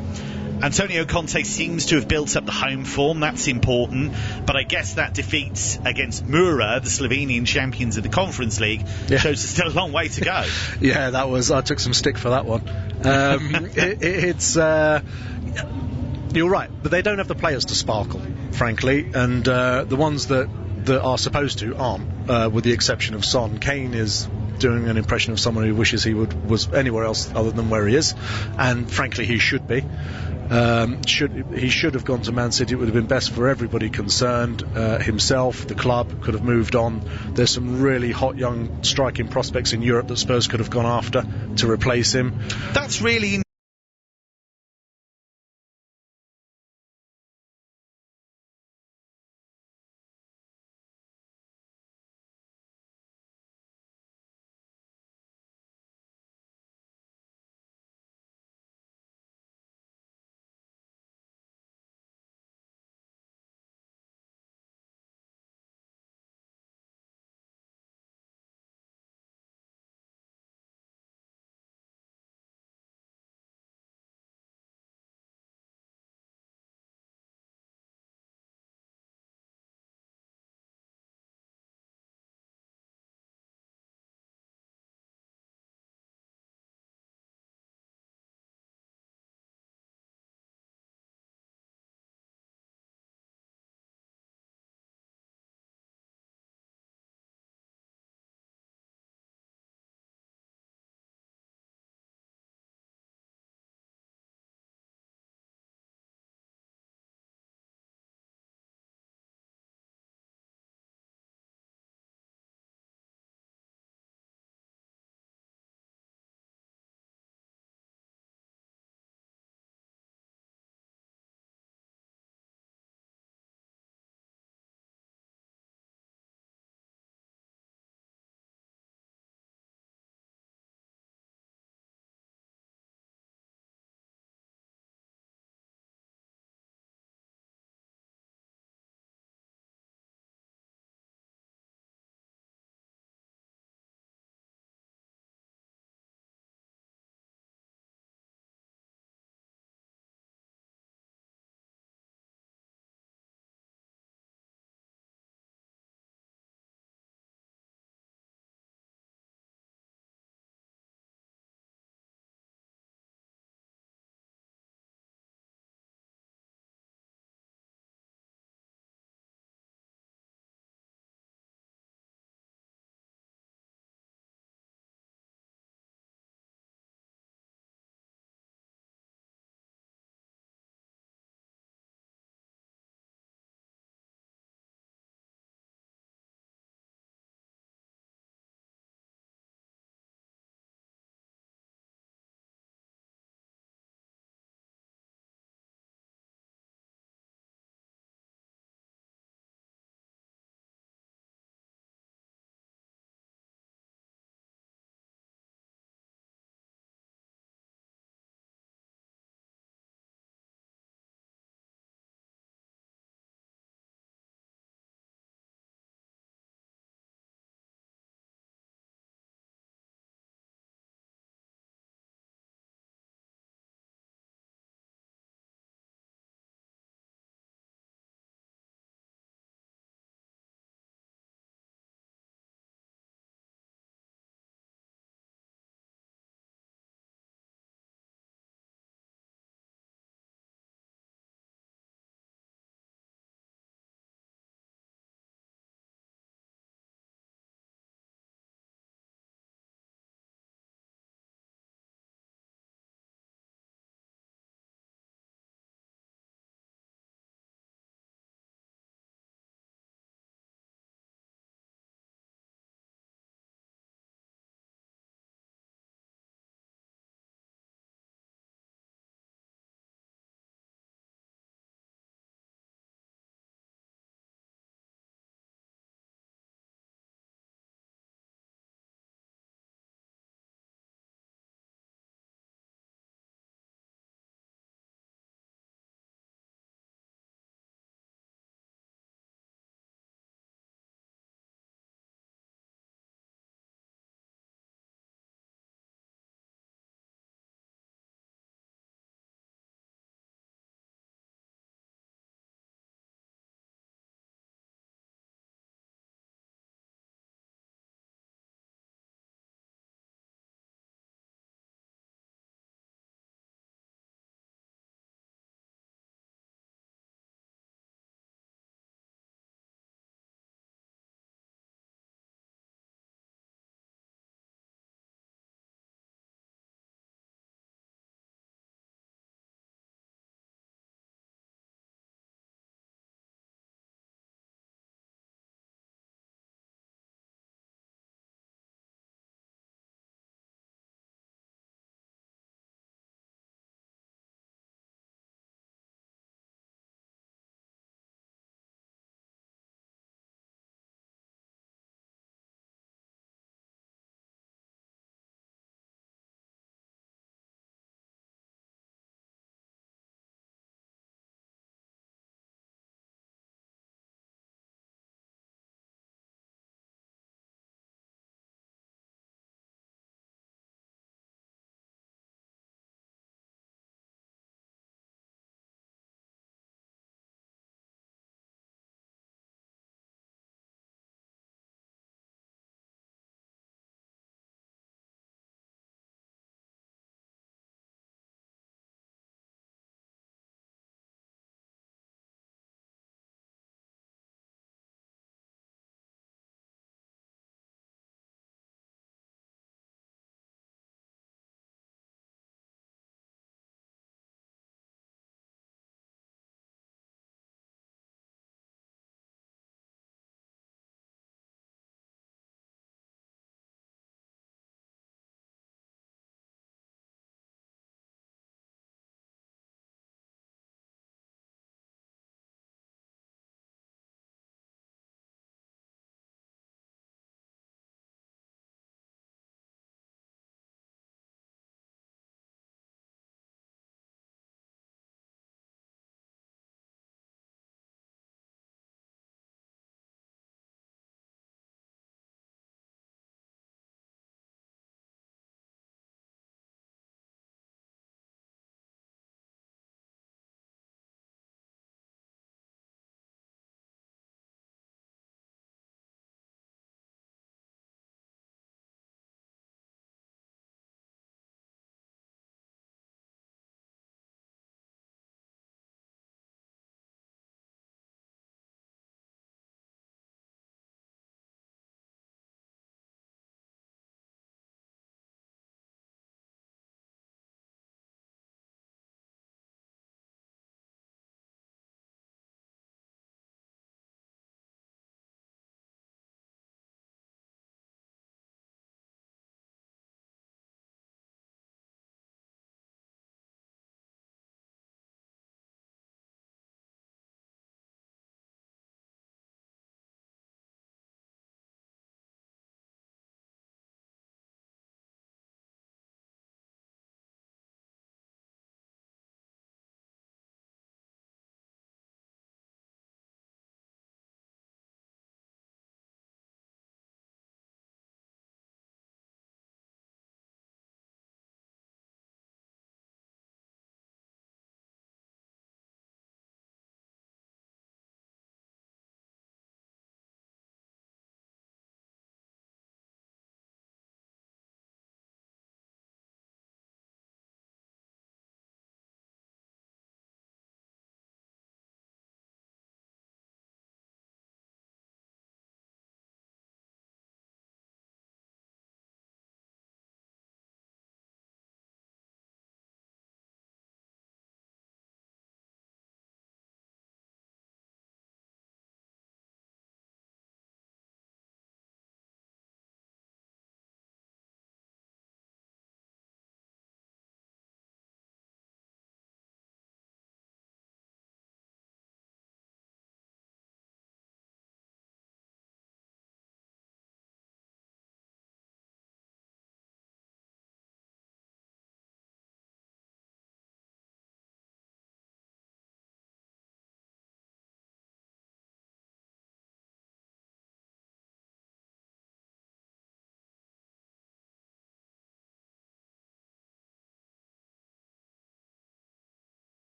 S: Antonio Conte seems to have built up the home form. That's important, but I guess that defeat against Mura, the Slovenian champions of the Conference League, shows there's still a long way to go.
T: Yeah, I took some stick for that one. You're right, but they don't have the players to sparkle, frankly, and the ones that are supposed to aren't, with the exception of Son. Kane is doing an impression of someone who wishes he was anywhere else other than where he is, and frankly he should be. He should have gone to Man City. It would have been best for everybody concerned. Himself, the club could have moved on. There's some really hot young striking prospects in Europe that Spurs could have gone after to replace him.
S: That's really